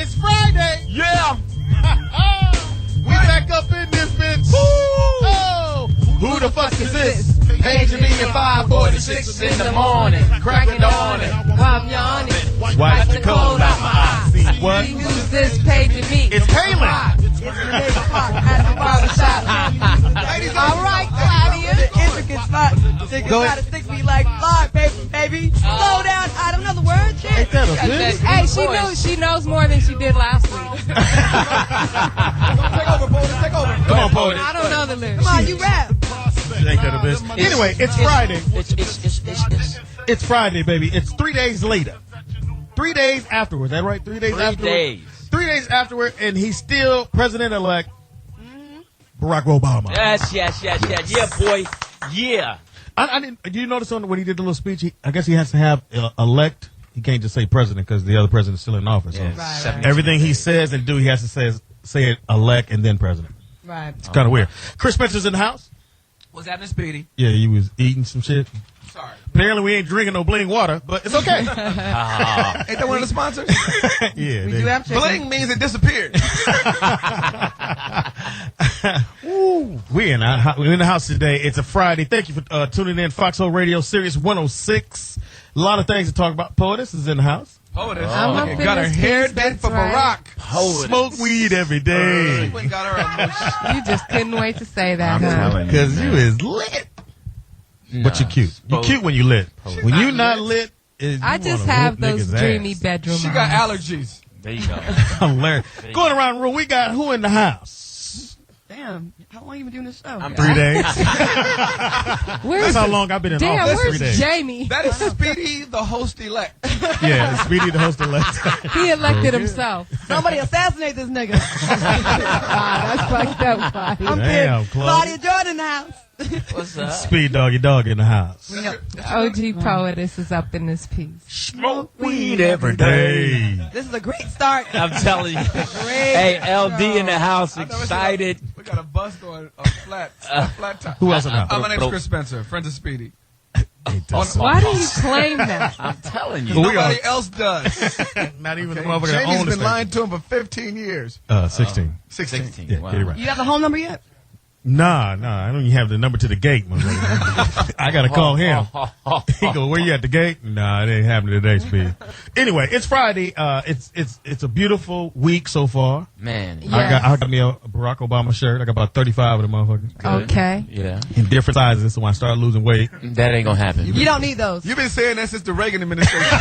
It's Friday. Yeah. We back up in this bitch. Oh, who the fuck is this? Paging me at 5:46 in the morning, cracking on it while I'm yawning. Wipe the cold out my eyes. What? Who's this paging me? It's Palin. It's the neighbor park at the barbershop. All right, Claudia. The intricate spot. Go ahead. 6 feet like fly, baby. Slow down. I don't know the words. Ain't that a bitch? Hey, she knows more than she did last week. Take over, Poetess. Take over. Come on, Poetess. I don't know the lyrics. Come on, you rap. Ain't that a bitch? Anyway, it's Friday. It's Friday, baby. It's 3 days later. 3 days afterwards. Is that right? 3 days afterwards. 3 days afterward, and he's still president-elect Barack Obama. Yes. Yeah, boy. Yeah. I didn't. Did you notice when he did the little speech? I guess he has to have elect. He can't just say president because the other president's still in office. So Right. everything he says and do, he has to say it elect and then president. Right. It's kind of weird. Chris Spencer's in the house. What's happening, Speedy? Yeah, he was eating some shit. Sorry. Apparently, we ain't drinking no Bling water, but it's okay. Ain't that one of the sponsors? Yeah, We do have chicken. Bling means it disappeared. We're in the house today. It's a Friday. Thank you for tuning in. Foxxhole Radio, Sirius 106. A lot of things to talk about. Poetess is in the house. Poetess. I'm up in Got her this hair piece, done for that's right. Barack. Smoke weed every day. She went and got her a You just couldn't wait to say that, huh? Because you is lit. But you're cute. You're cute when you lit. When you not lit, I just have those dreamy bedroom She got eyes. allergies. There you go. hilarious. Going around the room, we got who in the house? Damn, how long you been doing this show? 3 days. Where's That's how long I've been in Damn, office. 3 where's days. Jamie? That is Speedy, the host elect. Yeah, Speedy the host elect. He elected himself. Somebody assassinate this nigga. That's fucked up, Claudia. I'm Damn, pissed. Claudia Jordan in the house. What's up? Speed doggy dog in the house. OG Poetess is up in this piece. Smoke weed every day. Hey. This is a great start. I'm telling you. Hey, LD in the house, excited. We got a bus going flat top. Who else in the house? My name's Chris Spencer, friend of Speedy. Why do you claim that? I'm telling you. Nobody else does. Not even the motherfucker that Jamie's owns the been lying to him for 15 years. 16. 16. Yeah, Wow. get it right. You got the home number yet? Nah, I don't even have the number to the gate, motherfucker. I gotta call him. He go, where you at the gate? Nah, it ain't happening today, Speed. Anyway, it's Friday. It's a beautiful week so far. Man. Yeah. I got me a Barack Obama shirt. I got about 35 of them motherfuckers Okay. Yeah. in different sizes. So when I start losing weight, That ain't gonna happen. You don't need those. You've been saying that since the Reagan administration.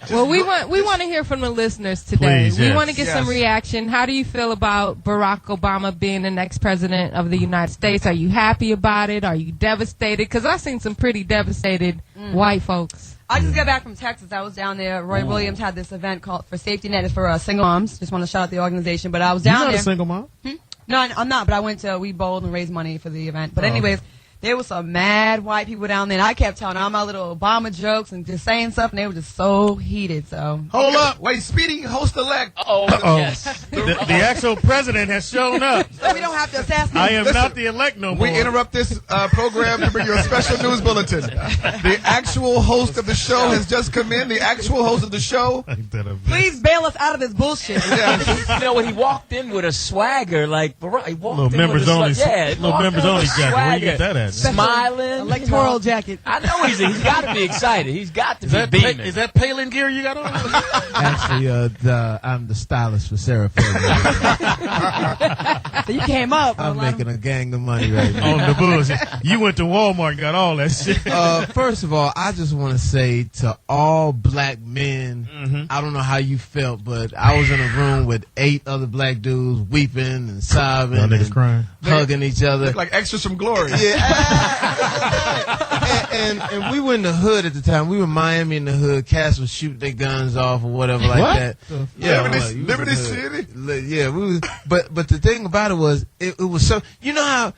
Well, we want to hear from the listeners today. Please, we yes. want to get some reaction. How do you feel about Barack Obama being the next president of the United States? Are you happy about it? Are you devastated? Because I've seen some pretty devastated white folks. I just got back from Texas. I was down there. Roy Williams had this event called for Safety Net. It's for single moms. Just want to shout out the organization. But I was you're down not there. a single mom. No, I'm not. But I went to We Bowled and raised money for the event. But anyways, there was some mad white people down there. And I kept telling all my little Obama jokes and just saying stuff. And they were just so heated. So Hold up. Wait, Speedy, host elect. Uh-oh. Yes. The actual president has shown up. so we don't have to assassinate. I am not the elect no more. We interrupt this program to bring you a special news bulletin. The actual host of the show has just come in. The actual host of the show. Please bail us out of this bullshit. You know, when he walked in with a swagger, like, Barack, he walked Little in members with a only, yeah, little members only jacket. Where you get that at? Smiling. Electoral jacket. I know he's got to be excited. He's got to be beaming. Is that Palin gear you got on? Actually, I'm the stylist for Sarah Palin. So you came up. I'm making a gang of money right now. On the bullshit. You went to Walmart and got all that shit. First of all, I just want to say to all black men, I don't know how you felt, but I was in a room with 8 other black dudes weeping and sobbing Y'all niggas and crying. hugging each other. Like extras from Glory. and we were in the hood at the time. We were in Miami in the hood. Cats would shoot their guns off or whatever like that. Yeah, Liberty City. Yeah, we was, but the thing about it was it was so you know how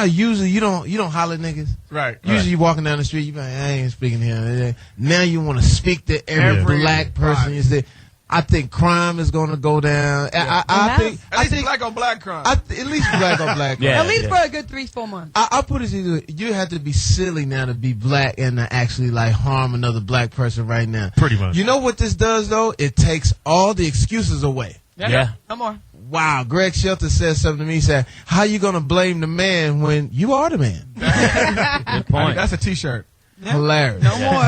usually you don't holler niggas. Right. Usually you walking down the street, you be like, I ain't speaking to him. Now you want to speak to every black person. You say, I think crime is going to go down. Yeah. I think black on black crime. at least black on black crime. Yeah. At least for a good 3-4 months. I'll put it to you. You have to be silly now to be black and to actually like harm another black person right now. Pretty much. You know what this does though? It takes all the excuses away. Yeah. No more. Wow, Greg Shelton said something to me. He said, "How you gonna blame the man when you are the man?" Good point. That's a T-shirt. Hilarious.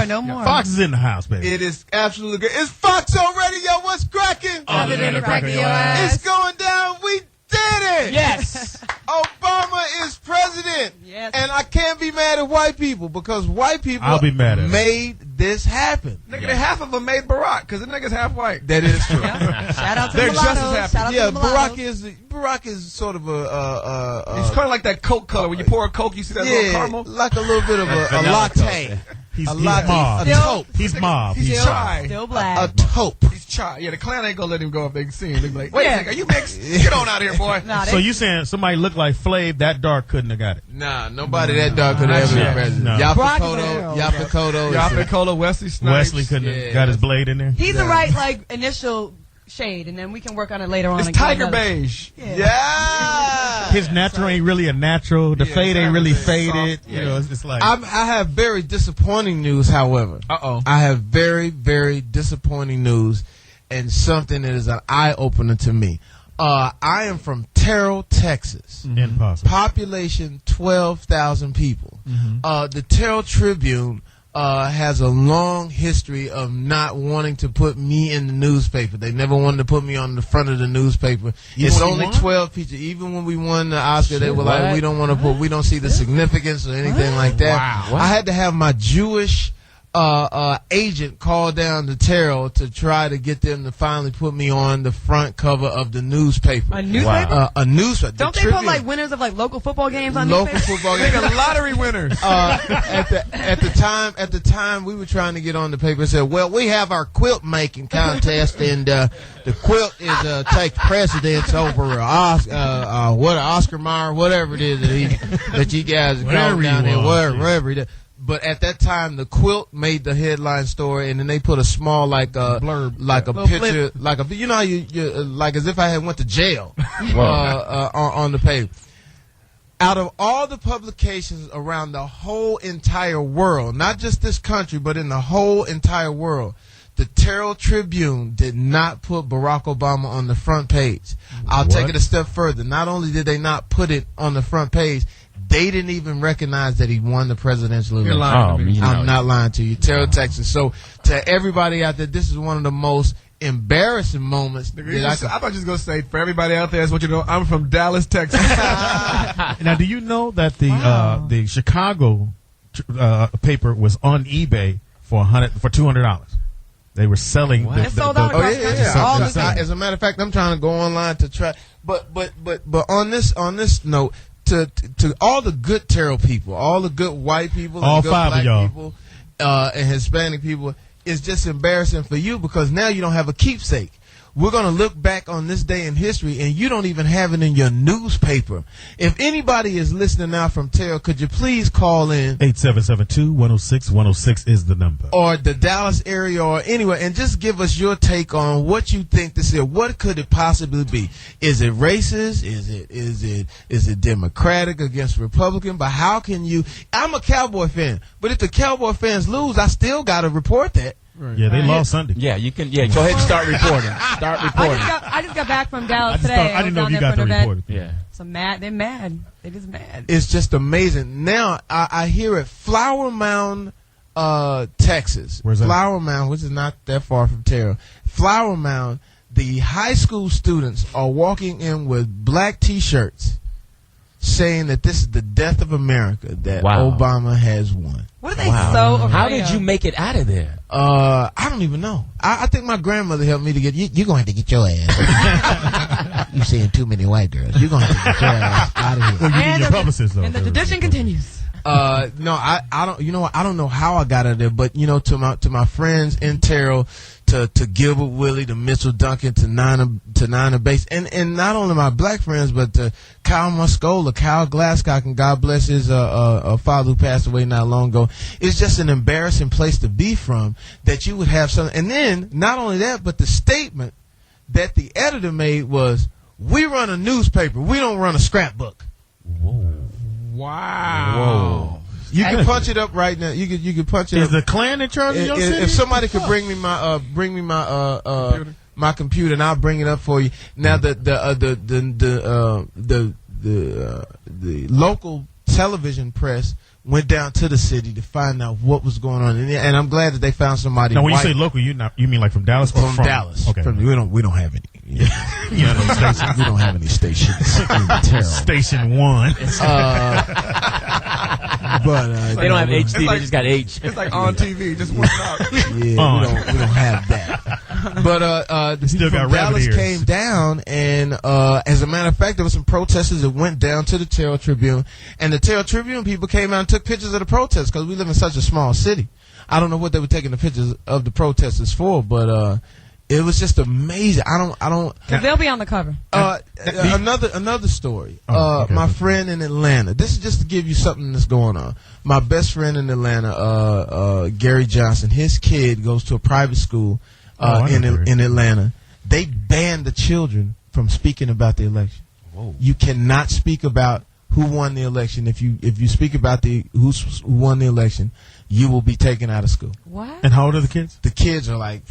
No more. Fox is in the house, baby. It is absolutely good. It's Foxxhole Radio. What's cracking? Other than the crack of your ass. It's going down. We did it. Yes. Obama is president. Yes. And I can't be mad at white people because white people I'll be mad at 'em. made this happen. Nigga, half of them made Barack because the nigga's half white. That is true. Shout out to They're the just as mulattoes. happy. Shout out Yeah, to the mulattoes. Barack is sort of a It's kind of like that Coke color. When you pour a Coke, you see that little caramel. like a little bit of a Vanilla latte. He's latte. mob. A taupe. He's mob. He's shy. Still A black. taupe. He's shy. Yeah, the Klan ain't gonna let him go if they can see him. They be like, wait a second, are you mixed? Get on out here, boy. Nah, So you saying somebody looked like Flav that dark couldn't have got it? Nah, nobody that dark could ever be yet. president. No. Barack Yappa Kodo. Yappa Kola, Wesley Snipes. Wesley couldn't have got his blade in there? He's the right initial shade, and then we can work on it later on. It's and get Tiger another. Beige. Yeah. His natural ain't really a natural. The Yeah, fade ain't really it's faded. soft. You know, it's just like. I have very disappointing news, however. Uh-oh. I have very, very disappointing news and something that is an eye-opener to me. I am from Terrell, Texas. Impossible. Population 12,000 people. The Terrell Tribune has a long history of not wanting to put me in the newspaper. They never wanted to put me on the front of the newspaper. It's only 12 features. Even when we won the Oscar, they were like, we don't want to put, we don't see the significance or anything like that. Wow. I had to have my Jewish agent call down to Terrell to try to get them to finally put me on the front cover of the newspaper. A newspaper? A newspaper. Don't the they put Tribune. like winners of like local football games on Local newspaper? football games? Nigga, lottery winners. At the time we were trying to get on the paper and said, well, we have our quilt making contest and the quilt is takes precedence over Oscar Mayer, whatever it is that you guys Wherever go down you there, are, wherever it is. But at that time, the quilt made the headline story, and then they put a small Blurb. like a Little picture, like a you know how you like as if I had went to jail on the paper. Out of all the publications around the whole entire world, not just this country, but in the whole entire world, the Terrell Tribune did not put Barack Obama on the front page. I'll take it a step further. Not only did they not put it on the front page, they didn't even recognize that he won the presidential election. You're lying to me. I'm not lying to you. Terrell, Texas. So to everybody out there, this is one of the most embarrassing moments that I thought you was going to say, for everybody out there, that's what you know, I'm from Dallas, Texas. Now, do you know that the Chicago paper was on eBay for $200? They were selling. It sold out across the country. All the time. As a matter of fact, I'm trying to go online to try. But on this note, to all the good Terrell people, all the good white people, All and good 5 of black y'all. people, and Hispanic people, it's just embarrassing for you because now you don't have a keepsake. We're going to look back on this day in history, and you don't even have it in your newspaper. If anybody is listening now from Terrell, could you please call in 8772-106-106 is the number. or the Dallas area or anywhere and just give us your take on what you think this is. What could it possibly be? Is it racist? Is it Democratic against Republican? But how can you? I'm a Cowboy fan, but if the Cowboy fans lose, I still got to report that. Yeah, they lost Sunday. Yeah, you can. Yeah, go ahead and start reporting. Start reporting. I just got back from Dallas I today. didn't know was if you down got there the for an report. Yeah. So mad. They're mad. They're just mad. It's just amazing. Now I hear it. Flower Mound, Texas. Where's that? Flower Mound, which is not that far from Terrell. Flower Mound. The high school students are walking in with black T-shirts, saying that this is the death of America. That Wow. Obama has won. What are they so afraid How did of? you make it out of there? I don't even know. I think my grandmother helped me to get. You're gonna have to get your ass. You seeing too many white girls. You're gonna have to get your ass out of here. Well, you need your publicist, though. And the tradition continues. No, I don't. You know what? I don't know how I got out of there, but to my friends in Terrell, to Gilbert Willie, to Mitchell Duncan, to Nina Bates, and not only my black friends, but to Kyle Muscola, Kyle Glasscock, and God bless his father who passed away not long ago. It's just an embarrassing place to be from, that you would have something. And then not only that, but the statement that the editor made was, "We run a newspaper. We don't run a scrapbook." Whoa. Wow. Whoa. You can punch it up right now. You can punch it up. Is the Klan in charge of your city? If somebody could bring me my my computer, and I'll bring it up for you. Now the local television press went down to the city to find out what was going on, and I'm glad that they found somebody. Now, when white. You say local, you mean like from Dallas or from Dallas? Okay, we don't have any. We don't have any stations. Station 1. But they don't have HD. They just got H. It's like on TV, just one out. Yeah, we don't have that. But the people from Dallas came down, and as a matter of fact, there were some protesters that went down to the Terrell Tribune, and the Terrell Tribune people came out and took pictures of the protests because we live in such a small city. I don't know what they were taking the pictures of the protesters for, but it was just amazing. I don't. Because they'll be on the cover. Another story. Okay, my friend in Atlanta. This is just to give you something that's going on. My best friend in Atlanta, Gary Johnson. His kid goes to a private school in Atlanta. They banned the children from speaking about the election. Whoa. You cannot speak about who won the election. If you speak about who won the election, you will be taken out of school. What? And how old are the kids? The kids are like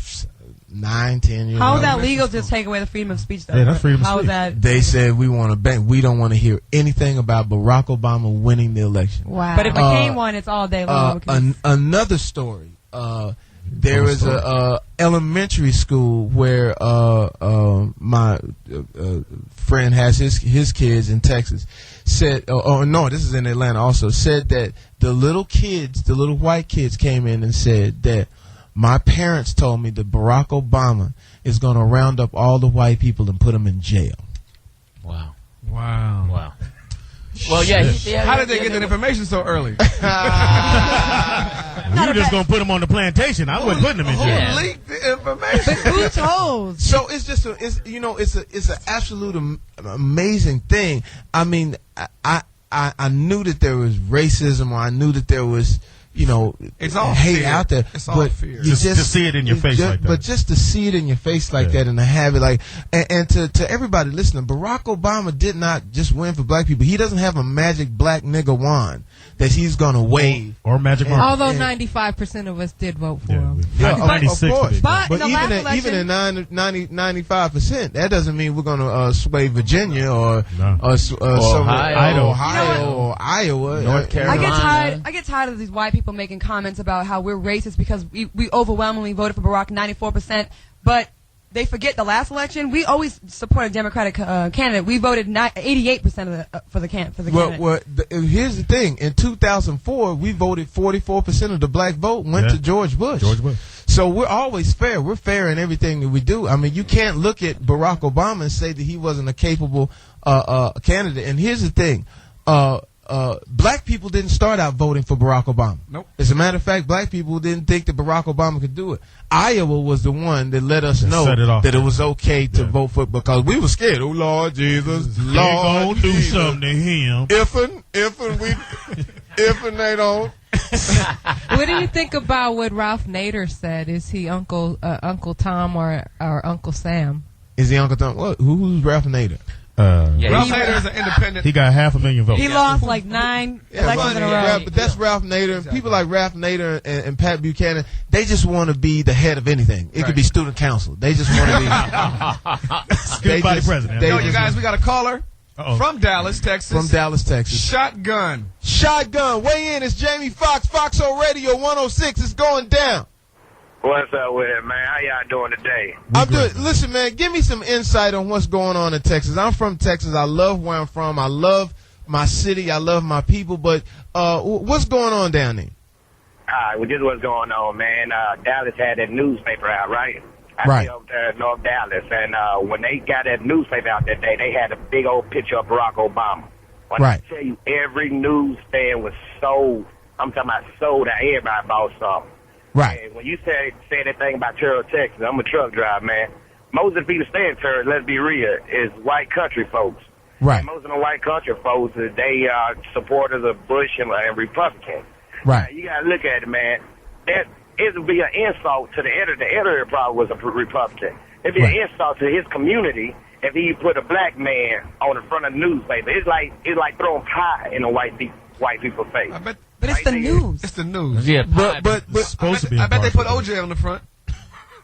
9, 10 years old. How is that legal to take away the freedom of speech, though? Yeah, that's freedom of How speech. is that? They said we want to ban. We don't want to hear anything about Barack Obama winning the election. Wow. But if it became one, it's all day long. Another story. There is a elementary school where my friend has his kids in Texas. Said, no, this is in Atlanta also. Said that the little white kids came in and said that my parents told me that Barack Obama is going to round up all the white people and put them in jail. Wow. Wow. Well, yeah. How did they get that information so early? We were just going to put them on the plantation. I wasn't putting them in jail. Who leaked the information? But who told? So it's just it's an absolute amazing thing. I mean, I knew that there was racism, or I knew that there was it's all hate fear. out there. It's all but fear. Just to see it in your face like that. But just to see it in your face like that, and to have it like, and to everybody listening, Barack Obama did not just win for black people. He doesn't have a magic black nigga wand that he's going to wave. Or magic marker. Although 95% of us did vote for him. Yeah, 96 of course. But in the last even election, at 95%, that doesn't mean we're going to sway Virginia or Ohio. Or Iowa, North Carolina. I get tired of these white people making comments about how we're racist because we overwhelmingly voted for Barack, 94%, but they forget the last election. We always support a Democratic candidate. We voted 88% for the candidate. Well, here's the thing. In 2004, we voted 44% of the black vote went to George Bush. So we're always fair. We're fair in everything that we do. I mean, you can't look at Barack Obama and say that he wasn't a capable candidate. And here's the thing. Black people didn't start out voting for Barack Obama. Nope. As a matter of fact, black people didn't think that Barack Obama could do it. Iowa was the one that let us know that it was okay to vote for, because we were scared. Oh, Lord Jesus, Lord gonna do something to him. If they don't. What do you think about what Ralph Nader said? Is he Uncle Tom or Uncle Sam? Is he Uncle Tom? Who's Ralph Nader? Ralph Nader is an independent. He got 500,000 votes. He lost like 9 elections in a row. But that's Ralph Nader. And people like Ralph Nader and Pat Buchanan, they just want to be the head of anything. It could be student council. They just want to be Good body president. You guys, we got a caller from Dallas, Texas. Shotgun. Weigh in. It's Jamie Foxx, Foxxhole Radio 106. It's going down. What's up with it, man? How y'all doing today? I'm good. Listen, man, give me some insight on what's going on in Texas. I'm from Texas. I love where I'm from. I love my city. I love my people. But what's going on down there? All right, well, this is what's going on, man. Dallas had that newspaper out, right? Right. Over there in North Dallas. And when they got that newspaper out that day, they had a big old picture of Barack Obama. When I tell you, every newsstand was sold. I'm talking about sold out. Everybody bought something. Right. And when you say that thing about Terrell, Texas, I'm a truck driver, man. Most of the people staying in Terrell, let's be real, is white country folks. Right. And most of the white country folks, they are supporters of Bush and Republicans. Right. You got to look at it, man. It would be an insult to the editor. The editor probably was a Republican. It'd be an insult to his community if he put a black man on the front of the newspaper. It's like throwing pie in a white people's face. But it's the news. It's the news. Yeah, but it's supposed to be. I bet they put OJ on the front.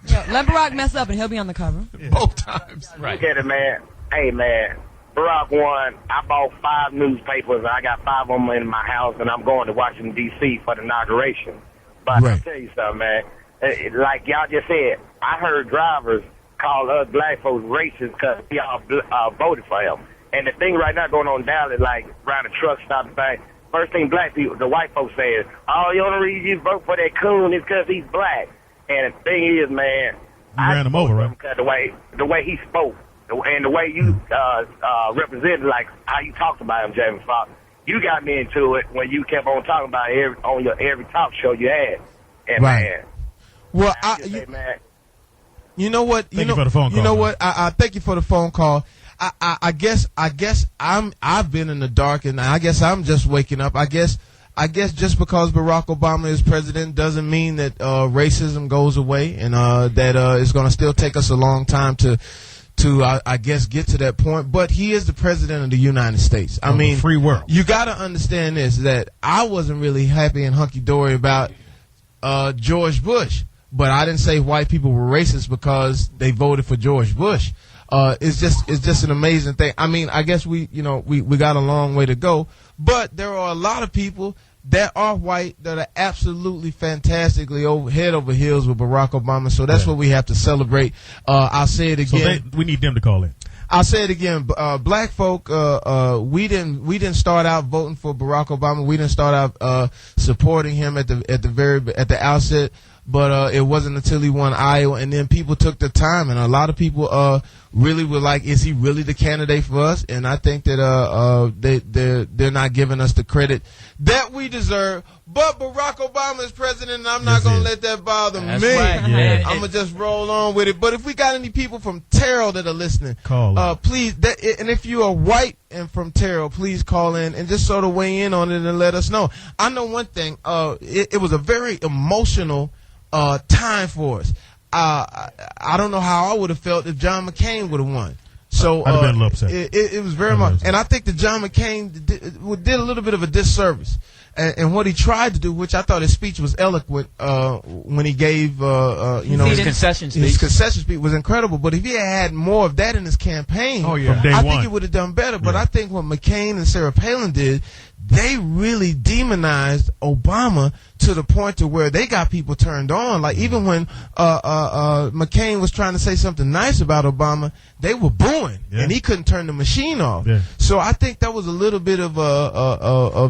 Yeah, let Barack mess up and he'll be on the cover. Yeah. Both times. Right. Look at it, man. Hey, man. Barack won. I bought 5 newspapers. I got 5 of them in my house, and I'm going to Washington, D.C. for the inauguration. But I'll tell you something, man. Like y'all just said, I heard drivers call us black folks racist because we all voted for him. And the thing right now going on in Dallas, like around the truck stop and thing, first thing black people, the white folks say is, oh, the only reason you vote for that coon is because he's black. And the thing is, man, I ran him over, right? Because the way he spoke, and the way you represented, like how you talked about him, Jamie Foxx, you got me into it when you kept on talking about it on your every talk show you had. And man, well, man, you know what? Thank you for the phone call. You know what? I thank you for the phone call. I guess I've been in the dark, and I guess I'm just waking up. I guess just because Barack Obama is president doesn't mean that racism goes away, and that it's going to still take us a long time to I guess get to that point. But he is the president of the United States. I mean, free world. You got to understand this, that I wasn't really happy and hunky dory about George Bush, but I didn't say white people were racist because they voted for George Bush. It's just an amazing thing. I mean, I guess we got a long way to go, but there are a lot of people that are white that are absolutely fantastically head over heels with Barack Obama. So that's what we have to celebrate. I'll say it again. So we need them to call in. I'll say it again. Black folk, we didn't start out voting for Barack Obama. We didn't start out supporting him at the outset. But it wasn't until he won Iowa, and then people took the time, and a lot of people really were like, "Is he really the candidate for us?" And I think that they're not giving us the credit that we deserve. But Barack Obama is president, and I'm not gonna let that bother me. Right. Yeah. I'm gonna just roll on with it. But if we got any people from Terrell that are listening, call please. And if you are white and from Terrell, please call in and just sort of weigh in on it and let us know. I know one thing. It was a very emotional time for us. I don't know how I would have felt if John McCain would have won. So I'd have been a little upset. It was very much, and I think that John McCain did a little bit of a disservice. And what he tried to do, which I thought his speech was eloquent, when he gave, his concession speech. His concession speech was incredible. But if he had more of that in his campaign, from day I one, think he would have done better. But I think what McCain and Sarah Palin did, they really demonized Obama to the point to where they got people turned on. Like even when McCain was trying to say something nice about Obama, they were booing, and he couldn't turn the machine off. Yeah. So I think that was a little bit of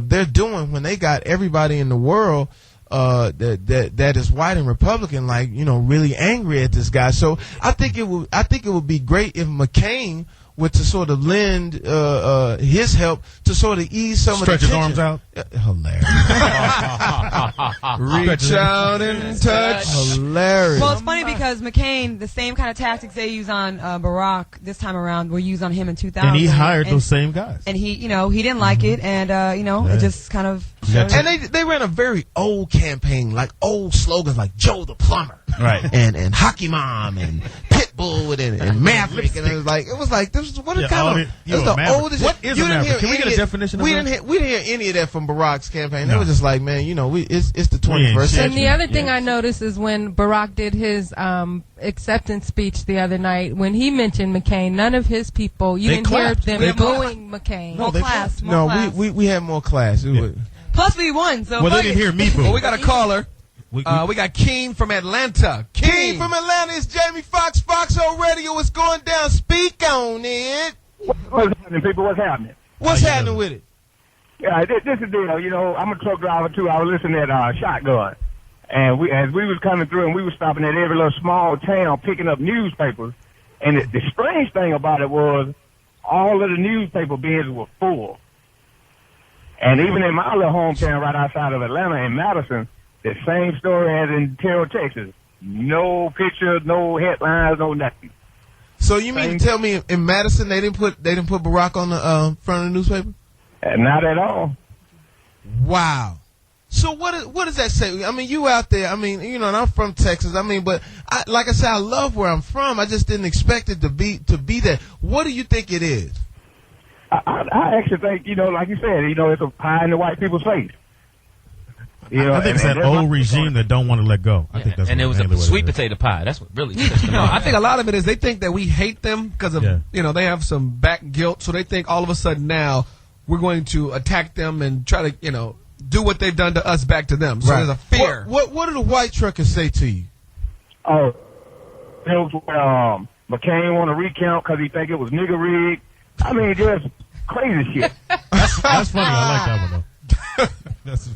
their doing when they got everybody in the world that is white and Republican, like, really angry at this guy. So I think it would be great if McCain were to sort of lend his help to sort of ease some of the tension. Stretch his arms out. Hilarious. Reach out and touch. Hilarious. Well, it's funny because McCain, the same kind of tactics they use on Barack this time around were used on him in 2000. And he hired those same guys. And he didn't like it, and it just kind of. And they ran a very old campaign, like old slogans like Joe the Plumber, right? And Hockey Mom and Pitbull and Maverick, and it was like this was what kind of it was the Maverick. oldest. What is a Maverick? Can we get a definition of that? We didn't hear any of that from Barack's campaign. They were just like, man, it's the 21st century. And the other thing I noticed is when Barack did his acceptance speech the other night, when he mentioned McCain, none of his people, you didn't hear them booing McCain. More class. We had more class. Plus we won. So they didn't hear me boo. Well, we got a caller. We got Keen from Atlanta. Keen from Atlanta. It's Jamie Foxx. Foxxhole Radio is going down. Speak on it. What's happening, people? What's happening? What's happening with it? Yeah, this is the deal. I'm a truck driver too. I was listening at Shotgun, and as we was coming through, and we were stopping at every little small town picking up newspapers. And the strange thing about it was all of the newspaper bins were full. And even in my little hometown right outside of Atlanta, in Madison, the same story as in Terrell, Texas. No pictures, no headlines, no nothing. So you mean to tell me in Madison they didn't put Barack on the front of the newspaper? Not at all. Wow. So what does that say? I mean, you out there. I mean, you know, and I'm from Texas. I mean, but like I said, I love where I'm from. I just didn't expect it to be there. What do you think it is? I actually think, you know, like you said, you know, it's a pie in the white people's face. You know, I think it's that old regime that don't want to let go. I think that's and it was a sweet potato pie. That's what really pissed them off. I think a lot of it is they think that we hate them because of, you know, they have some back guilt. So they think all of a sudden now we're going to attack them and try to, you know, do what they've done to us back to them. So there's a fear. What do the white truckers say to you? Oh, it was McCain want to recount because he think it was nigger rigged. I mean, just crazy shit. That's funny. I like that one though.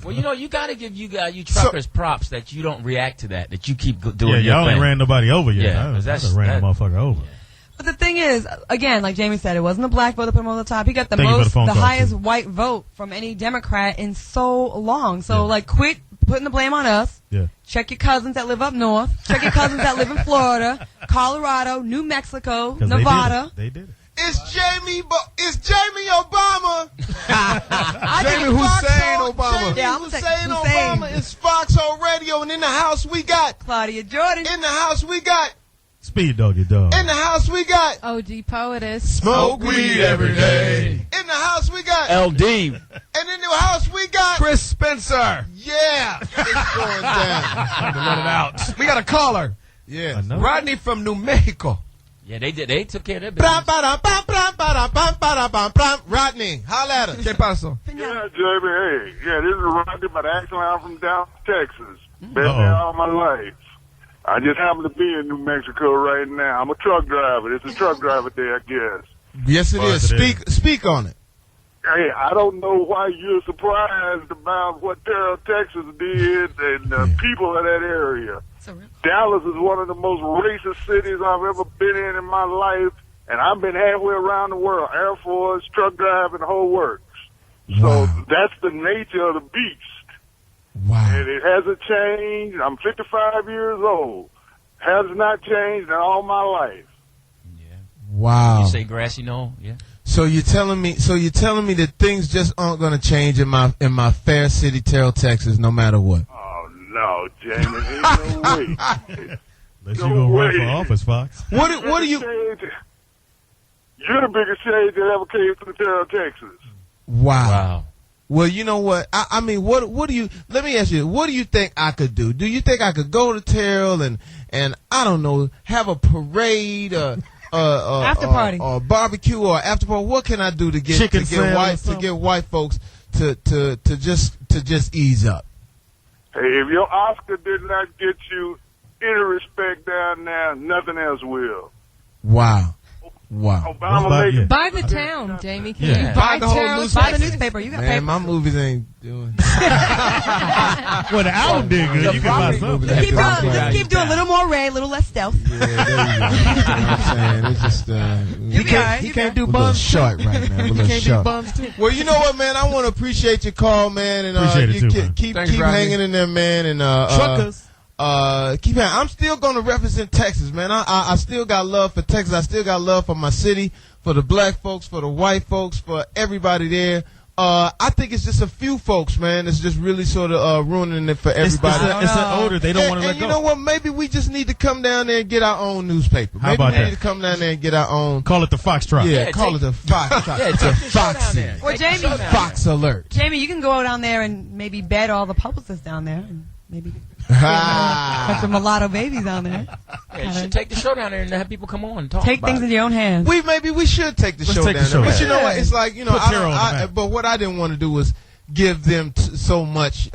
Well, you know, you got to give you truckers props that you don't react to that you keep doing your y'all thing. ain't ran nobody over yet. Yeah, that's ran a motherfucker over. Yeah. But the thing is, again, like Jamie said, it wasn't a black vote that put him on the top. He got the highest white vote from any Democrat in so long. So, like, quit putting the blame on us. Yeah. Check your cousins that live up north. Check your cousins that live in Florida, Colorado, New Mexico, Nevada. They did it. It's Jamie Obama. Jamie Hussein Obama. Jamie Hussein Obama. It's Foxxhole Radio, and in the house we got Claudia Jordan. In the house we got Speed Doggy Dog. In the house we got OG Poetess. Smoke weed every day. In the house we got LD. And in the house we got Chris Spencer. Yeah. It's going down. Time to let it out. We got a caller. Yeah. Rodney from New Mexico. Yeah, they did. They took care of their business. Rodney, holla at us. ¿Qué pasó? Yeah, Jamie. Hey, yeah, this is Rodney, but actually I'm from down Texas. Been there all my life. I just happen to be in New Mexico right now. I'm a truck driver. It's a truck driver day, I guess. Yes, it is. Speak on it. Hey, I don't know why you're surprised about what Terrell, Texas did and the people of that area. Dallas is one of the most racist cities I've ever been in my life, and I've been halfway around the world, Air Force, truck driving, the whole works. So that's the nature of the beast. Wow. And it hasn't changed. I'm 55 years old. Has not changed in all my life. Yeah. Wow. You say grassy knoll? Yeah. So you're telling me that things just aren't going to change in my fair city, Terrell, Texas, no matter what. Oh no, Jamie, ain't no way. Unless you gonna run for office, Fox. What do you? You're the biggest change that ever came through Terrell, Texas. Wow. Well, you know what? I mean, what do you? Let me ask you. What do you think I could do? Do you think I could go to Terrell and I don't know, have a parade after party or barbecue or after party? What can I do to get white folks to just ease up? Hey, if your Oscar did not get you any respect down there, nothing else will. Wow. Obama Buy the town, Jamie. Can you buy the whole newspaper? Buy the newspaper. You got paper. My movies ain't doing. Well, the album did good. You can buy something. Keep doing a little more Ray, a little less stealth. Yeah, there you go. You know what I'm saying? It's just he can't do a little bums. short right now. You can't do bums too. Well, you know what, man? I want to appreciate your call, man, and Appreciate it too, man. keep hanging in there, man, and Truckers. Keep hanging. I'm still going to represent Texas, man. I still got love for Texas. I still got love for my city, for the black folks, for the white folks, for everybody there. I think it's just a few folks, man. It's just really sort of ruining it for everybody. It's an odor they don't want to let go. You know what? Maybe we just need to come down there and get our own newspaper. How about we need to come down there and get our own. Call it the Foxtrot. Yeah, call it the Foxtrot. Yeah, it's a Foxy. Or Jamie, Fox Alert. Jamie, you can go down there and maybe bed all the publicists down there, and maybe put some mulatto babies on there. Yeah, you should take the show down there and have people come on and talk. Take things in your own hands. Maybe we should take the show down there. But you know what? It's like, you know, but what I didn't want to do was give them so much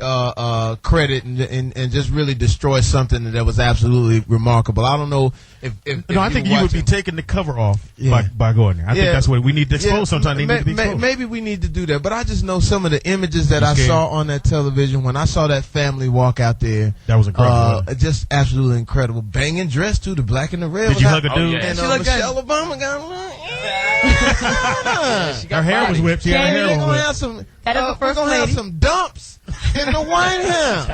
credit and just really destroy something that was absolutely remarkable. I don't know if I think you would be taking the cover off by going there. I think that's what we need to expose. Sometimes they need to be exposed. Maybe we need to do that. But I just know some of the images that I saw on that television when I saw that family walk out there. That was incredible. Just absolutely incredible. Banging dress too, the black and the red. Did you hug a dude? And She looked Michelle Obama got a little. Her hair was whipped. Jamie, they're gonna have some. We're gonna have some dumps in the White House.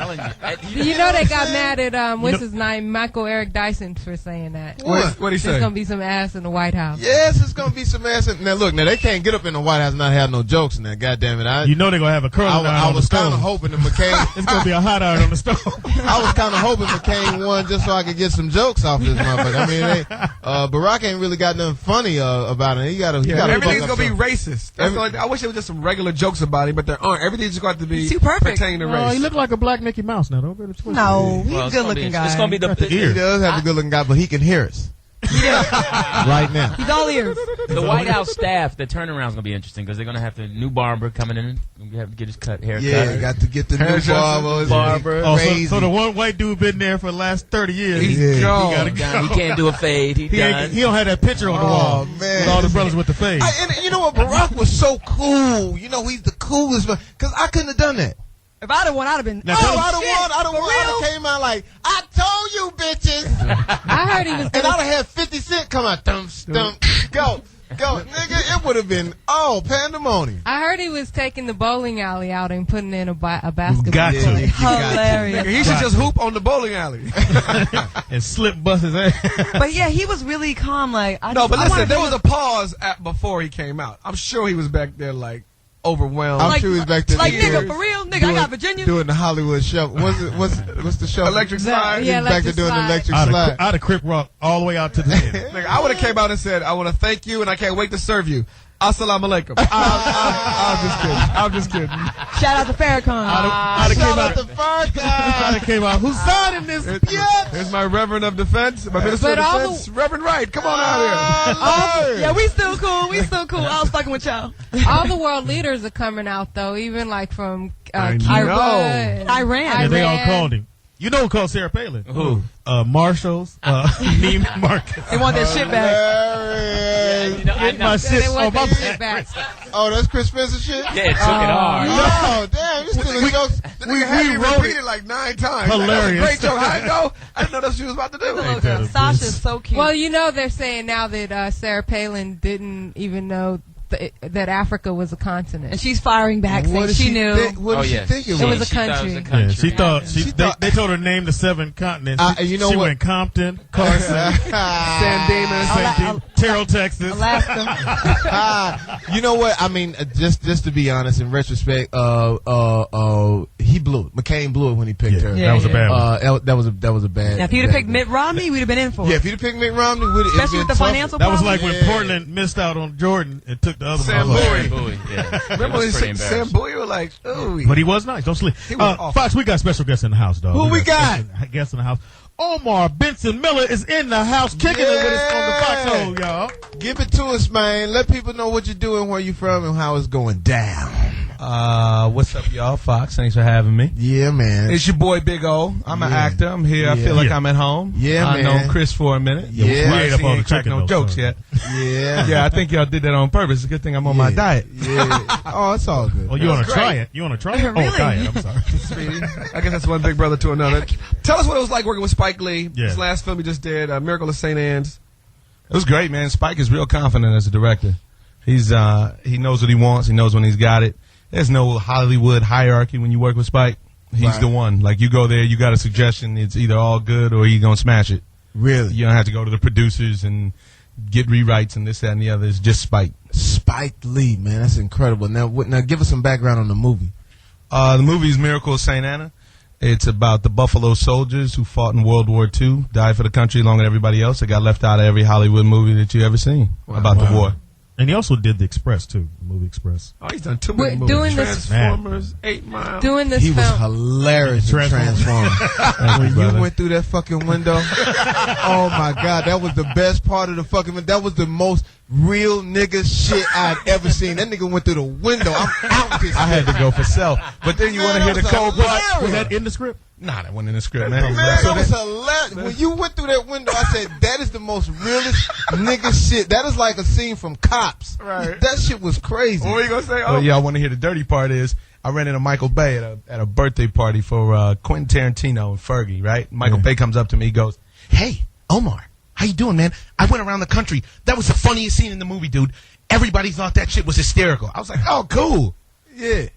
You know they got mad at what's his name, Michael Eric Dyson, for saying that. What he say? There's gonna be some ass in the White House. Yes, it's gonna be some ass. Now look, now they can't get up in the White House and not have no jokes in there. God damn it! You know they're gonna have a curling iron I on was the kind of stove. hoping that McCain. It's gonna be a hot iron on the stove. I was kind of hoping McCain won just so I could get some jokes off this motherfucker. I mean, Barack ain't really got nothing funny about it. He got everything's gonna be racist. I wish it was just some regular jokes about him, but there aren't. Everything's just got to be too perfect. pertaining to race. He looked like a black Mickey Mouse now. Don't get it twisted. No, he's a good-looking guy. It's gonna be the ear. He does have a good looking guy, but he can hear us. Right now. He's all ears. The White House staff, the turnaround's gonna be interesting because they're gonna have the new barber coming in. We have to get his haircut. Yeah, got to get the new barber. Oh, so the one white dude been there for the last 30 years. He gotta He can't do a fade. He done. He don't have that picture on the wall. Man. With all the brothers with the fade. And you know what? Barack was so cool. You know, he's the coolest one. Because I couldn't have done that. If I'd have won, I'd have been. I'd have came out like, I told you, bitches. I heard he was. And I'd have had 50 Cent come out, thump, go, nigga. It would have been pandemonium. I heard he was taking the bowling alley out and putting in a basketball. Got to. Hilarious. Nigga, he should just hoop on the bowling alley. And slip bust his ass. But yeah, he was really calm. Like But listen, there was a pause before he came out. I'm sure he was back there like overwhelmed. I'm sure he was back there. Like, nigga, for real? Nigga, I got Virginia. Doing the Hollywood show. What's the show? Electric Slide. Yeah, He's back there doing the electric slide. I'd have Crip Rock all the way out to the end. Nigga, I would have came out and said, I want to thank you and I can't wait to serve you. Assalamu alaikum. I'm just kidding. Shout out to Farrakhan. I'd have came out. Who's signing this? Here's my Reverend of Defense, my Minister of Defense, Reverend Wright. Come on out here. Yeah, we still cool. I was fucking with y'all. All the world leaders are coming out though, even like from Cuba, Iran. Yeah, they all called him. You know who called Sarah Palin? Who? Marshalls, Neiman Marcus. They want their shit back. Get my shit. They want their shit back. Oh, that's Chris Spencer shit? Yeah, it took it hard. Oh, damn. You stealing jokes. We repeated like 9 times. Hilarious. Great joke. How it go? I didn't know that's what she was about to do. Sasha's so cute. Well, you know they're saying now that Sarah Palin didn't even know that Africa was a continent. And she's firing back saying she knew. What did she think it was? It was a country. Yeah, she thought they told her to name the 7 continents. You know she what? went Compton, Carson, San Dimas, Terrell, Texas, Alaska. You know what? I mean, just to be honest, in retrospect, he blew it. McCain blew it when he picked her. That was a bad one. That was a bad. Now, if you'd have picked Mitt Romney, we'd have been in for it. Yeah, if you'd have picked Mitt Romney, especially with the financial That was problems. like when Portland missed out on Jordan and took the other Sam one. Bowie. Yeah. Remember when Sam Bowie was like, ooh. But he was nice. Don't sleep. Fox, we got special guests in the house, dog. Who we got? Guests in the house. Omar Benson Miller is in the house kicking it with us on the Foxxhole, y'all. Give it to us, man. Let people know what you're doing, where you from, and how it's going down. What's up, y'all? Fox, thanks for having me. Yeah, man. It's your boy Big O. I'm an actor. I'm here. I feel like I'm at home. Yeah, I man. know Chris for a minute. Yeah. We ain't up on the cracked chicken, no though, jokes so. yet. Yeah. Yeah, I think y'all did that on purpose. It's a good thing I'm on my diet. Yeah. Oh, it's all good. Oh, you want to try it? You want to try it? Really? Oh, diet. I'm sorry. I guess that's one big brother to another. Tell us what it was like working with Spike Lee. Yeah. His last film he just did, Miracle of St. Anne's. It was great, man. Spike is real confident as a director. He knows what he wants. He knows when he's got it. There's no Hollywood hierarchy when you work with Spike. He's the one. Like, you go there, you got a suggestion. It's either all good or you're going to smash it. Really? You don't have to go to the producers and get rewrites and this, that, and the other. It's just Spike. Spike Lee, man. That's incredible. Now give us some background on the movie. The movie is Miracle of St. Anna. It's about the Buffalo Soldiers who fought in World War II, died for the country along with everybody else. They got left out of every Hollywood movie that you ever seen about the war. And he also did The Express, too. The movie Express. Oh, he's done too many movies. Doing this, Transformers, 8 Mile. doing this He was film. hilarious in Transformers. When you went through that fucking window, oh my God, that was the best part of the fucking. That was the most real nigga shit I'd ever seen. That nigga went through the window. I'm out this. I had to go for self. But then you want to hear the cold part? Was that in the script? Nah, that wasn't in the script, man. Man, that was hilarious. When you went through that window, I said, that is the most realest nigga shit. That is like a scene from Cops. Right. That shit was crazy. What were you going to say? Well, y'all want to hear the dirty part is I ran into Michael Bay at a birthday party for Quentin Tarantino and Fergie, right? Michael Bay comes up to me, he goes, "Hey, Omar, how you doing, man? I went around the country. That was the funniest scene in the movie, dude. Everybody thought that shit was hysterical. I was like, oh, cool. Yeah.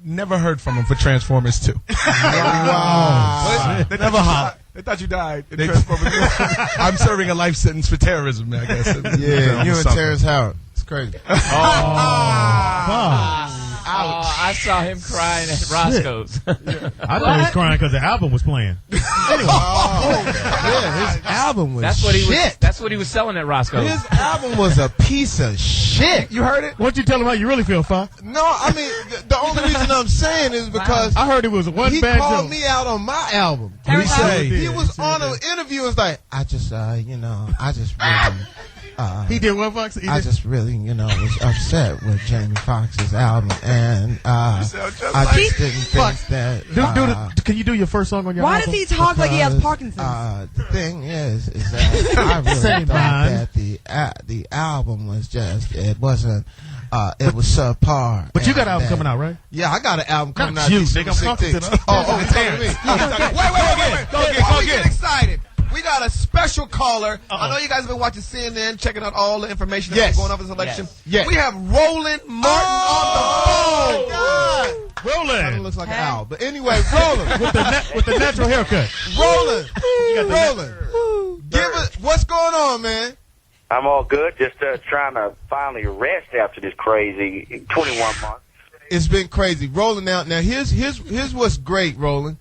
Never heard from him for Transformers 2. Wow. They never hot. They thought you died in Transformers 2. I'm serving a life sentence for terrorism, I guess. Yeah, you and Terrence Howard. It's crazy. I saw him crying at Roscoe's. I thought he was crying because the album was playing. Yeah, his album was That's what he shit. was. That's what he was selling at Roscoe's. His album was a piece of shit. You heard it? What'd you tell him how you really feel, Fox? No, I mean, the only reason I'm saying is because I heard it was one he bad called joke. me out on my album. Terrence Howard He was on an interview. It was like, I just really, He did what, Fox? I just really, was upset with Jamie Foxx's album, and I just didn't think that. Can you do your first song on your Why album? does he talk like he has Parkinson's? The thing is that I really thought that the album was just, it wasn't, it was subpar. But you got an album coming out, right? Yeah, I got an album coming out. You, December nigga, I'm talking to 16th. them. Oh, it's talking to me. Wait. Go get excited. We got a special caller. I know you guys have been watching CNN, checking out all the information that's going on for this election. Yes. We have Roland Martin on the phone. God. Roland. Kind of looks like an owl. But anyway, Roland. with the natural haircut. Roland. Give us, what's going on, man? I'm all good. Just trying to finally rest after this crazy 21 months. It's been crazy. Roland, now here's what's great, Roland.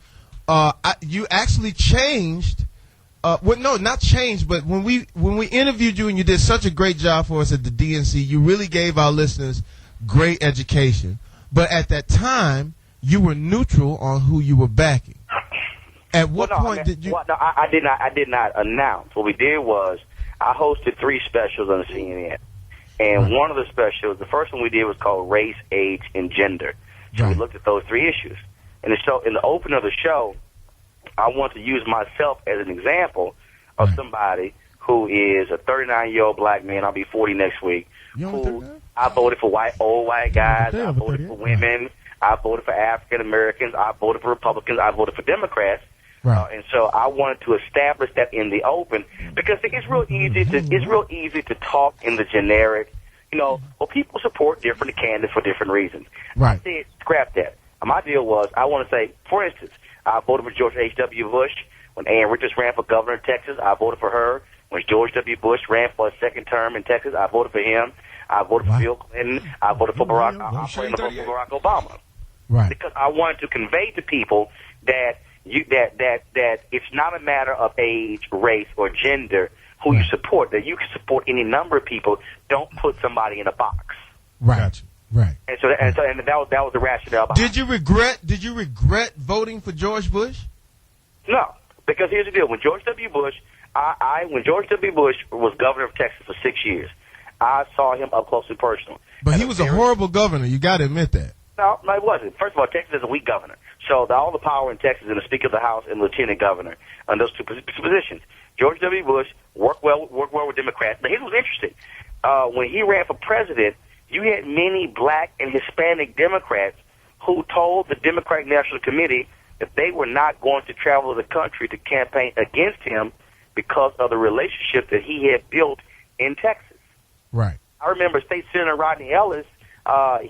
You actually changed. Well, no, not changed, but when we interviewed you and you did such a great job for us at the DNC, you really gave our listeners great education. But at that time, you were neutral on who you were backing. At what point did you? Well, no, I did not announce. What we did was I hosted 3 specials on CNN, and one of the specials, the first one we did was called Race, Age, and Gender. So we looked at those 3 issues. And so in the opening of the show, I want to use myself as an example of somebody who is a 39-year-old black man. I'll be 40 next week. Who I voted for old white guys. I voted for women. I voted for African Americans. I voted for Republicans. I voted for Democrats. And so I wanted to establish that in the open because it's real easy to talk in the generic. Well, people support different candidates for different reasons. Right. I said, scrap that. My deal was I want to say, for instance, I voted for George H.W. Bush. When Ann Richards ran for governor of Texas, I voted for her. When George W. Bush ran for a second term in Texas, I voted for him. I voted for Bill Clinton. I voted for Barack Obama. Right. Because I wanted to convey to people that it's not a matter of age, race, or gender who you support. That you can support any number of people. Don't put somebody in a box. Right. Gotcha. Right. And so that was the rationale behind it. Did you regret voting for George Bush? No, because here's the deal. When George W. Bush was governor of Texas for 6 years, I saw him up close and personal. But he was a horrible governor. You got to admit that. No, it wasn't. First of all, Texas is a weak governor. So all the power in Texas is the Speaker of the House and Lieutenant Governor on those 2 positions. George W. Bush worked well with Democrats. Now, here's what's interesting. When he ran for president, you had many black and Hispanic Democrats who told the Democratic National Committee that they were not going to travel to the country to campaign against him because of the relationship that he had built in Texas. Right. I remember State Senator Rodney Ellis,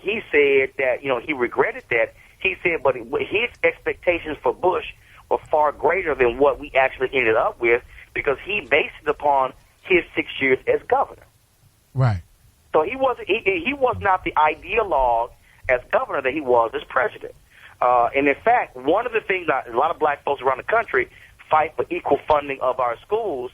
he said that, he regretted that. He said, but his expectations for Bush were far greater than what we actually ended up with because he based it upon his 6 years as governor. Right. So he was not the ideologue as governor that he was as president. And in fact, one of the things that a lot of black folks around the country fight for equal funding of our schools,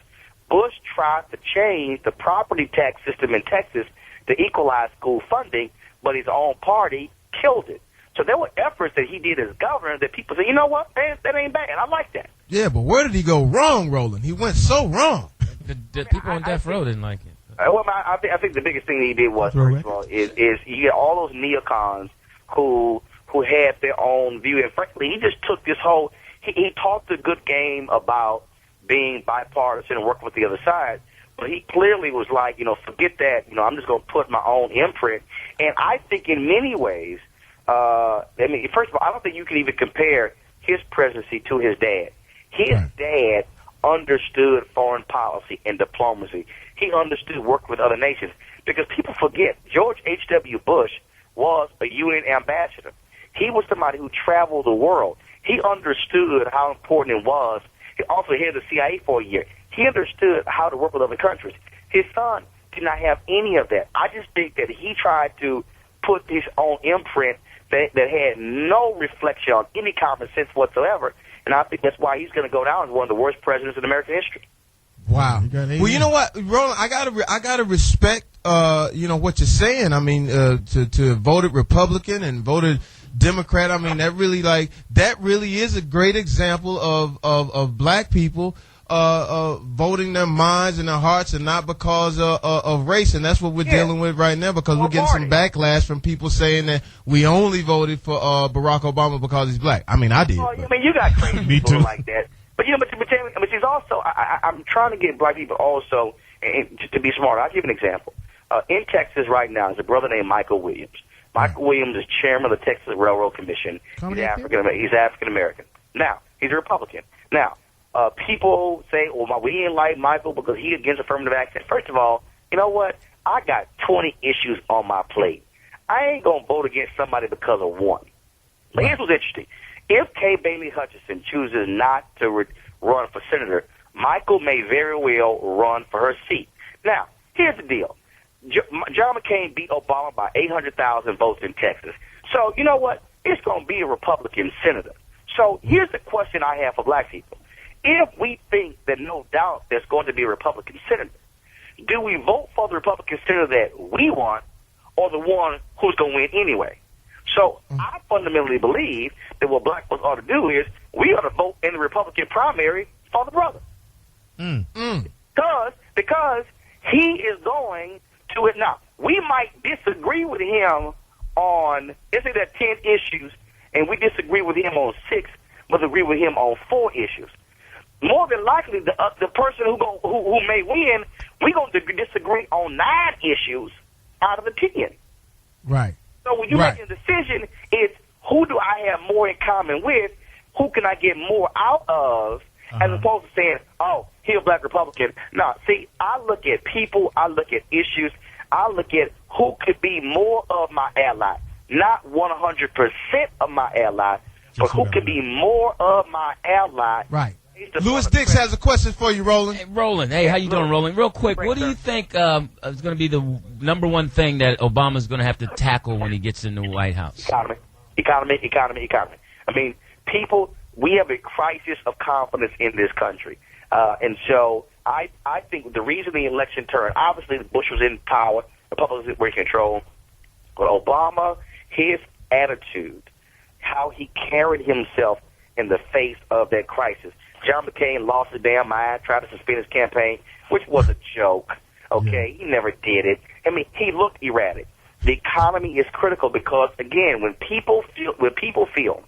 Bush tried to change the property tax system in Texas to equalize school funding, but his own party killed it. So there were efforts that he did as governor that people said, you know what, man, that ain't bad. I like that. Yeah, but where did he go wrong, Roland? He went so wrong. The people on death row didn't like it. Well, I think the biggest thing he did was, first of all, is you get all those neocons who had their own view, and frankly, he just took this whole. He talked a good game about being bipartisan and working with the other side, but he clearly was like, forget that. I'm just going to put my own imprint, and I think in many ways, first of all, I don't think you can even compare his presidency to his dad. His dad understood foreign policy and diplomacy. He understood work with other nations. Because people forget, George H.W. Bush was a UN ambassador. He was somebody who traveled the world. He understood how important it was. He also headed the CIA for a year. He understood how to work with other countries. His son did not have any of that. I just think that he tried to put his own imprint that had no reflection on any common sense whatsoever, and I think that's why he's going to go down as one of the worst presidents in American history. Wow. Well, you know what, Roland, I gotta respect what you're saying. I mean, to voted Republican and voted Democrat. I mean, that really is a great example of black people voting their minds and their hearts, and not because of race. And that's what we're dealing with right now, because we're getting some backlash from people saying that we only voted for Barack Obama because he's black. I mean, I did. Well, I mean, you got crazy people like that. But but she's also. I'm trying to get black people also to be smart. I'll give you an example. In Texas right now, there's a brother named Michael Williams. Michael Williams is chairman of the Texas Railroad Commission. He's African American. Now, he's a Republican. Now, people say, well, we didn't like Michael because he's against affirmative action. First of all, you know what? I got 20 issues on my plate. I ain't going to vote against somebody because of one. But here's what's interesting. If Kay Bailey Hutchinson chooses not to run for senator, Michael may very well run for her seat. Now, here's the deal. John McCain beat Obama by 800,000 votes in Texas. So, you know what? It's going to be a Republican senator. So here's the question I have for black people. If we think that no doubt there's going to be a Republican senator, do we vote for the Republican senator that we want or the one who's going to win anyway? So I fundamentally believe that what black folks ought to do is we ought to vote in the Republican primary for the brother. Because he is going to it now. We might disagree with him on, let's say there are 10 issues, and we disagree with him on 6, but agree with him on 4 issues. More than likely, the person who may win, we're going to disagree on 9 issues out of the 10. Right. So when you're making a decision, it's who do I have more in common with? Who can I get more out of? As opposed to saying, oh, he's a black Republican. No, see, I look at people, I look at issues, I look at who could be more of my ally. Not 100% of my ally, but who could be more of my ally. Right. Louis Dix has a question for you, Roland. Hey, Roland. Hey, how you doing, Roland? Real quick, what do you think is going to be the number one thing that Obama's going to have to tackle when he gets in the White House? Economy. I mean, people, we have a crisis of confidence in this country. And so I think the reason the election turned, obviously Bush was in power, Republicans were in control, but Obama, his attitude, how he carried himself in the face of that crisis. John McCain lost his damn mind, tried to suspend his campaign, which was a joke. Okay, he never did it. I mean, he looked erratic. The economy is critical because, again, when people feel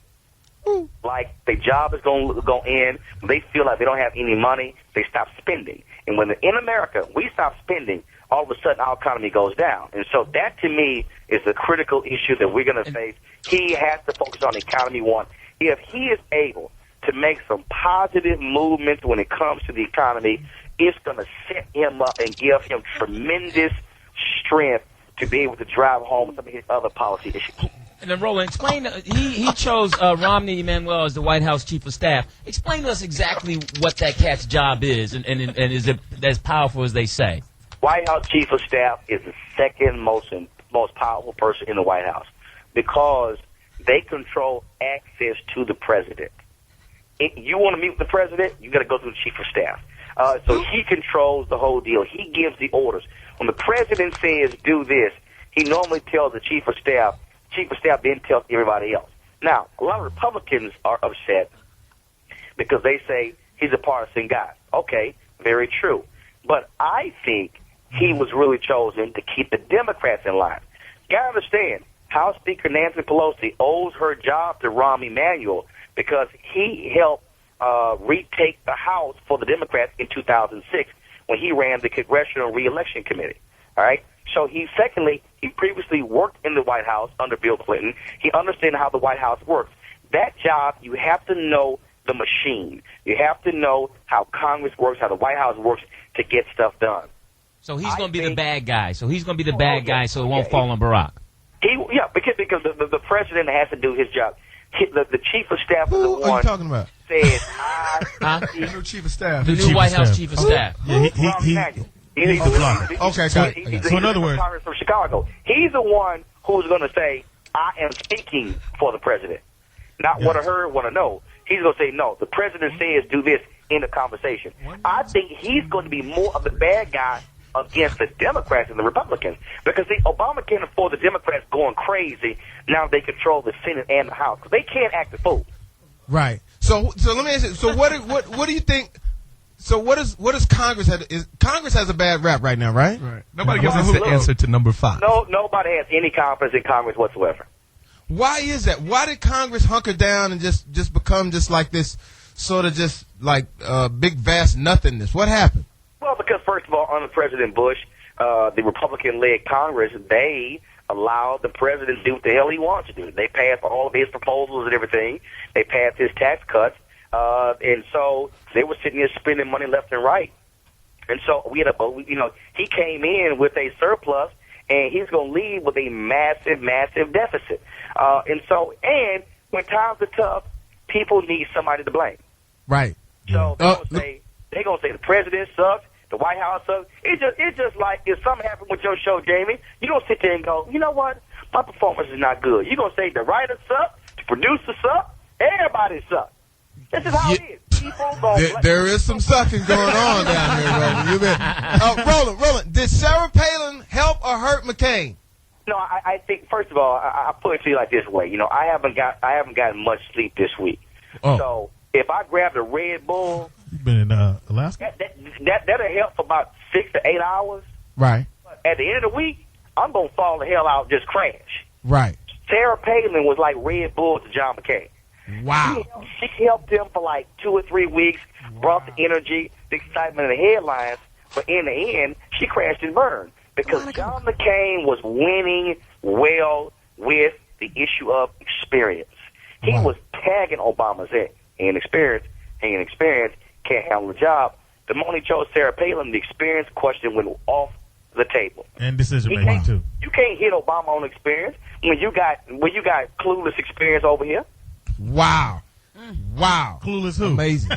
like their job is going to end, when they feel like they don't have any money, they stop spending. And when in America we stop spending, all of a sudden our economy goes down. And so that, to me, is the critical issue that we're going to face. He has to focus on the economy one. If he is able to make some positive movements when it comes to the economy, it's going to set him up and give him tremendous strength to be able to drive home some of his other policy issues. And then, Roland, explain, he chose Romney Emanuel as the White House Chief of Staff. Explain to us exactly what that cat's job is, and is it as powerful as they say? White House Chief of Staff is the second most powerful person in the White House because they control access to the president. If you want to meet with the president, you got to go through the Chief of Staff. So he controls the whole deal. He gives the orders. When the president says do this, he normally tells the Chief of Staff. Chief of Staff then tells everybody else. Now, a lot of Republicans are upset because they say he's a partisan guy. Okay, very true. But I think he was really chosen to keep the Democrats in line. You got to understand, House Speaker Nancy Pelosi owes her job to Rahm Emanuel because he helped retake the House for the Democrats in 2006 when he ran the Congressional Reelection Committee. All right? So he previously worked in the White House under Bill Clinton. He understands how the White House works. That job, you have to know the machine. You have to know how Congress works, how the White House works to get stuff done. So he's going to be the bad guy. So it won't fall on Barack. Because the president has to do his job. The chief of staff is the one. Who are you talking about? Says, The new chief of staff. The new White House chief of staff. Yeah, he's the blocker. Okay, so in other words, Congress from Chicago. He's the one who's going to say, "I am speaking for the president," not what I heard, what I know. He's going to say, "No, the president says do this in the conversation." I think he's going to be more of the bad guy against the Democrats and the Republicans, because Obama can't afford the Democrats going crazy now they control the Senate and the House, because they can't act a fool. Right. So let me ask you. So what do you think? So what does Congress have? Congress has a bad rap right now, right? Right. Nobody gives us the answer to number 5. No, nobody has any confidence in Congress whatsoever. Why is that? Why did Congress hunker down and just become just like this sort of just like big vast nothingness? What happened? Well, because first of all, under President Bush, the Republican-led Congress, they allowed the president to do what the hell he wants to do. They passed all of his proposals and everything. They passed his tax cuts. And so they were sitting here spending money left and right. And so he came in with a surplus, and he's going to leave with a massive, massive deficit. And when times are tough, people need somebody to blame. Right. So they're going to say the president sucks, the White House sucks. It's just like if something happened with your show, Jamie, you don't sit there and go, you know what, my performance is not good. You're going to say the writers suck, the producers suck, everybody sucks. This is how it is. There is some sucking going on down here, Roland. Roland, did Sarah Palin help or hurt McCain? No, I think first of all, I put it to you like this way. I haven't gotten much sleep this week. Oh. So if I grabbed a Red Bull, you've been in Alaska. That'll help for about 6 to 8 hours. Right. But at the end of the week, I'm gonna fall the hell out, just crash. Right. Sarah Palin was like Red Bull to John McCain. Wow. She helped him for like 2 or 3 weeks, brought the energy, the excitement, and the headlines, but in the end, she crashed and burned because John McCain was winning well with the issue of experience. He was tagging Obama's head. He ain't experienced, can't handle the job. The moment he chose Sarah Palin, the experience question went off the table. And decision making too. You can't hit Obama on experience when you got clueless experience over here. Wow. Wow. Clueless who? Amazing.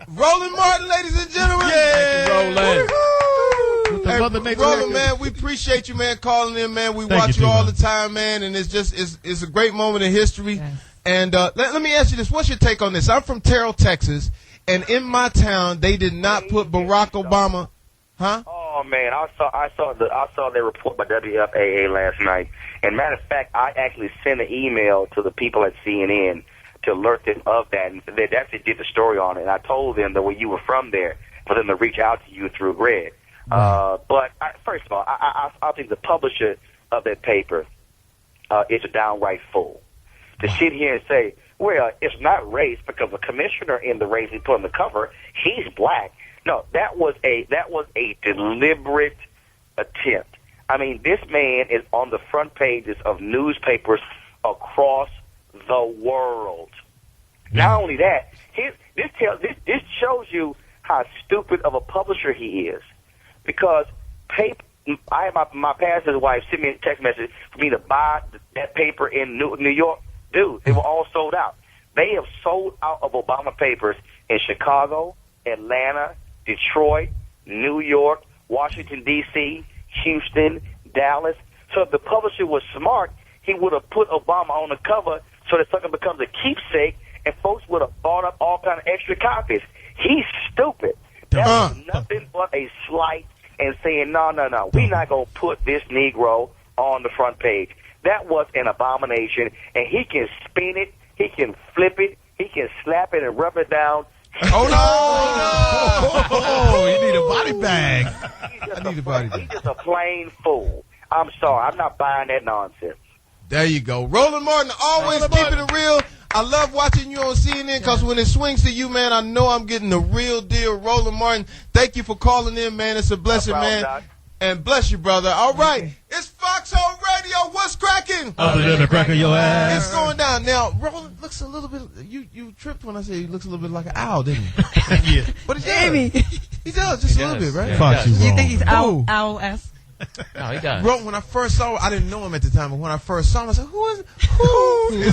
Roland Martin, ladies and gentlemen. Yay. Roland. Hey, Roland, man, we appreciate you, man, calling in, man. We watch you all the time, man, and it's a great moment in history. Yes. And let me ask you this. What's your take on this? I'm from Terrell, Texas, and in my town, they did not put Barack Obama. Huh? Oh, man, I saw their report by WFAA last night. And matter of fact, I actually sent an email to the people at CNN to alert them of that. And they actually did the story on it. And I told them that when you were from there, for them to reach out to you through Greg. First of all, I think the publisher of that paper is a downright fool. To sit here and say, well, it's not race because the commissioner in the race he put on the cover, he's black. No, that was a deliberate attempt. I mean, this man is on the front pages of newspapers across the world. Not only that, this shows you how stupid of a publisher he is. Because I had my pastor's wife sent me a text message for me to buy that paper in New York. Dude, they were all sold out. They have sold out of Obama papers in Chicago, Atlanta, Detroit, New York, Washington, D.C., Houston, Dallas. So if the publisher was smart, he would have put Obama on the cover so that something becomes a keepsake and folks would have bought up all kind of extra copies. He's stupid. That was nothing but a slight and saying, no, we're not going to put this Negro on the front page. That was an abomination, and he can spin it, he can flip it, he can slap it and rub it down. Oh, you need a body bag. He's just a plain fool. I'm sorry. I'm not buying that nonsense. There you go. Roland Martin, always keeping it real. I love watching you on CNN because when it swings to you, man, I know I'm getting the real deal. Roland Martin, thank you for calling in, man. It's a blessing, man. And bless you, brother. All right. It's Foxxhole Radio. Radio. What's cracking? Other than the crack of your ass. It's going down. Now, Roland looks a little bit. You tripped when I said he looks a little bit like an owl, didn't he? Yeah. But he Jamie. He does just a little bit, right? Yeah, Fuck you, You Roland. think he's owl-esque? No, he does. Roland, when I first saw him, I didn't know him at the time, but when I first saw him, I said, who is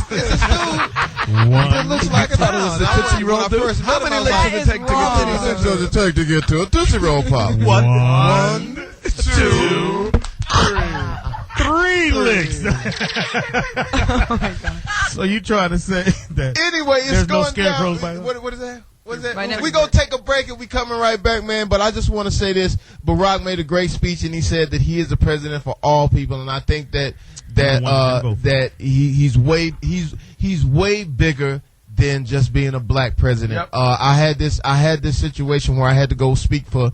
this dude? It looks like a thought it was the Tootsie Roll dude. How many That licks is did it take to get to a Tootsie Roll Pop? One, 2, 3 licks. Oh, my God. So you trying to say that? Anyway, it's There's no going scarecrows down. by What is that? What's that? Right now- We gonna take a break and we coming right back, man. But I just want to say this: Barack made a great speech and he said that he is the president for all people, and I think that he's way bigger than just being a black president. Yep. I had this situation where I had to go speak to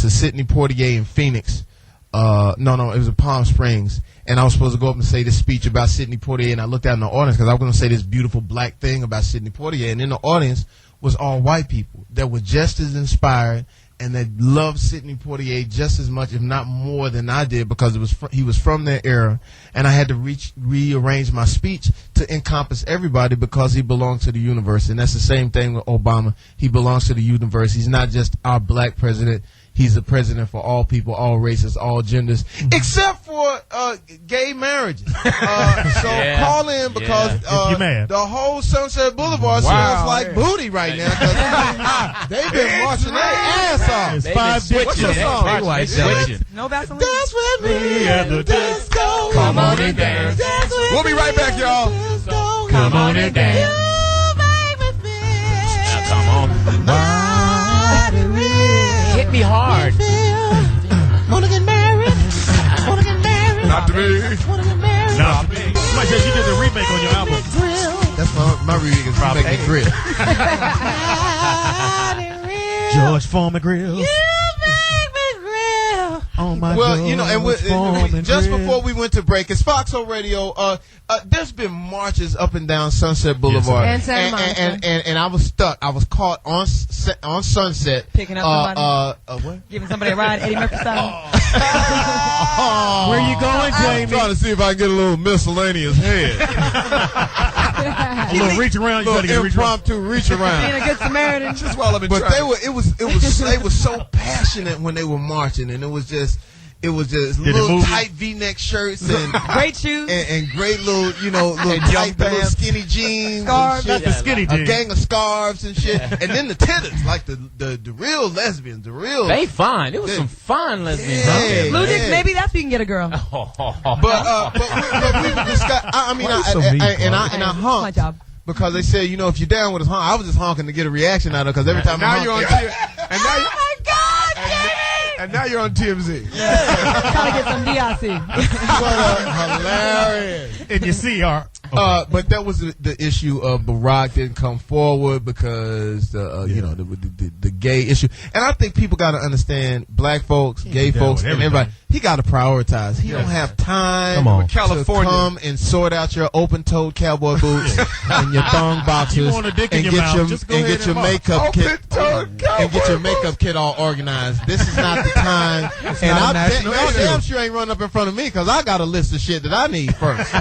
Sidney Poitier in Phoenix. No, it was in Palm Springs. And I was supposed to go up and say this speech about Sidney Poitier, and I looked out in the audience because I was going to say this beautiful black thing about Sidney Poitier, and in the audience was all white people that were just as inspired and that loved Sidney Poitier just as much, if not more, than I did because he was from their era, and I had to rearrange my speech to encompass everybody because he belonged to the universe, and that's the same thing with Obama. He belongs to the universe. He's not just our black president. He's the president for all people, all races, all genders, except for gay marriages. Call in because you're mad. the whole Sunset Boulevard smells like booty right now. 'Cause they've been marching their ass off. It's 5 dicks. What's your song? Switching. No Vaseline? Dance with me at the disco. Come on and dance. We'll be right back, y'all. Come on and dance. Now come on. Hit me hard. Wanna get married? Wanna get married? Not to me. Wanna get married? Nah. Somebody said you did a remake on your album. That's my remake is Make It Grill. George Foreman Grill. Oh my Well, God. you know, and just before we went to break, it's Foxxhole Radio. There's been marches up and down Sunset Boulevard, Yes, and Santa Monica. and I was stuck. I was caught on Sunset, Picking up somebody. what? Giving somebody a ride, Eddie Murphy style. Where you going, I'm Jamie? trying to see if I can get a little miscellaneous head, A little reach around. You a gotta get little a reach around. impromptu reach around. Being a good Samaritan. Just while I've been But trying. they were so passionate when they were marching, and it was just little move? tight V-neck shirts and Great shoes. and great little little tight little skinny jeans, Scarves. and shit. That's the skinny A jeans. gang of scarves and shit, and then the tenors, like the real lesbians, the real. They fine. There was some fine lesbians out there. Blue Yeah. Dicks, maybe that's where you can get a girl. But we discussed. I mean, Why you so mean, I That's my honked job. because they said, you know, if you're down with us, I was just honking to get a reaction out of it because every time Now I you're on honk, and now you're on TMZ. Gotta get some DRC. hilarious. And you see, But that was the issue of Barack didn't come forward because you know the gay issue, and I think people got to understand black folks, gay folks, and everybody. He got to prioritize. He don't have time to come and sort out your open-toed cowboy boots and your thong boxers You want a dick in and your get mouth, your just go and ahead get your and makeup kit Open-toed and get your makeup kit all organized. This is not the time. And not a I bet national y'all issue. damn sure ain't run up in front of me because I got a list of shit that I need first.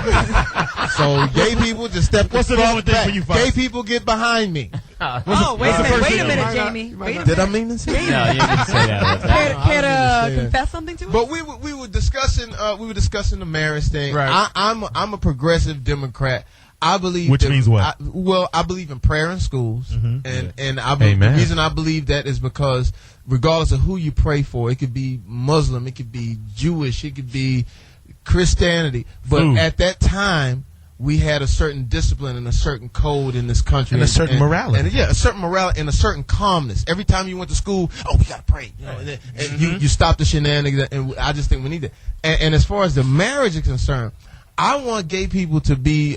So gay people just step What's the fuck number thing back. for you, Fox? Gay people get behind me. Oh, wait a minute. Wait a minute, Jamie. Wait a minute. Did I mean to say that? No, you didn't say that. Care to confess something to us? But we were discussing the marriage thing. Right. I'm a progressive Democrat. I believe Which means what? I believe in prayer in schools, and I believe, Amen. the reason I believe that is because regardless of who you pray for, it could be Muslim, it could be Jewish, it could be Christianity, but at that time we had a certain discipline and a certain code in this country. And a certain morality. And a certain morality and a certain calmness. Every time you went to school, we got to pray. You know, and you stop the shenanigans, and I just think we need that. And as far as the marriage is concerned, I want gay people to be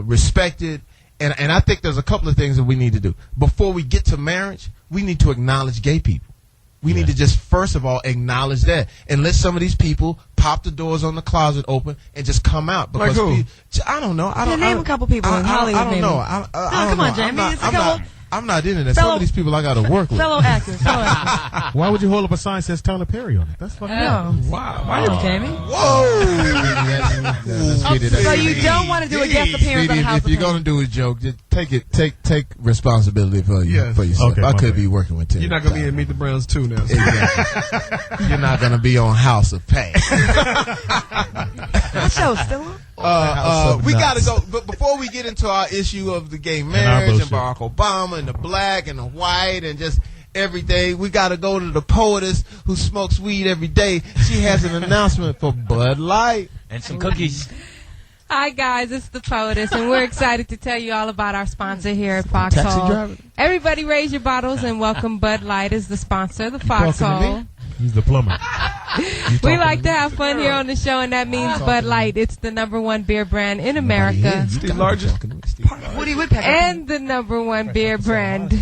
respected, and I think there's a couple of things that we need to do. Before we get to marriage, we need to acknowledge gay people. We need to just, first of all, acknowledge that and let some of these people pop the doors on the closet open and just come out. Because Like who? I don't know. Name a couple people in Hollywood. I don't know. Come on, Jamie. It's a couple. I'm not into that. Some of these people I got to work with. Fellow actors. Why would you hold up a sign that says Tyler Perry on it? That's fucking up. Wow. Jamie? Whoa! So you don't want to do a guest appearance on House If you're going to do a joke, just take responsibility for yourself. Okay, I could be working with Tim. You're not going to be in Meet the Browns 2 now. Exactly. You're not going to be on House of Pain. That show's still on? We got to go. But before we get into our issue of the gay marriage and Barack Obama and the black and the white and just everything, we got to go to the poetess who smokes weed every day. She has an announcement for Bud Light. And some cookies. Hi, guys. It's the Poetess, and we're excited to tell you all about our sponsor here at Foxxhole. Everybody raise your bottles and welcome Bud Light as the sponsor, the Foxxhole. He's the plumber. We like to have fun here on the show, and that means Bud Light. It's the #1 beer brand in America. The largest. Woody Woodpecker. And the #1 beer brand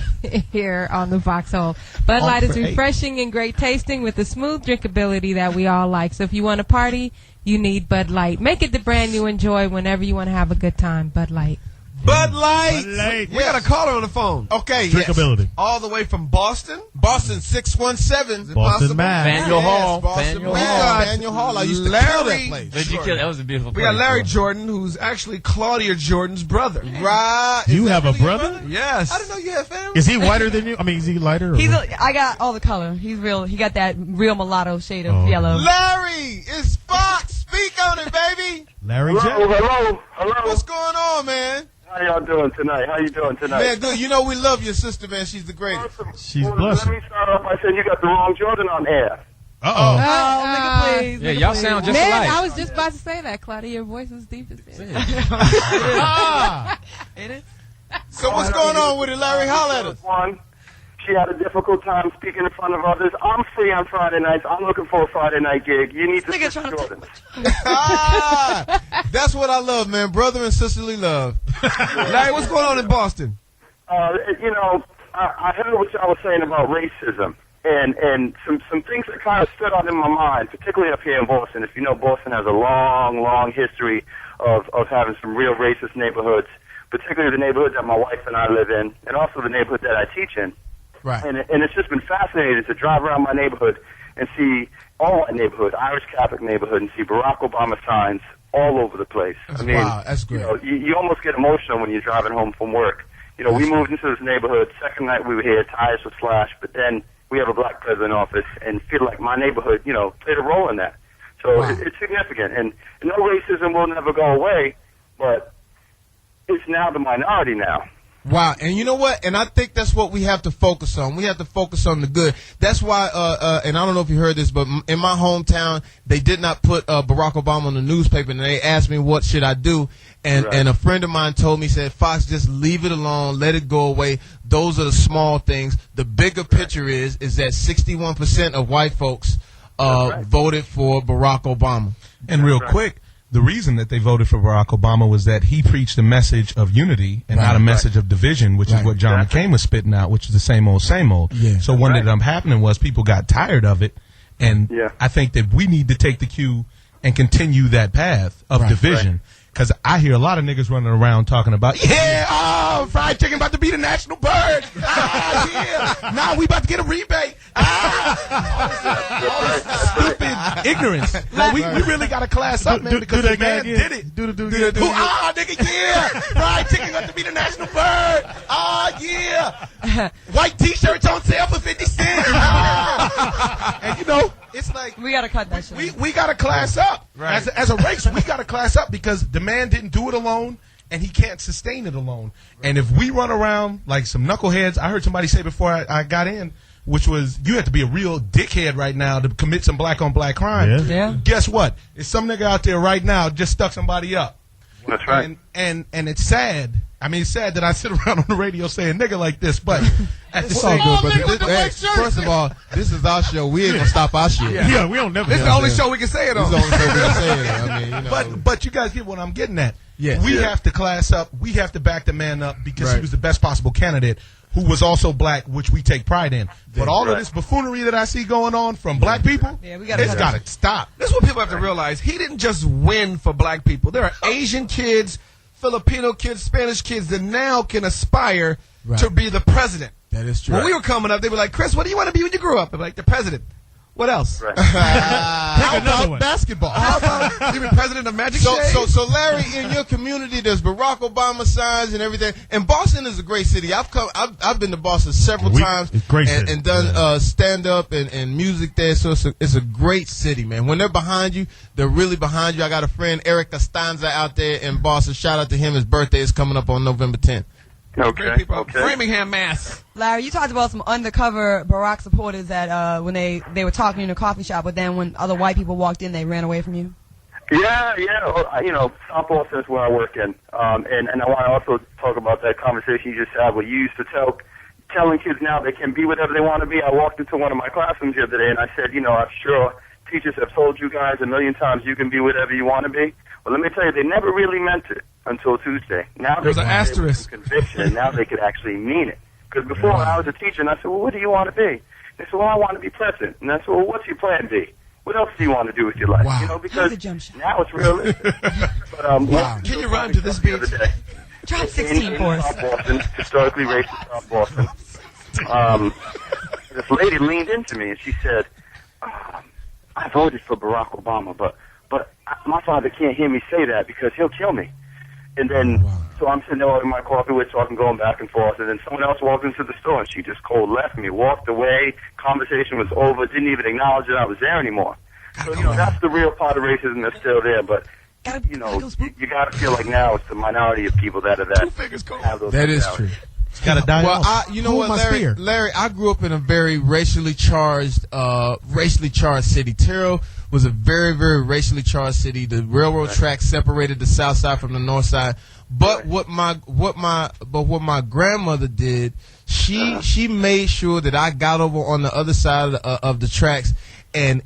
here on the Foxxhole. Bud Light is refreshing and great tasting with the smooth drinkability that we all like. So if you want to party, you need Bud Light. Make it the brand you enjoy whenever you want to have a good time. Bud Light. Bud Light. We got a caller on the phone. Okay, Drinkability. yes. All the way from Boston. Boston 617. Boston, Mass. Faneuil Hall. Faneuil Hall. I used to kill that place. Did you kill? That was a beautiful place. We got Larry Jordan, who's actually Claudia Jordan's brother. Right. You have a brother? Yes. I didn't know you had family. Is he whiter than you? I mean, is he lighter? Or I got all the color. He's real. He got that real mulatto shade of yellow. Larry, it's Fox. Speak on it, baby. Larry Jack. Hello. What's going on, man? How y'all doing tonight? How you doing tonight? Man, good. You know we love your sister, man. She's the greatest. Awesome. She's Let blessed. me start off by saying you got the wrong Jordan on air. Oh, nigga, please. Yeah, y'all sound just man, alike. I was just about to say that, Claudia. Your voice is deep as hell. It is? So what's going on with it, Larry? Holla at us. One, she had a difficult time speaking in front of others. I'm free on Friday nights. I'm looking for a Friday night gig. You need to Nigga switch trying to Jordan. That's what I love, man. Brother and sisterly love. Larry, what's going on in Boston? You know, I heard what y'all was saying about racism. And some things that kind of stood out in my mind, particularly up here in Boston. If you know, Boston has a long history of having some real racist neighborhoods, particularly the neighborhood that my wife and I live in, and also the neighborhood that I teach in. Right. And it's just been fascinating to drive around my neighborhood and see all my neighborhood, Irish Catholic neighborhood, and see Barack Obama signs all over the place. Wow, that's great. You know, you almost get emotional when you're driving home from work. You know, we moved into this neighborhood. Second night we were here, tires were slashed, but then we have a black president office, and feel like my neighborhood, you know, played a role in that. So it's significant, and no racism will never go away, but it's now the minority now. Wow, and you know what? And I think that's what we have to focus on. We have to focus on the good. That's why, and I don't know if you heard this, but in my hometown, they did not put Barack Obama on the newspaper, and they asked me what should I do. And a friend of mine told me, said, Fox, just leave it alone, let it go away. Those are the small things. The bigger picture is that 61% of white folks voted for Barack Obama. And real quick, the reason that they voted for Barack Obama was that he preached a message of unity and not a message of division, which is what John McCain was spitting out, which is the same old, same old. Yeah. So what ended up happening was people got tired of it, and I think that we need to take the cue and continue that path of division. Because I hear a lot of niggas running around talking about, fried chicken about to be the national bird. Now we about to get a rebate. Stupid ignorance. Like, we really got to class up, man, because the man did it. Nigga, fried chicken got to be the national bird. White T-shirts on sale for 50 cents. And you know, it's like we gotta cut that shit. We gotta class up. Right. As a race, we gotta class up because the man didn't do it alone and he can't sustain it alone. Right. And if we run around like some knuckleheads, I heard somebody say before I got in, which was you have to be a real dickhead right now to commit some black on black crime. Yeah. Guess what? There's some nigga out there right now just stuck somebody up. That's right. And it's sad. I mean, it's sad that I sit around on the radio saying nigga like this, but at the same time, first of all, this is our show. We ain't gonna stop our shit. Yeah, we don't never. This is the only show we can say it on. This is the only show we can say it on. I mean, you know. But you guys get what I'm getting at. Yes. We have to class up. We have to back the man up because he was the best possible candidate who was also black, which we take pride in. But all of this buffoonery that I see going on from black people, it's got to stop. This is what people have to realize. He didn't just win for black people. There are Asian kids, Filipino kids, Spanish kids that now can aspire to be the president. That is true. When we were coming up, they were like, Chris, what do you want to be when you grow up? I'm like, the president. What else? Pick How another about one. basketball? How about even president of Magic Shade? So Larry, in your community, there's Barack Obama signs and everything. And Boston is a great city. I've been to Boston several times it's great city. and done stand up and music there. So it's a great city, man. When they're behind you, they're really behind you. I got a friend, Eric Costanza, out there in Boston. Shout out to him. His birthday is coming up on November 10th. Okay. Framingham, Mass. Larry, you talked about some undercover Barack supporters that when they were talking in a coffee shop, but then when other white people walked in, they ran away from you. Yeah. South Boston is where I work in. And I want to also talk about that conversation you just had where you used to telling kids now they can be whatever they want to be. I walked into one of my classrooms the other day and I said, I'm sure teachers have told you guys a million times you can be whatever you want to be. Well, let me tell you, they never really meant it until Tuesday. Now there's an asterisk. Conviction, and now they could actually mean it. Because before, when I was a teacher, and I said, well, what do you want to be? They said, well, I want to be president. And I said, well, what's your plan B? What else do you want to do with your life? Wow. Because now it's realistic. But, wow. Can you rhyme to this beat? Drop 16 for us. South Boston, historically racist South Boston. This lady leaned into me, and she said, I voted for Barack Obama, but my father can't hear me say that because he'll kill me. And then, so I'm sitting there ordering my coffee, we're talking, going back and forth, and then someone else walked into the store, and she just cold left me, walked away, conversation was over, didn't even acknowledge that I was there anymore. So, that's the real part of racism that's still there, but, you got to feel like now it's the minority of people that are that. Have those that is true. Got to die. Well, you know what, Larry, I grew up in a very racially charged city. Terrell was a very, very racially charged city. The railroad tracks separated the south side from the north side. But what my grandmother did, she made sure that I got over on the other side of the tracks and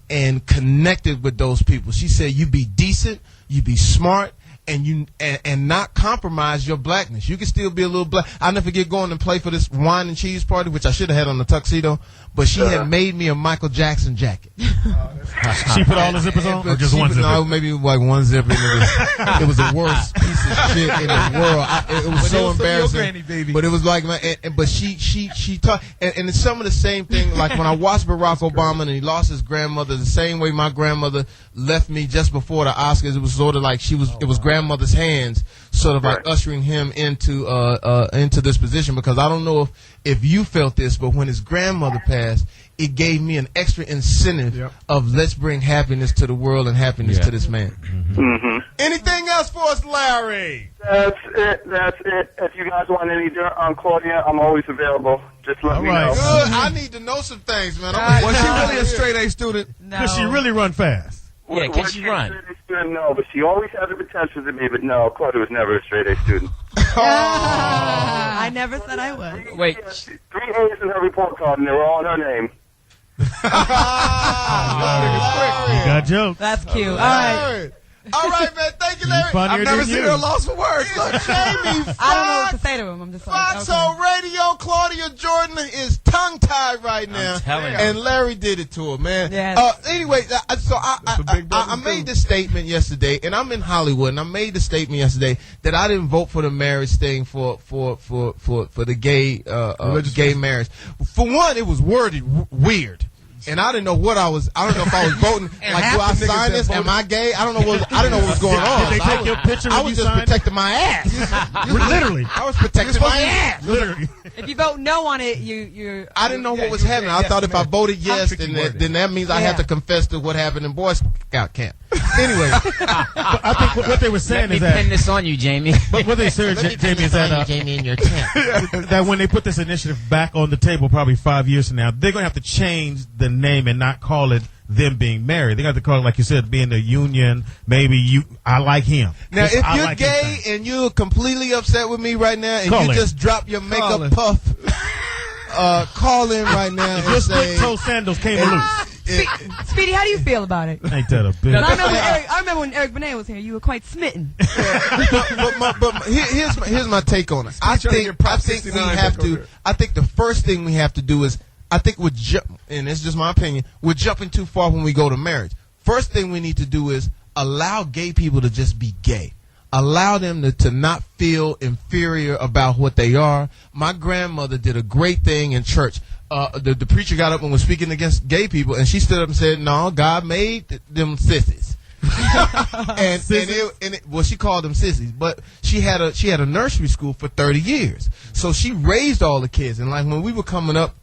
connected with those people. She said, "You be decent, you be smart." And not compromise your blackness. You can still be a little black. I'll never forget going and play for this wine and cheese party, which I should have had on the tuxedo, but she had made me a Michael Jackson jacket. She put all the zippers on, or just one zipper? No, maybe like one zipper. It was the worst piece of shit in the world. It was so embarrassing. Granny, baby. But it was like, but she taught, and it's some of the same thing. Like when I watched Barack Obama and he lost his grandmother, the same way my grandmother left me just before the Oscars. It was sort of like it was grandmother's hands, sort of like ushering him into this position. Because I don't know if you felt this, but when his grandmother passed, it gave me an extra incentive of let's bring happiness to the world and happiness to this man. Mm-hmm. Anything else for us, Larry? That's it. If you guys want any dirt on Claudia, I'm always available. Just let me know. Good. I need to know some things, man. Was she really a straight A student? No. Does she really run fast? Yeah, can she run? No, but she always had the potential to be. But no, Claudia was never a straight A student. I never said I was. Wait. 3 A's in her report card, and they were all in her name. You got jokes. That's cute. All right, man. Thank you, Larry. I've never seen her lost for words. Look, Jamie Foxx. I don't know what to say to him. I'm just like, Foxxhole Radio. Claudia Jordan is tongue-tied right now. I'm telling you. And Larry did it to her, man. Yes. Anyway, so I made this statement yesterday, and I'm in Hollywood, and I made the statement yesterday that I didn't vote for the marriage thing for the gay marriage. For one, it was worded weird. And I didn't know what I don't know if I was voting. Like, do I sign this? Am I gay? I didn't know what was going on. Did they take your picture when I was you just signed protecting my ass. Literally. I was protecting my ass. Literally. if you vote no on it, you're. I didn't know what was happening. I thought if I voted yes, then that means I had to confess to what happened in Boy Scout camp. Anyway, I think what they were saying is that. Let me pin this on you, Jamie. But what they said, Jamie, is that Jamie in your tent. That when they put this initiative back on the table, probably 5 years from now, they're going to have to change the name and not call it them being married. They got to call it, like you said, being a union. Maybe I like him. Now, if you're like gay and you're completely upset with me right now, and you just drop your makeup puff, call in right now. If your split-toe sandals came loose. Speedy, how do you feel about it? Ain't that a bitch? I remember when Eric Benet was here. You were quite smitten. but here's my take on it. I think the first thing we have to do is, I think and it's just my opinion, we're jumping too far when we go to marriage. First thing we need to do is allow gay people to just be gay. Allow them to not feel inferior about what they are. My grandmother did a great thing in church. The preacher got up and was speaking against gay people, and she stood up and said, "No, God made them sissies." Well, she called them sissies, but she had a nursery school for 30 years. So she raised all the kids, and like when we were coming up,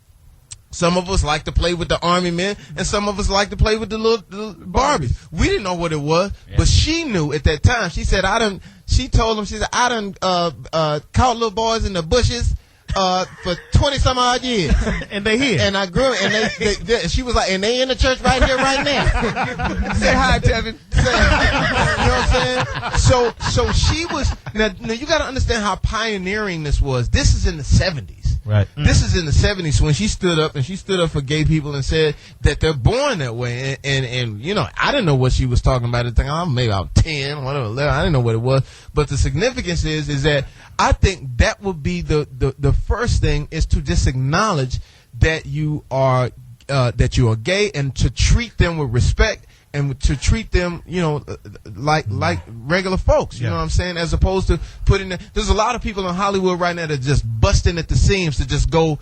some of us like to play with the army men, and some of us like to play with the little Barbies. We didn't know what it was, but she knew at that time. She said, she told them, I done caught little boys in the bushes for 20 some odd years. And they here. And I grew, and they she was like, and they in the church right here, right now. Say hi, Tevin. You know what I'm saying? So she was, now you got to understand how pioneering this was. This is in the 70s. Right. This is in the 70s when she stood up, and she stood up for gay people and said that they're born that way. And you know, I didn't know what she was talking about at the time. Maybe I was 10, whatever, 11. I didn't know what it was. But the significance is that I think that would be the first thing, is to just acknowledge that you are gay, and to treat them with respect, and to treat them, you know, like regular folks. You know what I'm saying? As opposed to there's a lot of people in Hollywood right now that just busting at the seams to just go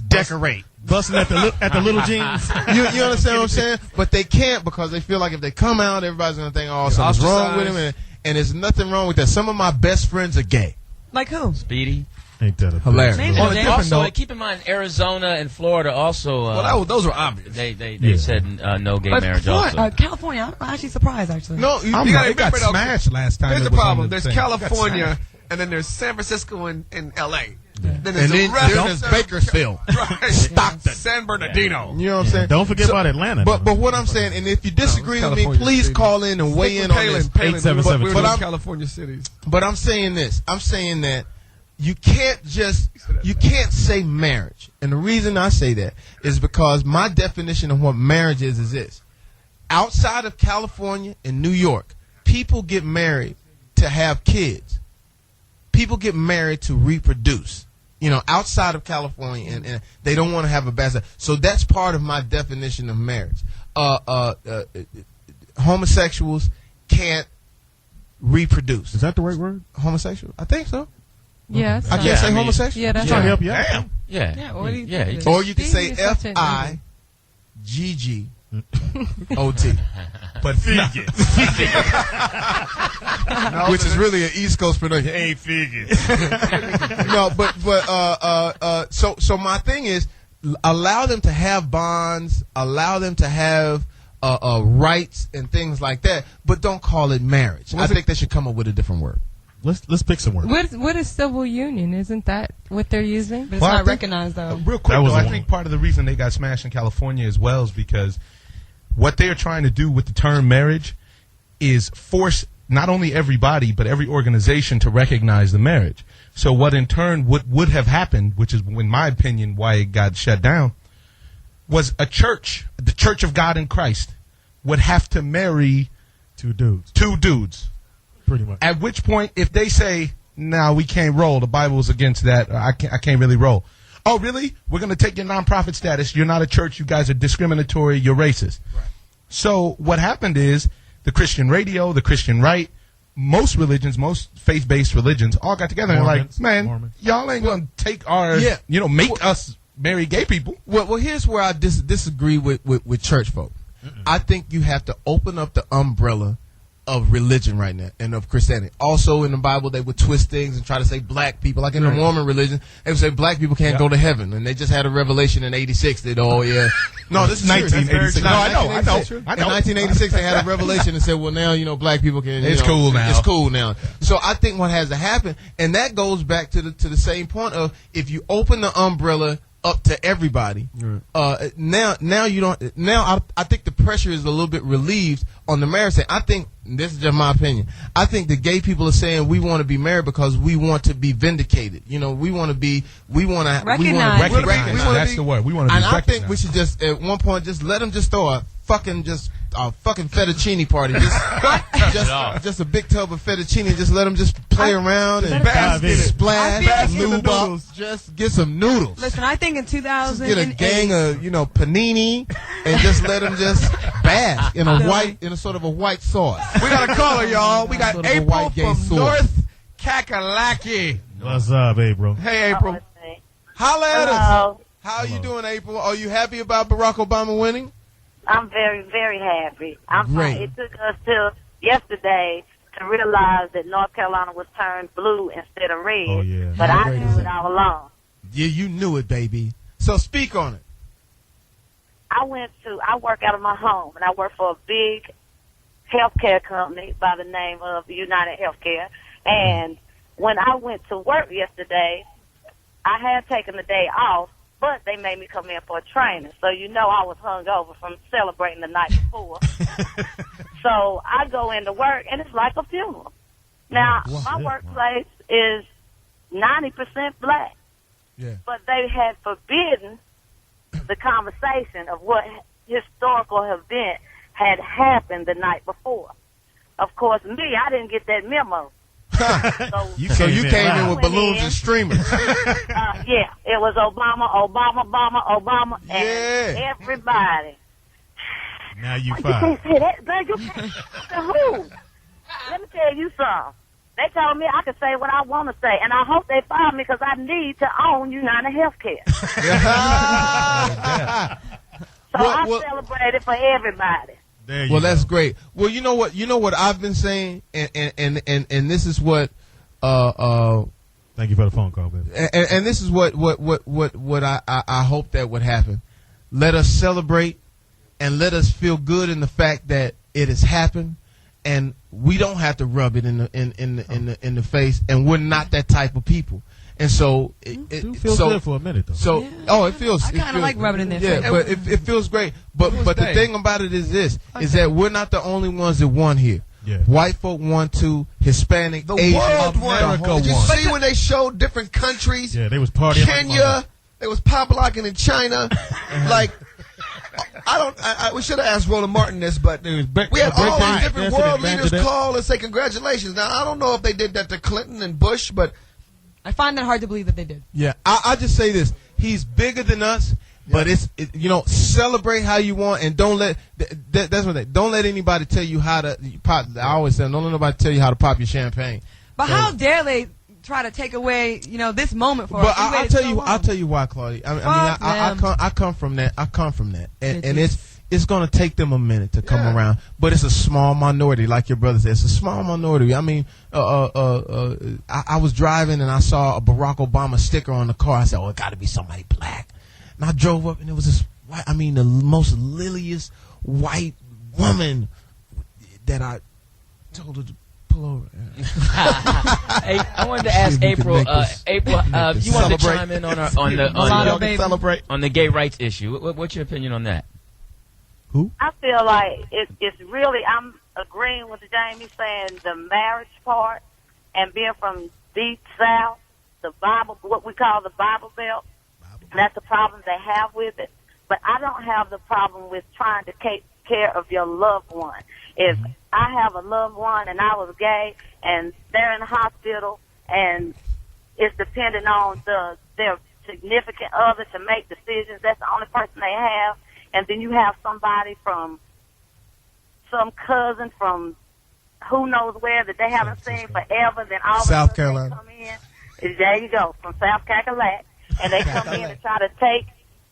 decorate, busting at the little jeans. You understand what I'm saying? But they can't, because they feel like if they come out, everybody's gonna think, oh, something's wrong with them, and there's nothing wrong with that. Some of my best friends are gay. Like who? Speedy. Ain't that hilarious? Also, keep in mind, Arizona and Florida also. Those were obvious. They said no gay marriage. Also, California, I'm actually surprised. Actually, no, you got smashed last time. Here's the problem: there's California, and then there's San Francisco and L.A. Then there's Bakersfield, right. Stockton, San Bernardino. You know what I'm saying? Don't forget about Atlanta. But what I'm saying, and if you disagree with me, please call in and weigh in on this. 877. But California cities. But I'm saying this. I'm saying that you can't say marriage. And the reason I say that is because my definition of what marriage is this. Outside of California and New York, people get married to have kids. People get married to reproduce. You know, outside of California, and they don't want to have a bastard. So that's part of my definition of marriage. Homosexuals can't reproduce. Is that the right word? Homosexual? I think so. Yes. I can't say homosexual? Yeah, that's trying to right. help you out. Yeah. Or you can say FIGGOT. But figure. Which is really an East Coast pronunciation. Ain't figured. No, but so my thing is, allow them to have bonds, allow them to have rights and things like that, but don't call it marriage. I think they should come up with a different word. Let's pick some words. What is civil union? Isn't that what they're using? But it's not recognized, though. Real quick, though, I think part of the reason they got smashed in California as well is because what they are trying to do with the term marriage is force not only everybody, but every organization to recognize the marriage. So what in turn would have happened, which is, in my opinion, why it got shut down, was a church, the Church of God in Christ, would have to marry two dudes. Pretty much. At which point, if they say, "No, we can't roll. The Bible's against that. I can't really roll." Oh, really? We're going to take your nonprofit status. You're not a church. You guys are discriminatory. You're racist. Right. So what happened is the Christian radio, the Christian right, most religions, most faith-based religions, all got together Mormons, and like, man, y'all ain't going to take our, make us marry gay people. Well, here's where I disagree with church folk. I think you have to open up the umbrella of religion right now and of Christianity. Also in the Bible, they would twist things and try to say black people, like in the Mormon religion, they would say black people can't go to heaven. And they just had a revelation in 86 that, no, this is 1986. No, I know. I know. In 1986, they had a revelation and said, well, now, black people can, It's cool now. It's cool now. So I think what has to happen, and that goes back to the same point of, if you open the umbrella up to everybody, now you don't. Now I think the pressure is a little bit relieved on the marriage thing. I think, this is just my opinion, I think the gay people are saying we want to be married because we want to be vindicated. We want to recognized. That's the word. We want to be recognized. And I think we should just at one point just let them just throw a fucking fettuccine party, just a big tub of fettuccine, and just let them just play around and splash, lube up, just get some noodles. Listen, I think in 2000, get a gang of panini, and just let them just bask mask in a sort of a white sauce. We got a caller, y'all. We got Sort of a April white gay from sauce. North Kakalaki. What's up, April? Hey, April. Holla at Hello. us. How are you doing, April? Are you happy about Barack Obama winning? I'm very, very happy. I'm Great. fine. It took us till yesterday to realize that North Carolina was turned blue instead of red. Oh, yeah. But How I great knew is it it? all along. Yeah, you knew it, baby. So speak on it. I work out of my home, and I work for a big healthcare company by the name of United Healthcare. And when I went to work yesterday, I had taken the day off, but they made me come in for a training. So I was hungover from celebrating the night before. So I go into work, and it's like a funeral. Now, my workplace is 90% black. Yeah. But they had forbidden the conversation of what historical event had happened the night before. Of course, I didn't get that memo. So you came in with balloons and streamers. Yeah, it was Obama, and everybody. Now you You can't fired. say that, man. You can't. Who? Let me tell you something. They told me I could say what I want to say, and I hope they fire me because I need to own United Healthcare. So I celebrated for everybody. There you Well, go. that's great. Well, you know what I've been saying, and this is what Thank you for the phone call, baby. and this is what I hope that would happen. Let us celebrate and let us feel good in the fact that it has happened, and we don't have to rub it in the face, and we're not that type of people. And so It feels good for a minute, though. So it feels. I kind of like rubbing it in their Yeah, face. but it feels great. But the thing about it is this: is that we're not the only ones that won here. Yeah. White folk won too. Hispanic, The Asian, world won. America Did you won. see when they showed different countries? Yeah, they was partying. Kenya, they was pop locking in China. Like, we should have asked Roland Martin this, but we had all these different world leaders call and say congratulations. Now, I don't know if they did that to Clinton and Bush, but I find that hard to believe that they did. Yeah, I just say this: he's bigger than us. But celebrate how you want, and don't let that's what don't let anybody tell you how to pop. I always say, don't let nobody tell you how to pop your champagne. But how dare they try to take away, this moment for But us? I'll tell you why, Claudia. I come from that. And it's going to take them a minute to come around. But it's a small minority, like your brother said. It's a small minority. I mean, I was driving and I saw a Barack Obama sticker on the car. I said, it got to be somebody black. And I drove up and it was this white, the most liliest white woman that I told her to pull over. Hey, I wanted to ask April. You wanted to chime in on the gay rights issue. What's your opinion on that? I feel like it's really, I'm agreeing with Jamie saying the marriage part and being from deep south, the Bible, what we call the Bible Belt, that's the problem they have with it. But I don't have the problem with trying to take care of your loved one. If I have a loved one and I was gay and they're in the hospital and it's dependent on their significant other to make decisions, that's the only person they have. And then you have somebody from some cousin from who knows where that they haven't seen forever, then all South of a sudden they come in. There you go, from South Carolina. And they come in and try to take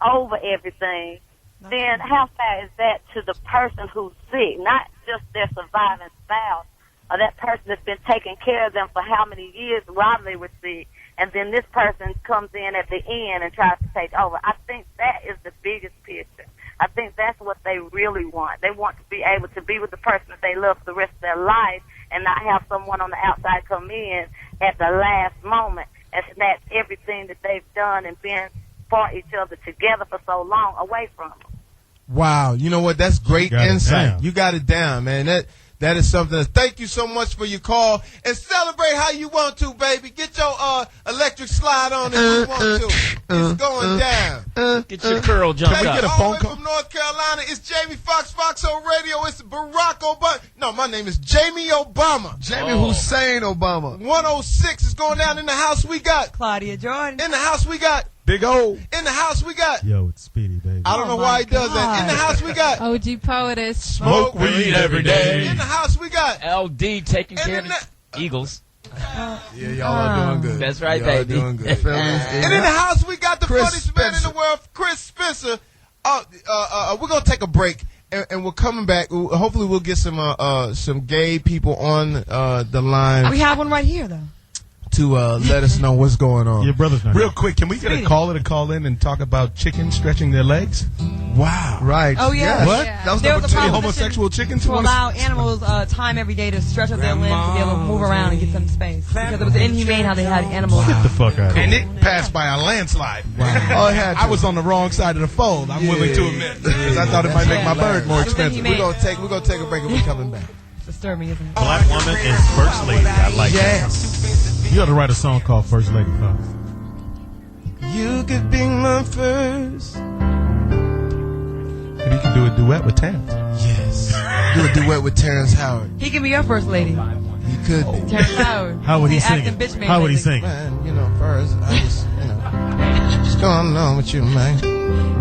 over everything. Then how fair is that to the person who's sick, not just their surviving spouse, or that person that's been taking care of them for how many years while they were sick, and then this person comes in at the end and tries to take over. I think that is the biggest picture. I think that's what they really want. They want to be able to be with the person that they love for the rest of their life and not have someone on the outside come in at the last moment and snatch everything that they've done and been for each other together for so long away from them. Wow, you know what? That's great insight. You got it down, man. That is something. Thank you so much for your call. And celebrate how you want to, baby. Get your electric slide on if you want to. It's going down. Get your curl jumped up. Get a phone call from North Carolina. It's Jamie Foxx, Foxxhole Radio. It's Barack Obama. No, my name is Jamie Obama. Jamie Hussein Obama. 106 is going down in the house. We got Claudia Jordan. In the house we got Big O. In the house we got. Yo, it's Speedy, baby. I don't know why he does that. In the house we got. OG Poetess. Smoke weed every day. In the house we got. LD taking care of the Eagles. Yeah, y'all are doing good. That's right, y'all baby. Are doing good. And in the house we got the funniest man in the world, Chris Spencer. We're gonna take a break. And we're coming back. Hopefully, we'll get some gay people on the line. We have one right here, though. To let us know what's going on. Your brother's not. Real quick, can we get a caller to call in and talk about chickens stretching their legs? Wow. Right. Oh, yeah. Yes. What? Yeah. That was There number was a 2. proposition Homosexual chickens to allow animals time every day to stretch out their limbs to be able to move around and get some space. Because it was inhumane how they had animals. Get the fuck out of here. And it passed by a landslide. Oh, it had to. I was on the wrong side of the fold. I'm willing to admit, because I thought it might make my bird more expensive. We're gonna take a break and we're coming back. Disturbing, isn't it? Black woman is first lady. I like that. You ought to write a song called First Lady, Fox. You could be my first. Maybe you can do a duet with Terrence. Yes. Do a duet with Terrence Howard. He can be your first lady. He could be. Terrence Howard. How would he sing Acting it? bitch made How would he lately. sing it? Man, you know, first, I just, what's going on with you, man?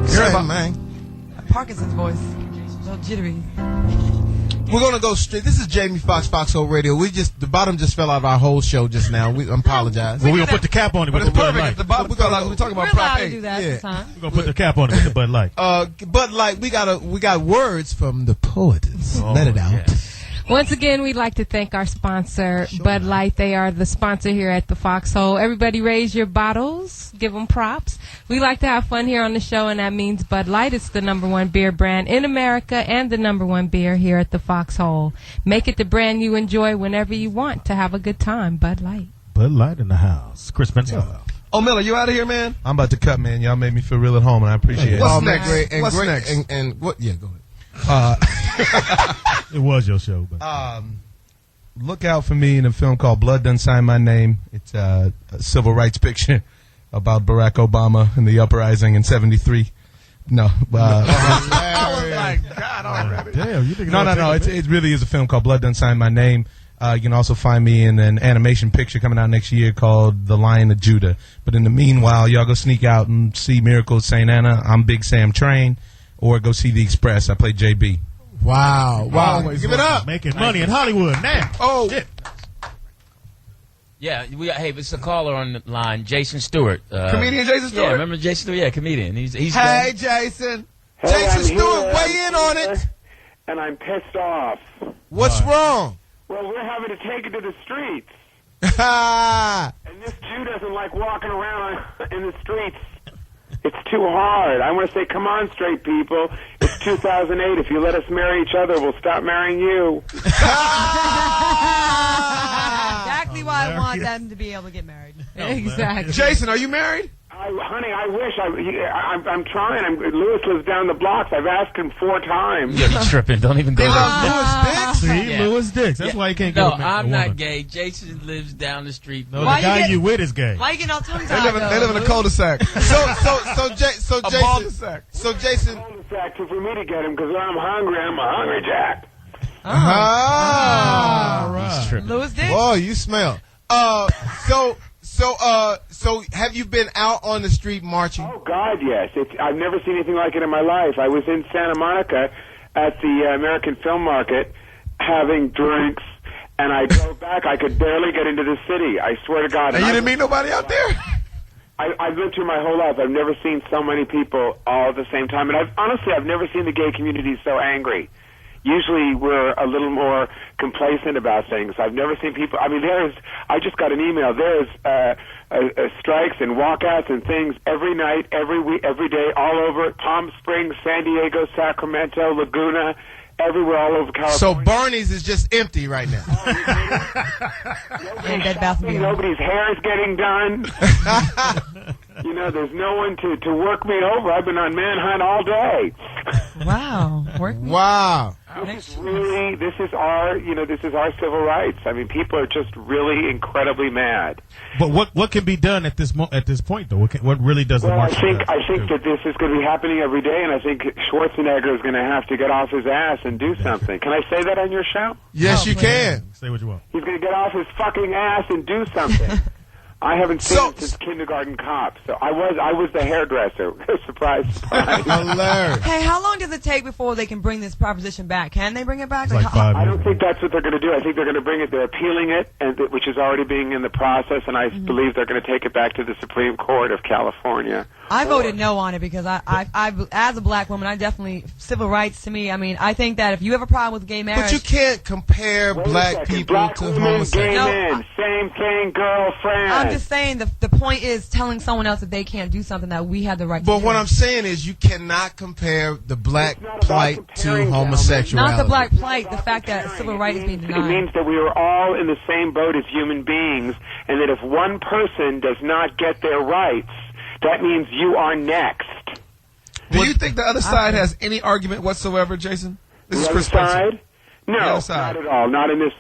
Say, man. Parkinson's voice. A little jittery. We're going to go straight. This is Jamie Foxx, Foxxhole Radio. The bottom just fell out of our whole show just now. We apologize. Well, we're going to put the cap on it with the Bud Light. The bottom, we're talking about We're allowed Prop to 8. do that this time. We're going to put the cap on it with the Bud Light. Bud Light, we got words from the poetess. Let it out. Yes. Once again, we'd like to thank our sponsor, Bud Light. They are the sponsor here at the Foxxhole. Everybody raise your bottles. Give them props. We like to have fun here on the show, and that means Bud Light. It's the #1 beer brand in America and the #1 beer here at the Foxxhole. Make it the brand you enjoy whenever you want to have a good time. Bud Light. Bud Light in the house. Chris Spencer. Oh, Miller, you out of here, man? I'm about to cut, man. Y'all made me feel real at home, and I appreciate it. What's man, next? great, What's great, next? And what? Yeah, go ahead. It was your show. But. Look out for me in a film called Blood Done Sign My Name. It's a civil rights picture about Barack Obama and the uprising in '73. No. I was like, God already. Damn, you think No. It really is a film called Blood Done Sign My Name. You can also find me in an animation picture coming out next year called The Lion of Judah. But in the meanwhile, y'all go sneak out and see Miracles St. Anna. I'm Big Sam Train. Or go see The Express. I play JB. Wow. Give it up. Making money in Hollywood now. Oh. Shit. Yeah, hey, it's a caller on the line, Jason Stewart. Comedian Jason Stewart? Yeah, remember Jason Stewart? Yeah, comedian. He's Hey, Jason. Hey, Jason I'm Stewart, here. weigh in on it. And I'm pissed off. What's wrong? Well, we're having to take it to the streets. Ha! And this Jew doesn't like walking around in the streets. It's too hard. I want to say, come on, straight people. It's 2008. If you let us marry each other, we'll stop marrying you. Exactly why I want them to be able to get married. Exactly. Jason, are you married? Honey, I wish. I'm trying. Lewis lives down the block. I've asked him 4 times. You're tripping. Don't even go there. See, Yeah. Lewis Dix. That's why you can't No, go with I'm a not woman. gay. Jason lives down the street. No, Why the you guy get- you with is gay. Why are you getting all tongue They tied? live in a cul-de-sac. So Jason. cul-de-sac. So Jason. Cul-de-sac for me to get him because when I'm hungry, I'm a hungry Jack. Ah. He's tripping. Lewis Dix? Oh, you smell. So have you been out on the street marching? Oh God, yes. I've never seen anything like it in my life. I was in Santa Monica at the American Film Market having drinks, and I drove back. I could barely get into the city. I swear to God. And you didn't meet nobody out there? I've lived here my whole life. I've never seen so many people all at the same time, and I've never seen the gay community so angry. Usually we're a little more complacent about things. I've never seen people. I mean, I just got an email. There's strikes and walkouts and things every night, every week, every day, all over Palm Springs, San Diego, Sacramento, Laguna, everywhere, all over California. So Barney's is just empty right now. And Bed Bath & Beyond. Nobody's hair is getting done. You know, there's no one to work me over. I've been on manhunt all day. Wow. Wow. This is our civil rights. I mean, people are just really incredibly mad. But what can be done at this point though? What really does the Well, march? I think that this is going to be happening every day, and I think Schwarzenegger is going to have to get off his ass and do something. Can I say that on your show? Yes, you can. Say what you want. He's going to get off his fucking ass and do something. I haven't seen him since Kindergarten Cop. So I was the hairdresser. Surprise. Hilarious. Hey, how long does it take before they can bring this proposition back? Can they bring it back? Like 5 I years. don't think that's what they're going to do. I think they're going to bring it. They're appealing it, which is already being in the process, and I believe they're going to take it back to the Supreme Court of California. I voted no on it because I as a black woman, I definitely, civil rights to me, I mean, I think that if you have a problem with gay marriage. But you can't compare black people black to women, homosexuals. gay men, same thing, girlfriend. I'm just saying the point is telling someone else that they can't do something that we have the right to do. But what I'm saying is you cannot compare the black plight to homosexuality. Not the black plight, the fact that civil rights is being denied. It means that we are all in the same boat as human beings, and that if one person does not get their rights, that means you are next. Do you think the other side has any argument whatsoever, Jason? This is Chris Spencer. No, not at all. Not in this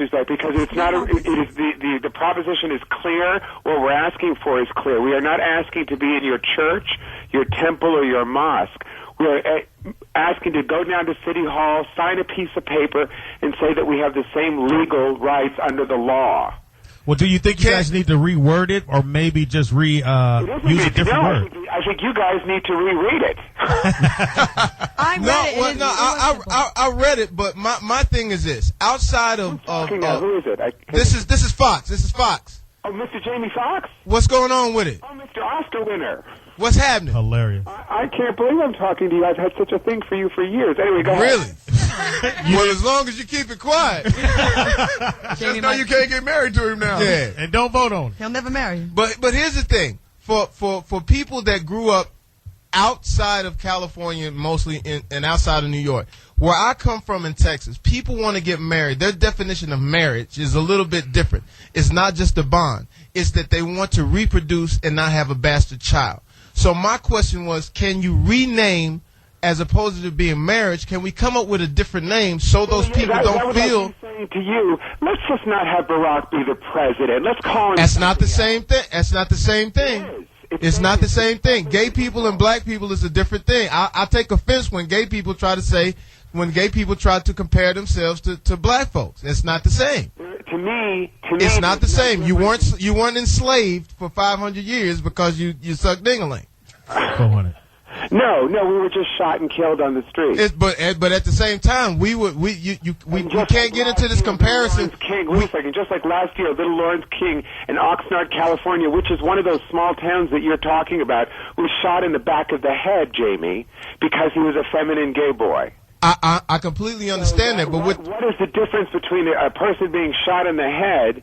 respect, because it's not. The proposition is clear. What we're asking for is clear. We are not asking to be in your church, your temple, or your mosque. We are asking to go down to City Hall, sign a piece of paper, and say that we have the same legal rights under the law. Well, do you think you guys need to reword it, or maybe just use a different word? I think you guys need to reread it. I read it, but my thing is this: outside of who is it? This is Fox. This is Fox. Oh, Mr. Jamie Foxx? What's going on with it? Oh, Mr. Oscar winner. What's happening? Hilarious. I can't believe I'm talking to you. I've had such a thing for you for years. Anyway, go ahead. Really? Well, as long as you keep it quiet. Just know you can't get married to him now. Yeah. And don't vote on him. He'll never marry you. But here's the thing. For people that grew up outside of California, mostly and outside of New York, where I come from in Texas, people want to get married. Their definition of marriage is a little bit different. It's not just a bond. It's that they want to reproduce and not have a bastard child. So my question was, can you rename, as opposed to being marriage, can we come up with a different name so those people don't feel... I'm saying to you, let's just not have Barack be the president. Let's call him... That's not the same thing. That's not the same thing. It's not the same thing. Gay people and black people is a different thing. I take offense when gay people try to compare themselves to black folks. It's not the same. To me, it's not the same. You weren't enslaved for 500 years because you sucked ding-a-ling. 400. No, we were just shot and killed on the street. But at the same time, we can't get into this comparison. Wait a second. Just like last year, little Lawrence King in Oxnard, California, which is one of those small towns that you're talking about, was shot in the back of the head, Jamie, because he was a feminine gay boy. I completely understand that, but what is the difference between a person being shot in the head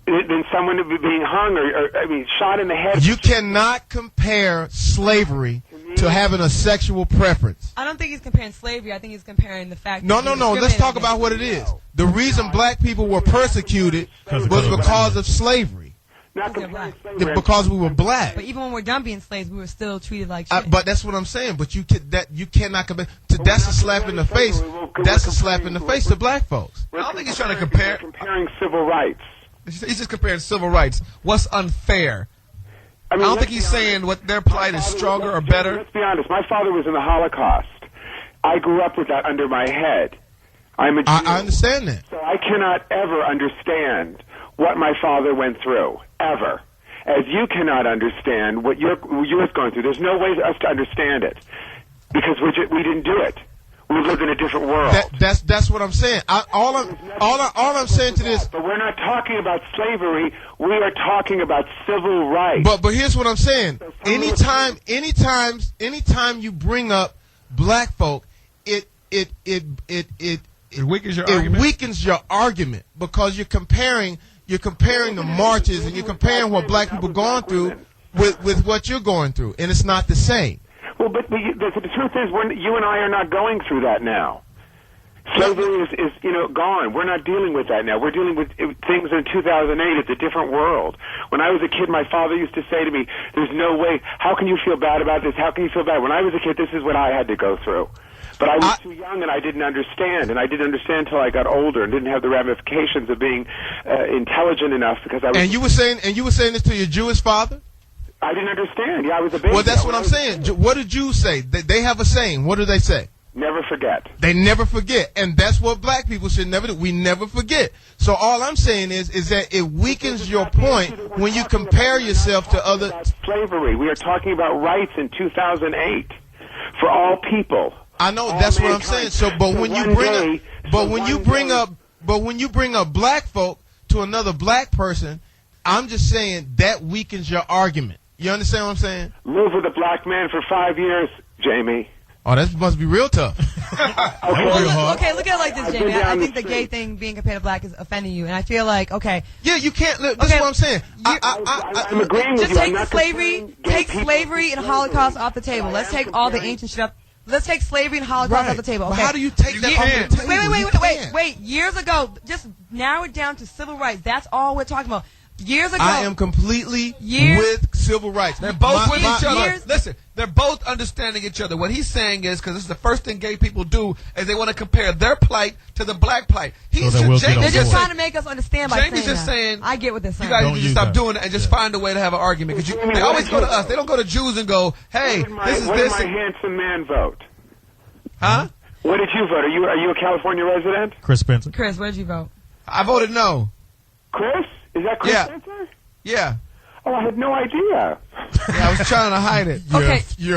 than someone being hung or shot in the head? You cannot compare slavery to having a sexual preference. I don't think he's comparing slavery. I think he's comparing the fact No. Let's talk about what it is. The reason black people were persecuted was because of slavery. Not because we were black. But even when we're done being slaves, we were still treated like shit. But that's what I'm saying. But you cannot compare. That's a slap in the face. That's a slap in the face to black folks. I don't think he's trying to compare. Comparing civil rights. He's just comparing civil rights. What's unfair? I don't think he's saying what their plight is stronger or better. Let's be honest. My father was in the Holocaust. I grew up with that under my head. I'm a Jew. I understand that. So I cannot ever understand what my father went through, ever. As you cannot understand what yours going through. There's no way for us to understand it because we didn't do it. We live in a different world. That's what I'm saying. All I'm saying to this. But we're not talking about slavery. We are talking about civil rights. But here's what I'm saying. Anytime you bring up black folk, it weakens your argument because you're comparing the marches and you're comparing what black people going through with what you're going through, and it's not the same. Well, but the truth is, you and I are not going through that now. Slavery is gone. We're not dealing with that now. We're dealing with things in 2008. It's a different world. When I was a kid, my father used to say to me, "There's no way. How can you feel bad about this? How can you feel bad?" When I was a kid, this is what I had to go through. But I was too young, and I didn't understand. And I didn't understand until I got older and didn't have the ramifications of being intelligent enough because I was. And you were saying this to your Jewish father? I didn't understand. Yeah, I was a baby. Well, that's what I'm saying. What did Jews say? They have a saying. What do they say? Never forget. They never forget. And that's what black people should never do. We never forget. So all I'm saying is that it weakens your point when you compare yourself to other... Slavery. We are talking about rights in 2008 for all people. I know, that's what I'm saying. So, but when you bring up black folk to another black person, I'm just saying that weakens your argument. You understand what I'm saying? Live with a black man for 5 years, Jamie. Oh, that must be real tough. Okay, look at it like this, Jamie. I think the gay thing being compared to black is offending you, and I feel like, okay. Yeah, you can't. This is what I'm saying. I'm agreeing with you. Just take slavery and Holocaust off the table. Let's take all the ancient shit up. Let's take slavery and Holocaust off the table. Okay. But how do you take that off the table? Wait. Years ago, just narrow it down to civil rights. That's all we're talking about. Years ago, I am completely with civil rights. They're both with each other. Listen, they're both understanding each other. What he's saying is, because this is the first thing gay people do, is they want to compare their plight to the black plight. They're just trying to make us understand by Jamie's just saying, I get what they're saying. You guys need to stop doing it and just find a way to have an argument. Because they always go to us. They don't go to Jews and go, hey, this is this. What did my handsome man vote? Huh? What did you vote? Are you a California resident? Chris Spencer. Chris, what did you vote? I voted no. Chris? Is that Chris Spencer? Yeah. Oh, I had no idea. Yeah, I was trying to hide it. Okay. Listen.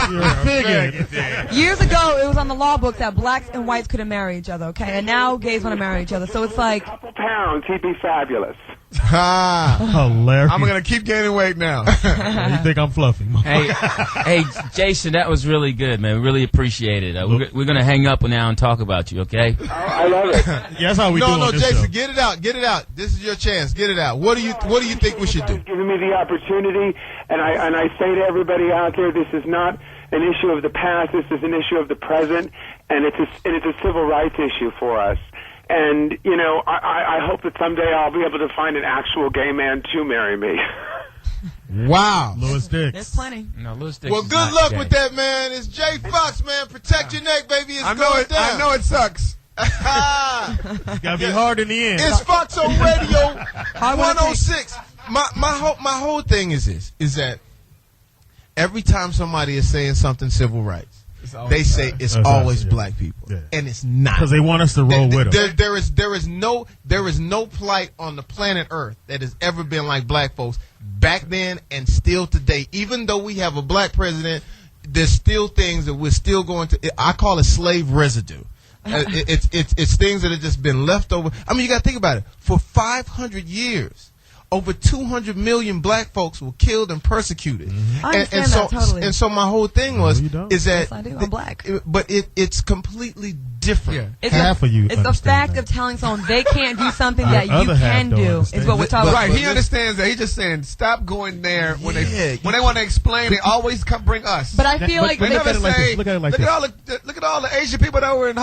You're a bigot. Years ago, it was on the law book that blacks and whites couldn't marry each other, okay? And now gays want to marry each other. So it's like... A couple pounds, he'd be fabulous. Hilarious. I'm going to keep gaining weight now. You think I'm fluffy? Hey, Jason, that was really good, man. We really appreciate it. We're going to hang up now and talk about you, okay? I love it. Yeah, that's how we do it. No, Jason, show. get it out. Get it out. This is your chance. Get it out. What do you think we should do? Giving me the opportunity, and I say to everybody out there, this is not an issue of the past. This is an issue of the present, and it's a civil rights issue for us. And, you know, I hope that someday I'll be able to find an actual gay man to marry me. Wow. Louis Dix. There's plenty. No, Louis Dix. Well, good luck with that, man. It's Jay Foxx, man. Protect your neck, baby. It's going down. I know it sucks. It's got to be hard in the end. It's Foxxhole Radio 106. My whole thing is this, is that every time somebody is saying something civil rights, they say it's always black people, and it's not, because they want us to roll with them. There is no plight on the planet Earth that has ever been like black folks back then and still today. Even though we have a black president, there's still things that we're still going to. I call it slave residue. It's things that have just been left over. I mean, you got to think about it. For 500 years. Over 200 million black folks were killed and persecuted. I understand that totally. And so my whole thing was, is that, yes, I do. I'm black. But it's completely different. It's half of you. It's a fact of telling someone they can't do something that you can do. Is what we're talking about. Right, he understands that. He's just saying, stop going there when they want to explain. They always bring us. But I feel like they never say, look at it like look at all the Asian people that were in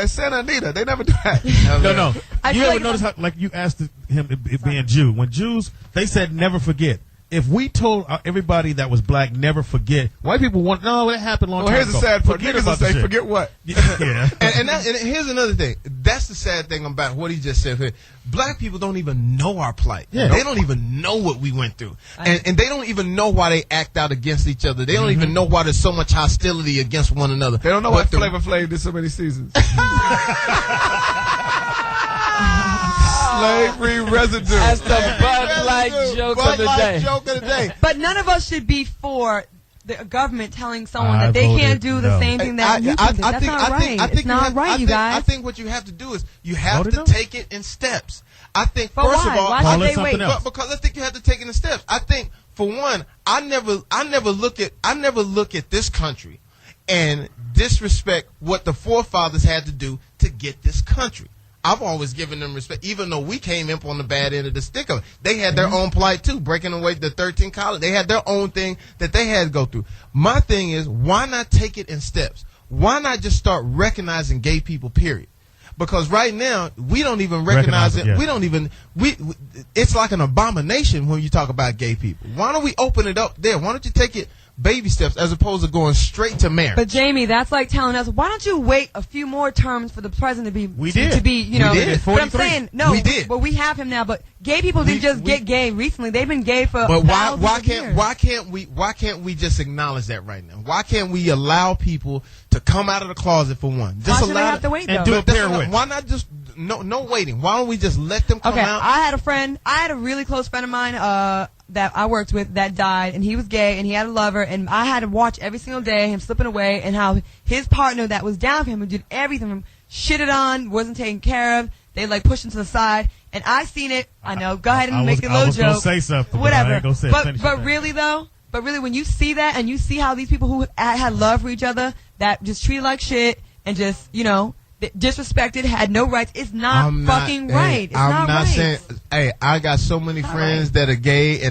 Santa Anita. They never do that. No. You ever notice how, like you asked him, it being Jew, when Jews, they said never forget. If we told everybody that was black never forget, white people want, no, it happened long time ago. Here's the sad part. Niggas will say, forget what? Yeah. and here's another thing. That's the sad thing about what he just said. Black people don't even know our plight. Yeah. They don't even know what we went through. And they don't even know why they act out against each other. They don't even know why there's so much hostility against one another. They don't know why Flavor Flav did so many seasons. Slavery residue. That's the Bud Light joke of the day. But none of us should be for the government telling someone that they can't do the same thing that you can do. That's not right. It's not right, you guys. I think what you have to do is you have to take it in steps. I think first of all, why should they wait? Because I think you have to take it in steps. I think for one, I never look at this country and disrespect what the forefathers had to do to get this country. I've always given them respect, even though we came up on the bad end of the stick of it. They had their own plight, too, breaking away the 13 colonies. They had their own thing that they had to go through. My thing is, why not take it in steps? Why not just start recognizing gay people, period? Because right now, we don't even recognize it. Yeah. We don't even, it's like an abomination when you talk about gay people. Why don't we open it up there? Why don't you take it baby steps as opposed to going straight to marriage. But Jamie, that's like telling us, why don't you wait a few more terms for the president to be to be, you know? We did. But I'm saying, no, we did. But we have him now. But gay people didn't just get gay recently; they've been gay for. But why can't we just acknowledge that right now? Why can't we allow people to come out of the closet for one? Just why should they have to wait, and though? do a pair with? Why not just no waiting? Why don't we just let them come out? I had a really close friend of mine that I worked with that died, and he was gay, and he had a lover, and I had to watch every single day him slipping away, and how his partner that was down for him, who did everything from shitted on, wasn't taken care of, they like pushed him to the side, and I seen it. I know. Go ahead and make a little joke. I was gonna say something. Whatever. But really though, when you see that, and you see how these people who had love for each other, that just treated like shit, and just disrespected, had no rights. It's not fucking right. It's I'm not right. saying. Hey, I got so many friends that are gay,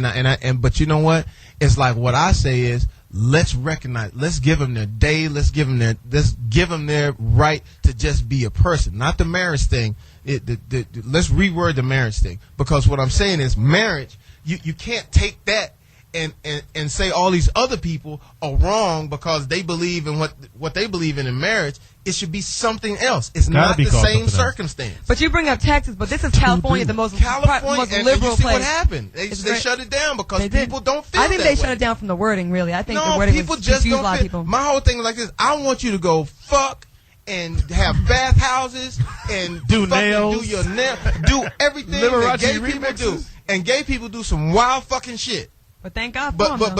but you know what? It's like what I say is, let's recognize. Let's give them their day. Let's give them their right to just be a person, not the marriage thing. Let's reword the marriage thing, because what I'm saying is marriage. You can't take that and say all these other people are wrong because they believe in what they believe in marriage. It should be something else. It's not the same circumstance. But you bring up Texas, but this is California, the most liberal and place. You see what happened? They shut it down because people don't feel I think that they shut way. it down from the wording, really. I think the wording people was just confused don't a lot of feel. people. My whole thing is like this. I want you to go fuck and have bathhouses and do nails, do your nail, do everything that gay people do. And gay people do some wild fucking shit. But thank God for but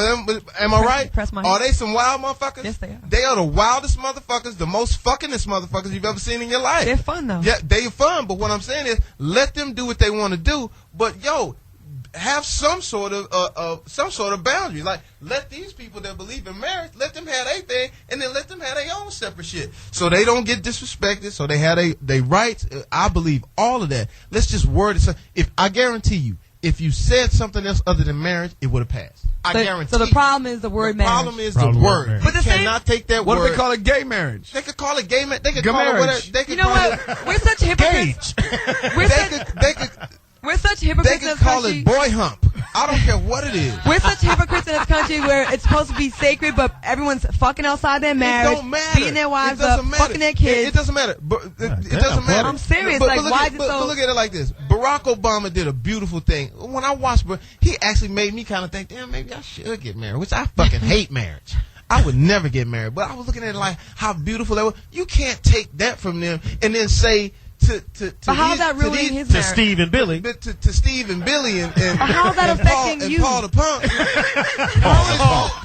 am I right? Are they some wild motherfuckers? Yes, they are. They are the wildest motherfuckers, the most fuckingest motherfuckers you've ever seen in your life. They're fun, though. Yeah, they're fun, but what I'm saying is, let them do what they want to do, but, have some sort of boundary. Like, let these people that believe in marriage, let them have their thing, and then let them have their own separate shit. So they don't get disrespected, so they have their rights. I believe all of that. Let's just word it. I guarantee you, if you said something else other than marriage, it would have passed. I guarantee. So the problem is the word marriage. The problem is the word. But you cannot take that word. What if they call it gay marriage? They could call it gay marriage. They could gay call marriage. it whatever. You know what? We're such hypocrites. We're such hypocrites They in could this call country. it boy hump. I don't care what it is. We're such hypocrites in this country where it's supposed to be sacred, but everyone's fucking outside their marriage, It don't matter. beating their wives It doesn't up, matter. fucking their kids. It doesn't matter. But it doesn't matter. I'm serious. But Like, look why at, is it but so? look at it like this. Barack Obama did a beautiful thing. When I watched, he actually made me kind of think, damn, maybe I should get married, which I fucking hate marriage. I would never get married. But I was looking at it like how beautiful that was. You can't take that from them and then say but how's that ruining his marriage? To Steve and Billy. To Steve and Billy and how's that affecting you? And Paul the Punk.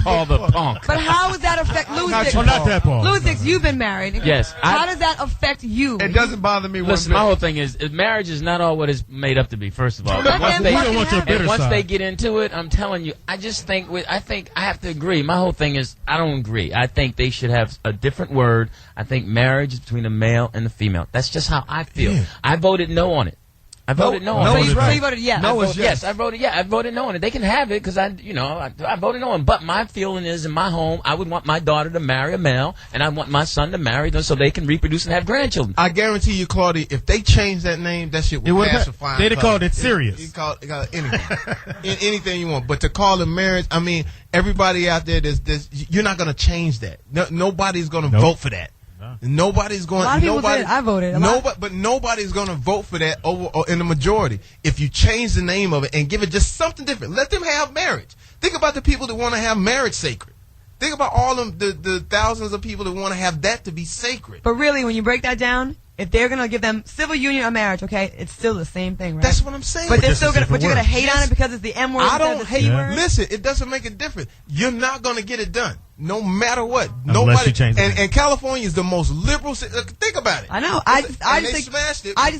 Paul the Punk. But how does that affect Louis Dix? Not that Paul. Louis Dix, you've been married. Yes. How does that affect you? It doesn't bother me. Listen, my whole thing is marriage is not all what it's made up to be. First of all, once they get into it, I'm telling you, I have to agree. My whole thing is I don't agree. I think they should have a different word. I think marriage is between the male and the female. That's just how I feel. Yeah. I voted no on it. I voted no on it. So you voted yes. Yes, I voted no on it. They can have it because I voted no on it. But my feeling is in my home, I would want my daughter to marry a male, and I want my son to marry them so they can reproduce and have grandchildren. I guarantee you, Claudia, if they changed that name, that shit would pass a fine. They'd have called it serious. You call anything, anything you want. But to call it marriage, I mean, everybody out there, you're not going to change that. Nobody's going to vote for that. Nobody's going. A lot of people did. I voted. But nobody's going to vote for that in the majority. If you change the name of it and give it just something different, let them have marriage. Think about the people that want to have marriage sacred. Think about all the thousands of people that want to have that to be sacred. But really, when you break that down, if they're going to give them civil union or marriage, okay, it's still the same thing, right? That's what I'm saying. But they're still going to hate on it because it's the M word. I don't hate. Word. Listen, it doesn't make a difference. You're not going to get it done. No matter what. Unless you change it. And California is the most liberal city. Think about it. I know. I just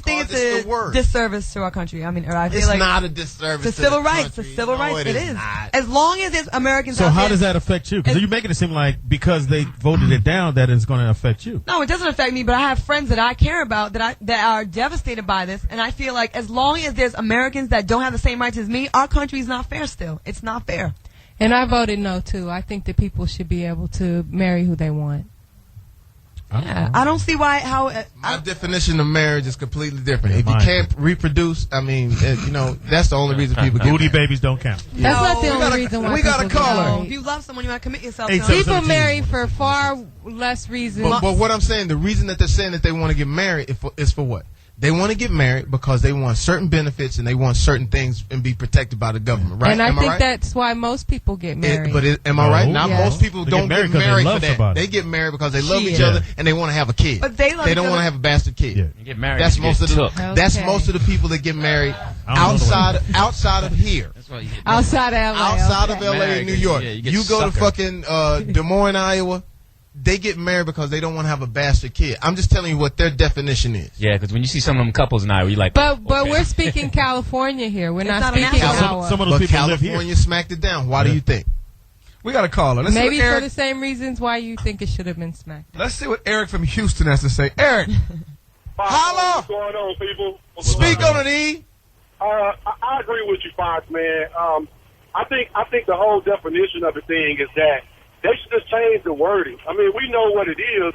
think it's a disservice to our country. I mean, I feel it's like not a disservice to civil rights. The civil rights. It is. Not. As long as there's Americans So out how there, does that affect you? Because you're making it seem like because they voted it down that it's going to affect you. No, it doesn't affect me, but I have friends that I care about that are devastated by this, and I feel like as long as there's Americans that don't have the same rights as me, our country is not fair still. It's not fair. And I voted no, too. I think that people should be able to marry who they want. Yeah, I don't see how. My definition of marriage is completely different. If you can't reproduce, I mean, that's the only reason people get booty babies don't count. That's not the only reason why. We got a caller. If you love someone, you want to commit yourself. People marry for far less reasons. But what I'm saying, the reason that they're saying that they want to get married is for what? They want to get married because they want certain benefits and they want certain things and be protected by the government, right? And I think that's why most people get married. Am I right? Not most people don't get married for that. Somebody. They get married because they love each other and they want to have a kid. But they don't want to have a bastard kid. You get married. That's most of the people that get married outside of here. Outside of LA. Outside of LA and New York. You go to fucking Des Moines, Iowa. They get married because they don't want to have a bastard kid. I'm just telling you what their definition is. Yeah, because when you see some of them couples now, you're like, but we're speaking California here. We're not speaking Iowa. Some of those people live here. California smacked it down. Why do you think? We got a caller. Maybe for the same reasons why you think it should have been smacked. Let's see what Eric from Houston has to say. Eric, holla! What's going on, people? Speak on it, E. I agree with you, Fox, man. I think the whole definition of the thing is that they should just change the wording. I mean, we know what it is,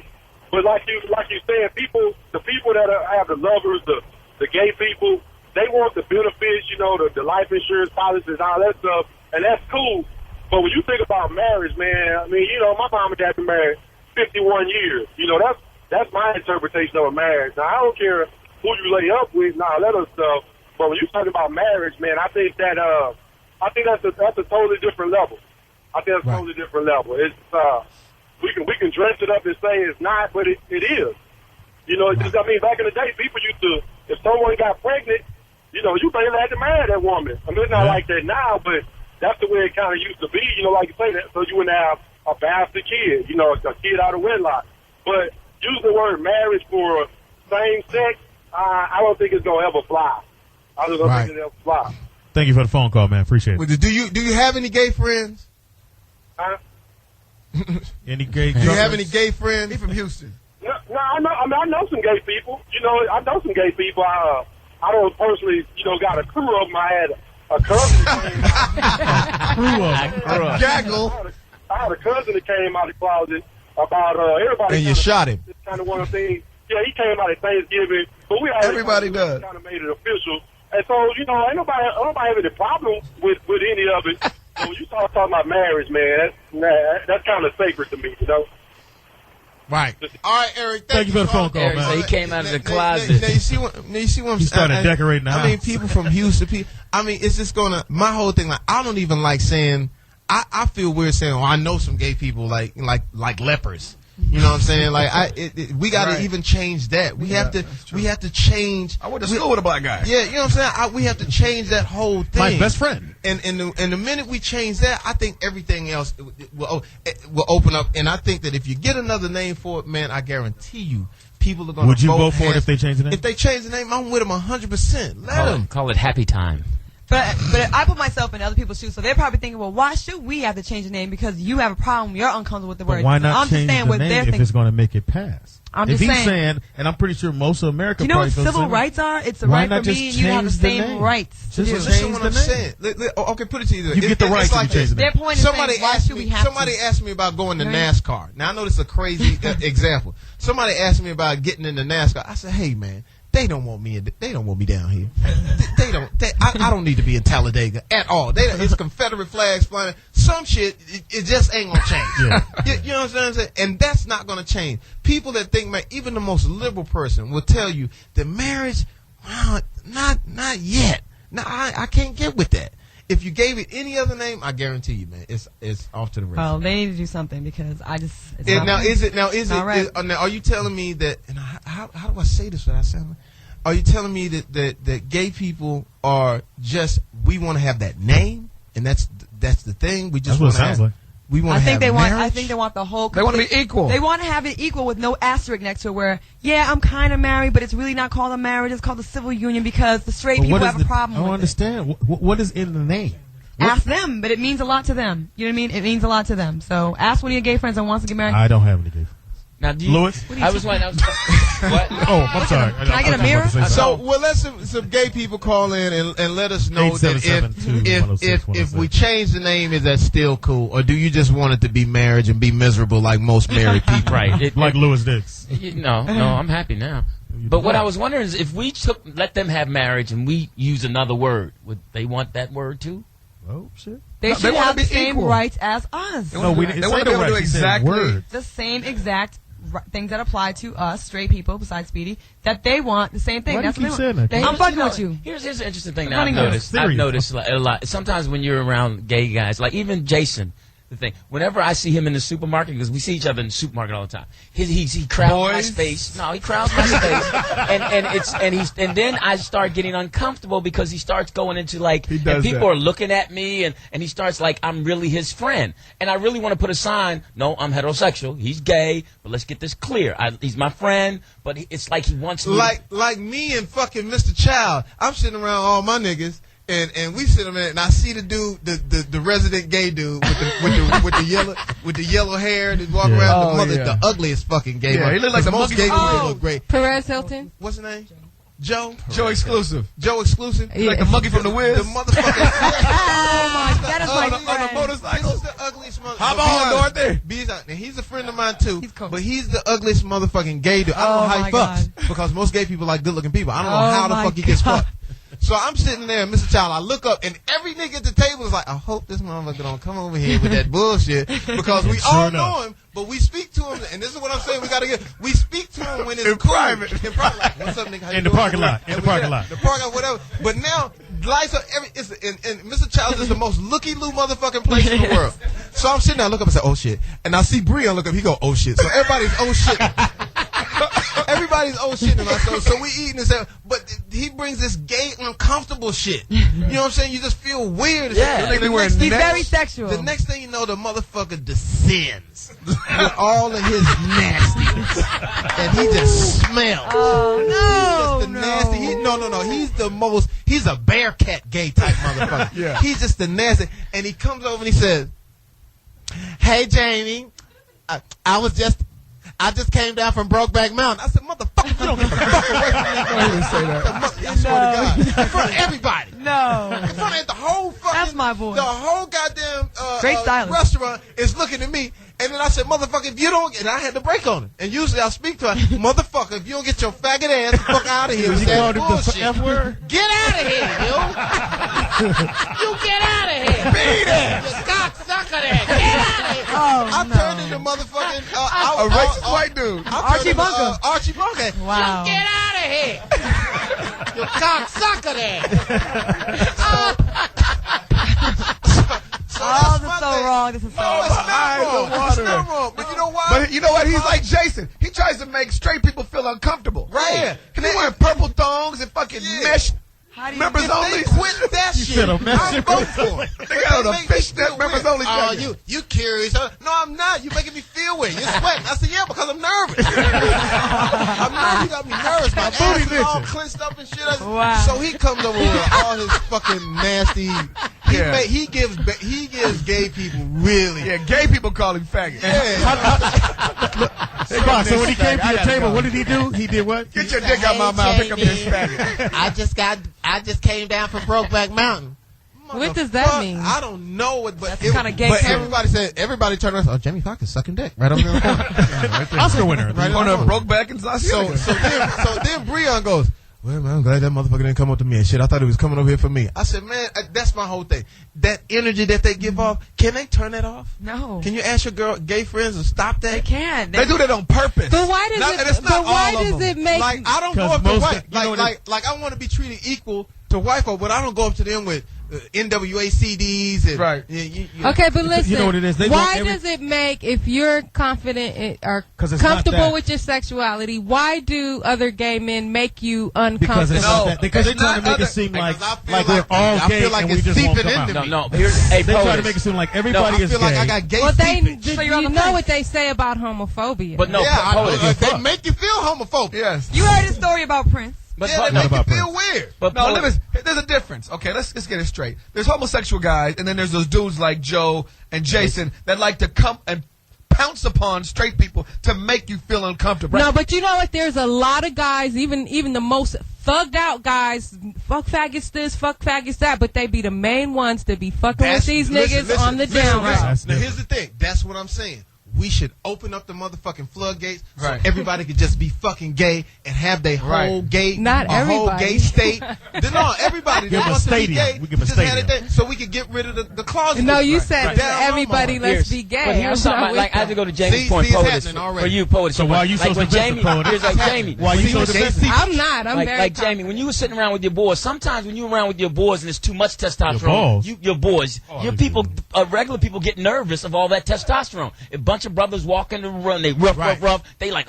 but like you said, the people that have the lovers, the gay people, they want the benefits, the life insurance policies, all that stuff, and that's cool. But when you think about marriage, man, I mean, my mom and dad been married 51 years. That's my interpretation of a marriage. Now, I don't care who you lay up with and all that other stuff, but when you talk about marriage, man, I think that's a totally different level. I think that's a totally different level. It's we can dress it up and say it's not, but it is. Just, I mean, back in the day, people used to, if someone got pregnant, you basically had to marry that woman. I mean, it's not like that now, but that's the way it kind of used to be. Like you say that, so you wouldn't have a bastard kid, a kid out of wedlock. But use the word marriage for same sex, I don't think it's gonna ever fly. I just don't think it'll ever fly. Thank you for the phone call, man. Appreciate it. Well, do you have any gay friends? Any gay? Do you have any gay friends? He from Houston. No, I know some gay people. I know some gay people. I don't personally, got a crew of them. I had a cousin. Gaggle. I had a cousin that came out of the closet about everybody. And you shot him. It's kind of one of the things. Yeah, he came out at Thanksgiving, but everybody does. Kind of made it official. And so, ain't nobody having a problem with any of it. So when you start talking about marriage, man, that's kind of sacred to me, Right. All right, Eric. Thank you for the phone call, Eric, man. So he came out of the closet. Now you see what I'm saying? He started decorating the house. I mean, people from Houston. It's just my whole thing. Like, I don't even like saying. I feel weird saying, "Oh, I know some gay people like lepers." You know what I'm saying? Like, we got to even change that. We have to change. I went to school with a black guy. Yeah, you know what I'm saying? We have to change that whole thing. My best friend. And the minute we change that, I think everything else will open up. And I think that if you get another name for it, man, I guarantee you, people are going to. Would you vote for it if they change the name? If they change the name, I'm with them 100%. Let them call it Happy Time. But I put myself in other people's shoes, so they're probably thinking, well, why should we have to change the name? Because you have a problem, you're uncomfortable with the word. Why not I'm change just saying the name if it's going to make it pass? If he's saying, and I'm pretty sure most of America. You know what civil rights are? It's a right for me, and you have the same rights. Just change what I'm saying. Okay, put it to you. You get the right to change the name. Their point is saying, why should we have to? Somebody asked me about going to NASCAR. Now I know this is a crazy example. Somebody asked me about getting into NASCAR. I said, hey man. They don't want me. They don't want me down here. I don't need to be in Talladega at all. It's Confederate flags flying. Some shit. It just ain't gonna change. Yeah. You know what I'm saying? And that's not gonna change. People that think, man, even the most liberal person will tell you that marriage, not yet. No, I can't get with that. If you gave it any other name, I guarantee you, man, it's off to the races. Well, they need to do something because now are you telling me that? And how do I say this without sounding? Are you telling me that gay people are just we want to have that name and that's the thing? We just want to have. Like. We want to have marriage? I think they want the whole. They want to be equal. They want to have it equal with no asterisk next to it. Where I'm kind of married, but it's really not called a marriage. It's called a civil union because the straight people have a problem. I don't understand. What is in the name? Ask them, but it means a lot to them. You know what I mean? It means a lot to them. So ask one of your gay friends that wants to get married. I don't have any gay friends. Now, Lewis? I was what? Oh, I'm sorry. Can I get a mirror? So, we'll let some gay people call in and let us know that if we change the name, is that still cool? Or do you just want it to be marriage and be miserable like most married people? Right. Like Lewis Dix. No, I'm happy now. But what I was wondering is if we let them have marriage and we use another word, would they want that word too? Oh, shit. They should have the same rights as us. No, they want to be able to do exactly the same exact things that apply to us, straight people, besides Speedy, that they want the same thing. Why That's do you what keep they want. saying that? I'm bugging with you. Here's an interesting thing that I've noticed a lot. Sometimes when you're around gay guys, like even Jason, the thing, whenever I see him in the supermarket, because we see each other in the supermarket all the time, he crowds my space. No, he crowds my space, and then I start getting uncomfortable because he starts going into like, and people are looking at me, and he starts like I'm really his friend, and I really want to put a sign. No, I'm heterosexual. He's gay, but let's get this clear. He's my friend, but it's like he wants me. Like me and fucking Mr. Child. I'm sitting around all my niggas. And we sit there and I see the dude, the resident gay dude with the yellow hair that walk around the ugliest fucking gay. Yeah, he look like the most gay dudes look great. Perez Hilton. What's his name? Joe Exclusive. Joe Exclusive. Yeah. Like the monkey from the Wiz. The motherfucker. Oh my, that is my friend. On the motorcycle. This is the ugliest motherfucker. Hop on, Dorothy. He's a friend of mine too. He's cool. But he's the ugliest motherfucking gay dude. I don't know how he fucks because most gay people like good looking people. I don't know how the fuck he gets fucked. So I'm sitting there, Mr. Child, I look up, and every nigga at the table is like, I hope this motherfucker don't come over here with that bullshit, because we all know him, but we speak to him, and this is what I'm saying, we speak to him when it's in cool. Private. In private. Like, what's up, nigga? How you In the doing? parking lot. In the parking lot. The parking lot, whatever. But now, lights are and Mr. Child is the most looky-loo motherfucking place in the world. So I'm sitting there, I look up and say, oh shit. And I see Breon look up, he go, oh shit. So everybody's oh shit. Everybody's oh shit in us. So we eating and stuff, but he brings this gay, uncomfortable shit. You know what I'm saying? You just feel weird. Yeah. He's very sexual. The next thing you know, the motherfucker descends with all of his nastiness, and he just smells. Oh He's just the nasty. He's a bear cat gay type motherfucker. Yeah. He's just the nasty, and he comes over and he says, "Hey Jamie, I just came down from Brokeback Mountain." I said, "Motherfucker, you don't get the fuck away from me." I didn't say that. I swear to God. In front of everybody. No. In front of the whole fucking... That's my voice. The whole goddamn Great stylist. restaurant is looking at me. And then I said, "Motherfucker, if you don't..." And I had to break on it. And usually I speak to her, "Motherfucker, if you don't get your faggot ass the fuck out of here with that bullshit. F word? Get out of here, yo. You get out of here. Beat it. You cocksucker there. Get out of here." I turned into motherfucking... A racist white dude. Archie Bunker. Archie Bunker. Wow. You get out of here. You cocksucker there. Oh, this is so wrong. This is so wrong. It's not wrong. But you know why? But you know what? He's like Jason. He tries to make straight people feel uncomfortable. Right. Yeah. He wearing purple thongs and fucking mesh members if only. they quit that shit, I'll vote for it. They got on a fishnet members only. Oh, you curious? Huh? No, I'm not. You making me feel weird. You're sweating. I said, yeah, because I'm nervous. I'm nervous. You got me nervous. My ass is all clenched up and shit. Wow. So he comes over with all his fucking nasty. He gives gay people really. Yeah, gay people call him faggot. Hey, Fox, so when he came to your table, what did he do? He did what? Get your dick out my mouth. Pick up this faggot. I just came down from Brokeback Mountain. What does that mean? I don't know what, but That's kind of gay. But everybody turned around. Oh, Jamie Foxx is sucking dick right over there. Right there. Oscar winner. Right on a Brokeback and South So then Breon goes, "Well, man, I'm glad that motherfucker didn't come up to me and shit. I thought he was coming over here for me." I said, man, that's my whole thing. That energy that they give off, can they turn that off? No. Can you ask your gay friends to stop that? They can't. They do that on purpose. But why does it make? Like, I don't go up to white. Like I want to be treated equal to white folk, but I don't go up to them with NWA CDs and right. Okay, but listen. You know what it is? Why does it make, if you're confident or comfortable with your sexuality, why do other gay men make you uncomfortable? Because they're trying to make it seem like we're all gay and we just won't come out. No. They try to make it seem like everybody is gay. I got gay you know what they say about homophobia. But no, they make you feel homophobic. Yes. You heard his story about Prince. But they make you feel weird. But no, there's a difference. Okay, let's get it straight. There's homosexual guys, and then there's those dudes like Joe and Jason that like to come and pounce upon straight people to make you feel uncomfortable. No, but you know what? There's a lot of guys, even the most thugged out guys, fuck faggots this, fuck faggots that, but they be the main ones that be fucking with these niggas on the down low. Now here's the thing. That's what I'm saying. We should open up the motherfucking floodgates so everybody could just be fucking gay and have their whole gay, whole gay state. No, everybody that wants to be gay, we give a stadium. so we could get rid of the closet. No, you said everybody let's be gay. But here's something like I have to go to Jamie's point, Poetess. For you, Poetess. So why are you so defensive, Poetess? Here's like Jamie. Why are you so defensive? I'm not. I'm very like Jamie. When you were sitting around with your boys, sometimes when you're around with your boys and there's too much testosterone, your boys, your people, regular people get nervous of all that testosterone. A bunch of brothers walk in the room, they rough. They like,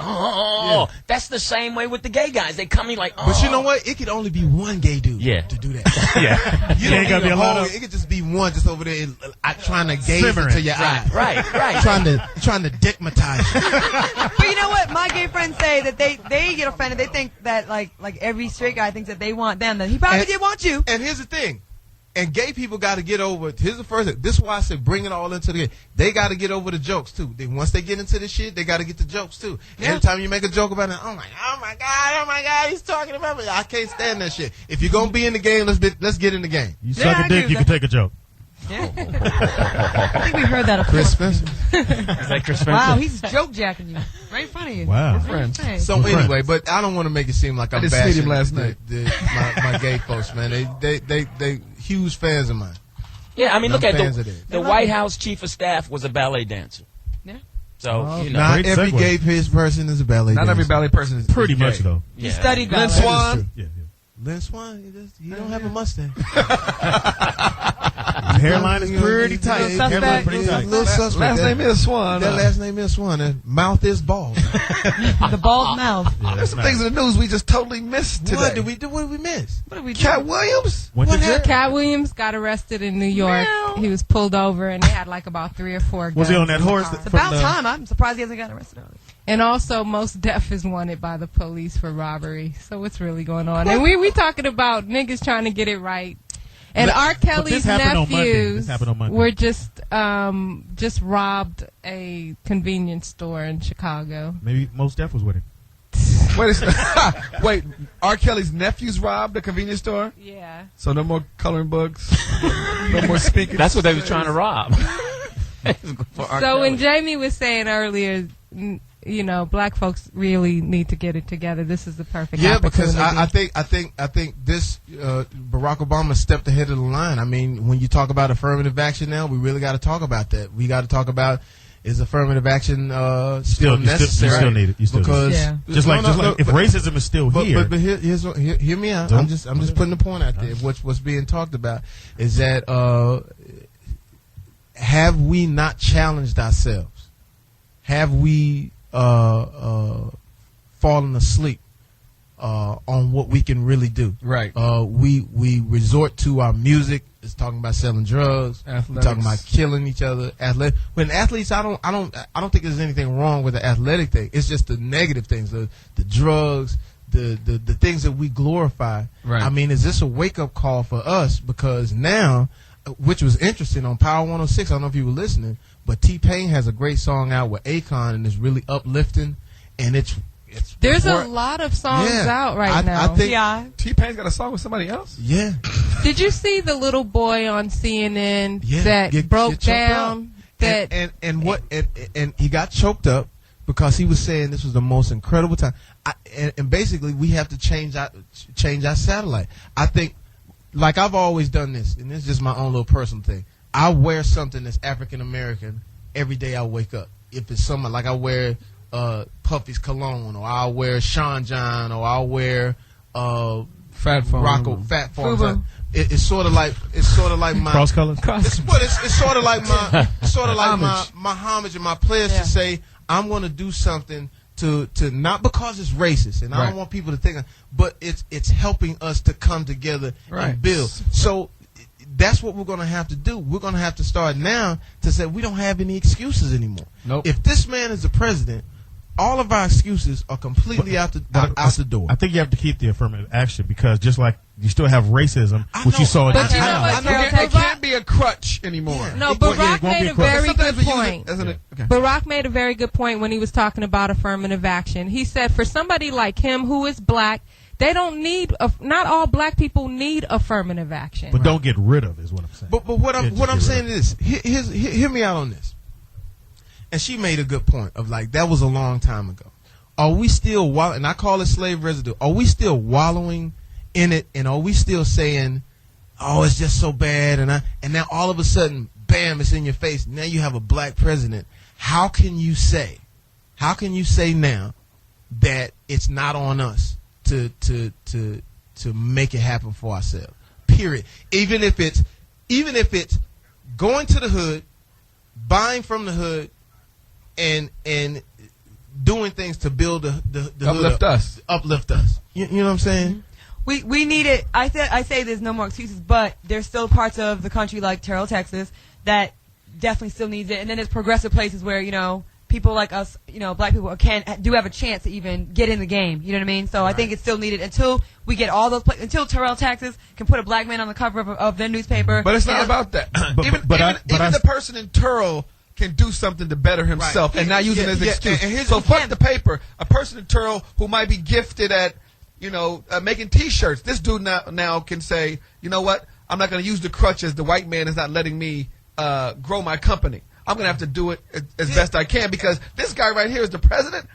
That's the same way with the gay guys. They come in like, But you know what? It could only be one gay dude to do that. You ain't gonna be a lot of. It could just be one just over there trying to gaze into your eye. Right. Trying to dickmatize you. But you know what? My gay friends say that they get offended. They think that like every straight guy thinks that they want them. That he probably did want you. And here's the thing. And gay people got to get over. Here's the first thing. This is why I said bring it all into the. They got to get over the jokes too. Once they get into this shit, they got to get the jokes too. Yeah. Every time you make a joke about it, oh my god, he's talking about me. I can't stand that shit. If you're gonna be in the game, let's get in the game. You suck a dick, you can take a joke. Yeah. I think we heard that. Chris Spencer. Is that Chris Spencer? Wow, he's joke jacking you. Right in front of you. Wow. So anyway, but I don't want to make it seem like I'm bashing him last night. My gay folks, man. They huge fans of mine. Yeah, I mean, look at the White House chief of staff was a ballet dancer. Yeah. So, you know. Not every gay person is a ballet dancer. Not every ballet person is pretty much, though. He studied ballet. Lynn Swan. Lynn Swan, he don't have a mustache. His hairline is pretty tight. Hairline pretty tight. Little suspect. Last name is Swan. That last name is Swan. That mouth is bald. The bald mouth. There's some things in the news we just totally missed today. What did we do? What did we miss? Cat Williams? Cat Williams got arrested in New York. He was pulled over and they had like about 3 or 4 guns. Was he on that horse? It's about time. I'm surprised he hasn't gotten arrested early. And also, Mos Def is wanted by the police for robbery. So what's really going on? And we talking about niggas trying to get it right. And R. Kelly's nephews were just robbed a convenience store in Chicago. Maybe Mos Def was with him. Wait, R. Kelly's nephews robbed a convenience store? Yeah. So no more coloring books, no more speakers. That's what they was trying to rob. So when Jamie was saying earlier, you know, black folks really need to get it together. This is the perfect opportunity. Because I think this Barack Obama stepped ahead of the line. I mean, when you talk about affirmative action now, we really got to talk about that. We got to talk about, is affirmative action still necessary? You still need it. You still need it. Just like if racism is still here. But hear me out. I'm just putting the point out there. What's being talked about is that have we not challenged ourselves? Have we fallen asleep on what we can really do? Right. We resort to our music. It's talking about selling drugs. We're talking about killing each other. When athletes, I don't think there's anything wrong with the athletic thing. It's just the negative things, the drugs, the things that we glorify. Right. I mean, is this a wake up call for us? Because now, which was interesting on Power 106. I don't know if you were listening, but T-Pain has a great song out with Akon, and it's really uplifting. And there's a lot of songs out right now. I think T-Pain's got a song with somebody else. Yeah. Did you see the little boy on CNN that broke down? And he got choked up because he was saying this was the most incredible time. And basically, we have to change our satellite. I think. Like I've always done this, and this is just my own little personal thing. I wear something that's African American every day I wake up. If it's something like I wear Puffy's cologne, or I'll wear Sean John, or I'll wear Fat Farm. It's sort of like my cross colors. It's sort of like my homage and my pledge to say I'm going to do something to not because it's racist, and I don't want people to think, but it's helping us to come together and build. So that's what we're going to have to do. We're going to have to start now to say we don't have any excuses anymore. Nope. If this man is the president, all of our excuses are completely out the door. I think you have to keep the affirmative action, because just like You still have racism, which you saw in but you know what, it can't be a crutch anymore. Yeah. No, Barack made a very good point. Barack made a very good point when he was talking about affirmative action. He said for somebody like him who is black, they don't need, not all black people need affirmative action. But don't get rid of is what I'm saying. But what I'm saying is, hear me out on this. And she made a good point of like, that was a long time ago. Are we still wallowing, and I call it slave residue, are we still wallowing in it, and are we still saying, oh, it's just so bad, and now all of a sudden, bam, it's in your face. Now you have a black president. How can you say now that it's not on us to make it happen for ourselves? Period. Even if it's going to the hood, buying from the hood, and doing things to build the uplift hood us. Uplift us. You know what I'm saying? We need it. I say there's no more excuses, but there's still parts of the country like Terrell, Texas, that definitely still needs it. And then there's progressive places where, you know, people like us, you know, black people do have a chance to even get in the game. You know what I mean? So I think it's still needed until we get all those until Terrell, Texas can put a black man on the cover of their newspaper. But it's not about that. Even the person in Terrell can do something to better himself and not use it as an excuse. So fuck the paper. A person in Terrell who might be gifted at, you know, making T-shirts. This dude now can say, you know what? I'm not going to use the crutches. The white man is not letting me grow my company. I'm going to have to do it as best I can because this guy right here is the president.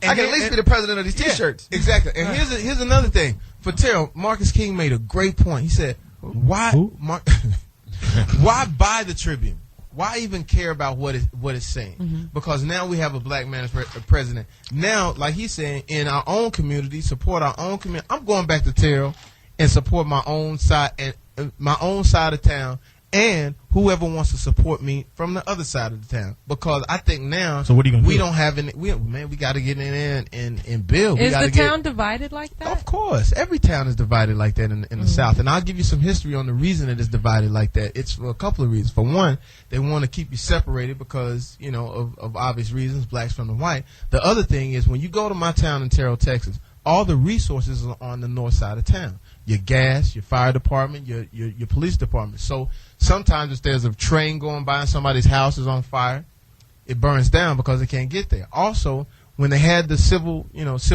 I can at least be the president of these T-shirts. Exactly. And here's another thing. For Terrell, Marcus King made a great point. He said, why buy the Tribune? Why even care about what it's saying? Mm-hmm. Because now we have a black man as president. Now, like he's saying, in our own community, support our own community. I'm going back to Terrell and support my own side and my own side of town, and whoever wants to support me from the other side of the town. Because I think now, so what are you gonna we do? Don't have any. We got to get in there and build. Is the town divided like that? Of course, every town is divided like that in the South. And I'll give you some history on the reason it is divided like that. It's for a couple of reasons. For one, they want to keep you separated because, you know, of obvious reasons, blacks from the white. The other thing is when you go to my town in Terrell, Texas, all the resources are on the north side of town. Your gas, your fire department, your police department. So sometimes if there's a train going by and somebody's house is on fire, it burns down because they can't get there. Also, when they had the civil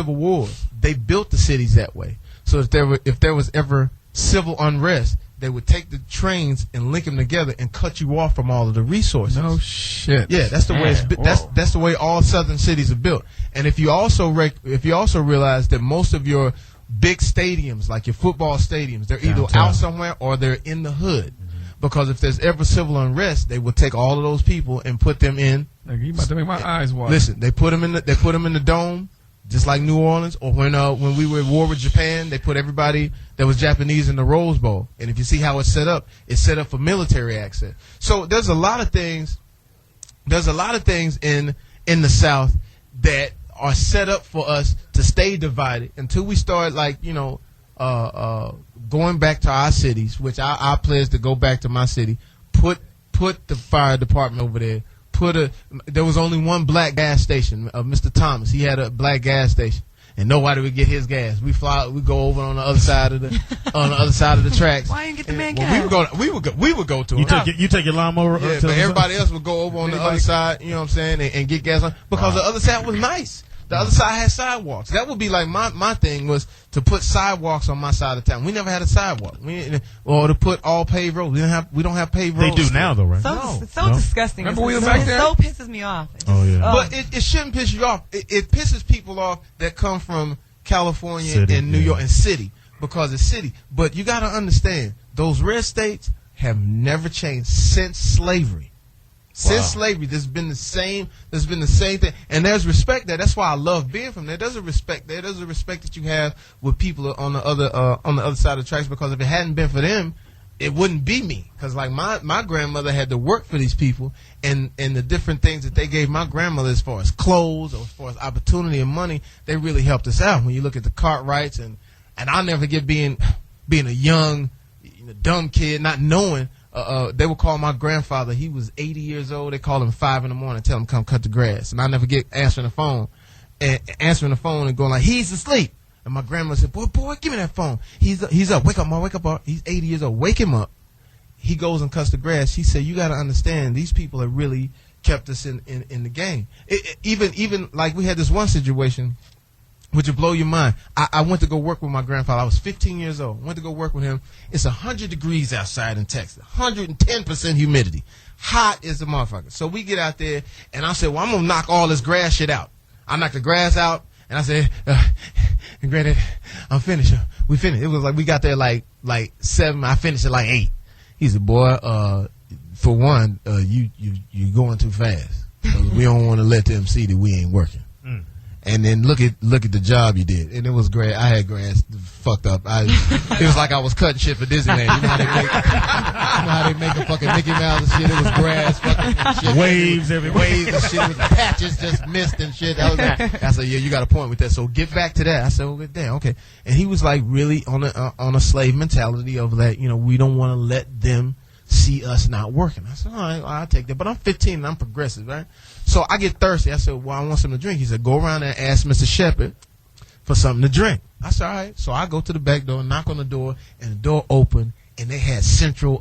wars, they built the cities that way. So if there was ever civil unrest, they would take the trains and link them together and cut you off from all of the resources. No shit. Yeah, that's the way that's the way all southern cities are built. And if you also realize that most of your big stadiums, like your football stadiums, they're either out somewhere or they're in the hood. Because if there's ever civil unrest, they will take all of those people and put them in. Like, you about to make my eyes water. Listen, they put them in the dome, just like New Orleans. Or when we were at war with Japan, they put everybody that was Japanese in the Rose Bowl. And if you see how it's set up for military access. So there's a lot of things. There's a lot of things in the South that are set up for us to stay divided until we start, like, you know, going back to our cities, which I pledge to go back to my city. Put the fire department over there. There was only one black gas station, Mr. Thomas. He had a black gas station, and nobody would get his gas. We go over on the other side of the tracks. Why didn't get the man gas? We would go to it. You take your lawnmower. Yeah, but everybody else would go over on the other side. You know what I'm saying, and get gas on because the other side was nice. The other side had sidewalks. That would be like my thing was to put sidewalks on my side of town. We never had a sidewalk. Or to put all paved roads. We don't have paved roads. They do now though, right? So disgusting. Remember we were back there? It so pisses me off. Oh yeah. But it shouldn't piss you off. It pisses people off that come from California and New York and city because it's city. But you got to understand those red states have never changed since slavery. Since slavery, there's been the same thing, and there's respect there. That's why I love being from there. There's a respect there. There's a respect that you have with people on the other side of the tracks. Because if it hadn't been for them, it wouldn't be me. Because like my grandmother had to work for these people, and the different things that they gave my grandmother as far as clothes or as far as opportunity and money, they really helped us out. When you look at the Cartwrights, and I'll never forget being a young, dumb kid, not knowing. They would call my grandfather. He was 80 years old. They call him 5 in the morning, tell him come cut the grass. And I never get answering the phone and going like, he's asleep. And my grandmother said, boy, give me that phone. He's up. Wake up, Ma. Wake up, Ma. He's 80 years old. Wake him up. He goes and cuts the grass. She said, you got to understand, these people have really kept us in the game. Even like we had this one situation, which will blow your mind. I went to go work with my grandfather. I was 15 years old. Went to go work with him. It's 100 degrees outside in Texas. 110% humidity. Hot as a motherfucker. So we get out there, and I said, well, I'm going to knock all this grass shit out. I knocked the grass out, and I said, Granddad, I'm finished. We finished. It was like we got there like 7. I finished at like 8. He said, boy, for one, you going too fast. We don't want to let them see that we ain't working. And then look at the job you did, and it was great. I had grass fucked up. It was like I was cutting shit for Disneyland. You know how they make a fucking Mickey Mouse and shit. It was grass, fucking shit, waves everywhere, waves and shit with patches just missed and shit. I said, yeah, you got a point with that. So get back to that. I said, well, damn, okay. And he was like really on a slave mentality of that. You know, we don't want to let them see us not working. I said, all right, I'll take that. But I'm 15 and I'm progressive, right? So I get thirsty. I said, well, I want something to drink. He said, go around there and ask Mr. Shepard for something to drink. I said, all right. So I go to the back door, knock on the door, and the door opened, and they had central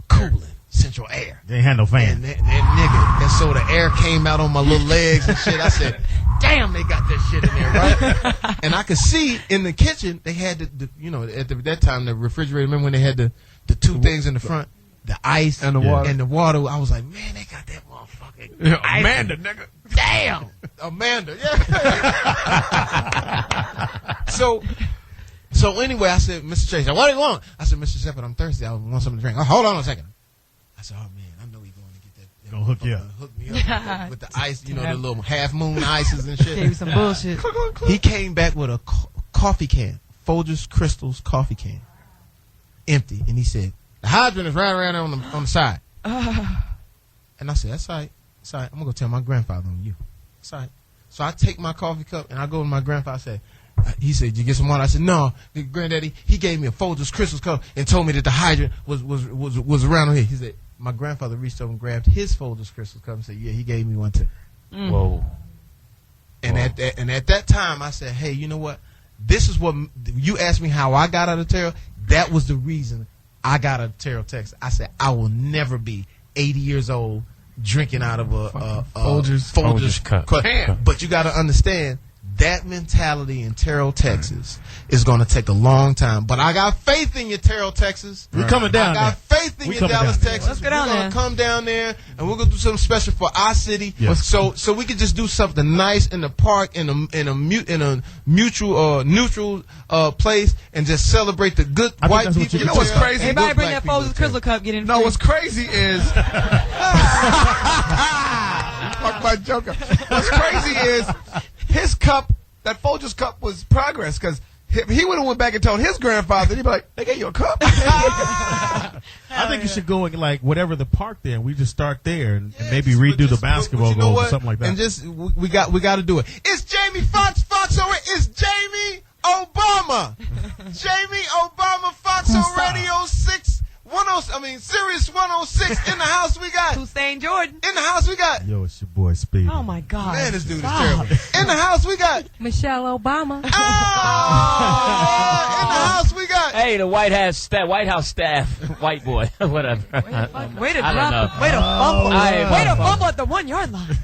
cooling, central air. They ain't had no fan. And that nigga. And so the air came out on my little legs and shit. I said, damn, they got that shit in there, right? And I could see in the kitchen, they had the you know, at that time, the refrigerator, remember when they had the two things in the front? The ice and the water. And the water. I was like, man, they got that motherfucking ice. Amanda, nigga. Damn. Amanda, yeah. So anyway, I said, Mr. Chase, what do you want? I said, Mr. Shepard, I'm thirsty. I want something to drink. Oh, hold on a second. I said, oh, man, I know he's going to get that. Gonna hook you up. Hook me up with the ice, you know, the little half moon ices and shit. Gave you some bullshit. He came back with a coffee can, Folgers Crystals coffee can, empty. And he said, the hydrant is right around there on the side. And I said, that's all right. That's all right. I'm going to go tell my grandfather on you. That's all right. So I take my coffee cup and I go to my grandfather. I said, he said, did you get some water? I said, no. Granddaddy, he gave me a Folgers Crystals cup and told me that the hydrant was around here. He said, my grandfather reached over and grabbed his Folgers Crystals cup and said, yeah, he gave me one too. Whoa. And at that time, I said, hey, you know what? This is what you asked me how I got out of Terrell. That was the reason I got out of Terrell, Texas. I said, I will never be 80 years old drinking out of a Folgers cup. But you got to understand, that mentality in Terrell, Texas is going to take a long time. But I got faith in you, Terrell, Texas. We're coming down there. I got faith in you, Dallas, Texas. We're going to come down there, and we're going to do something special for our city. Yes. So we could just do something nice in the park, in a mutual neutral place, and just celebrate the good white people. You know what's crazy? Everybody bring that Folgers Crystal cup. Get in. No, what's crazy is fuck my joker. What's crazy is his cup, that Folgers cup, was progress, because he would have went back and told his grandfather, he'd be like, they gave you a cup? I think you should go and, like, whatever the park there, and we just start there and maybe redo the basketball goal or something like that. And just, we got to do it. It's Jamie Foxx, Foxxhole. It's Jamie Obama. Jamie Obama, Foxxhole Radio 610, Sirius 106. In the house we got Hussein Jordan. In the house we got. Yo, it's your boy Speedy. Oh my God. Man, this dude is terrible. In the house we got Michelle Obama. in the house we got. Hey, the White House staff, white boy, whatever. Way to fumble at the 1 yard line.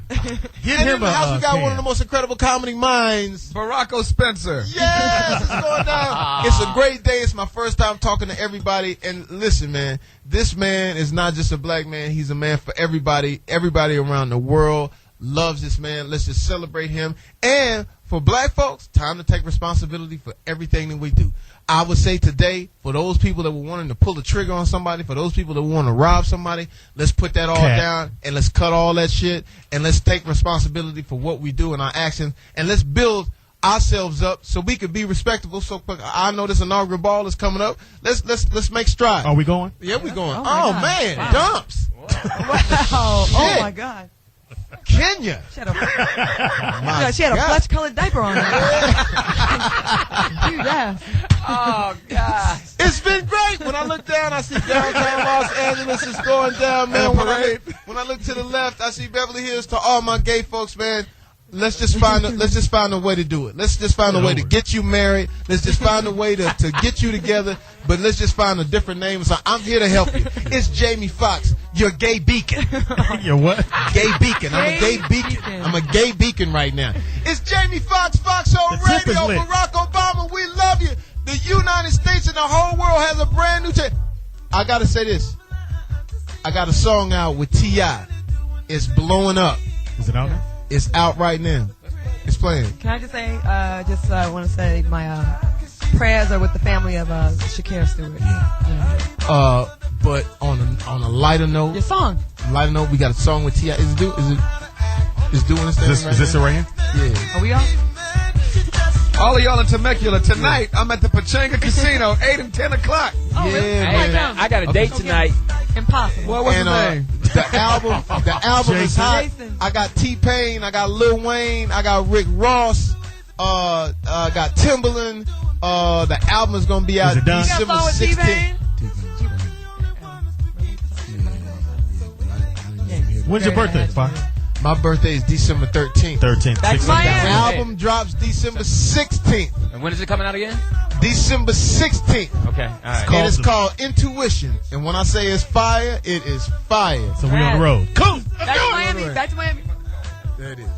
And in the house we got one of the most incredible comedy minds, Barack Spencer. Yes, it's going down. It's a great day. It's my first time talking to everybody. And listen, man, this man is not just a black man. He's a man for everybody. Everybody around the world loves this man. Let's just celebrate him. And for black folks, time to take responsibility for everything that we do. I would say today, for those people that were wanting to pull the trigger on somebody, for those people that want to rob somebody, let's put that all down and let's cut all that shit and let's take responsibility for what we do and our actions, and let's build ourselves up so we can be respectable. So I know this inaugural ball is coming up. Let's make strides. Are we going? Yeah, we going. Oh man, wow. Dumps. Wow. Oh my God. Kenya. She had a flesh-colored diaper on. Yeah. Oh, God. It's been great. When I look down, I see downtown Los Angeles is going down, man. When I look to the left, I see Beverly Hills. To all my gay folks, man, let's just find a way to do it. Let's just find a way to get you married. Let's just find a way to get you together. But let's just find a different name. So I'm here to help you. It's Jamie Foxx, your gay beacon. Your what? Gay beacon. I'm a gay beacon. I'm a gay beacon right now. It's Jamie Foxx, Foxxhole Radio. Barack Obama, we love you. The United States and the whole world has a brand new I gotta say this. I got a song out with T.I. It's blowing up. Is it out now? It's out right now. It's playing. Can I just say, I want to say my prayers are with the family of Shakira Stewart. Yeah. But on a lighter note, your song. Lighter note, we got a song with T.I. Is it doing this thing? Is this it right here? Yeah. Are we on? All of y'all in Temecula tonight. I'm at the Pachanga Casino, 8 and 10 o'clock. Oh, yeah, really? man. I got a date tonight. Impossible. Well, what's the name? The album is hot. I got T-Pain, I got Lil Wayne, I got Rick Ross, I got Timbaland. The album is gonna be out December 16th. When's your birthday, Fox? My birthday is December 13th. That's my The album drops December 16th. And when is it coming out again? December 16th. Okay, all right. And it's called Intuition. And when I say it's fire, it is fire. So we on the road. Cool. Back to Miami. There it is.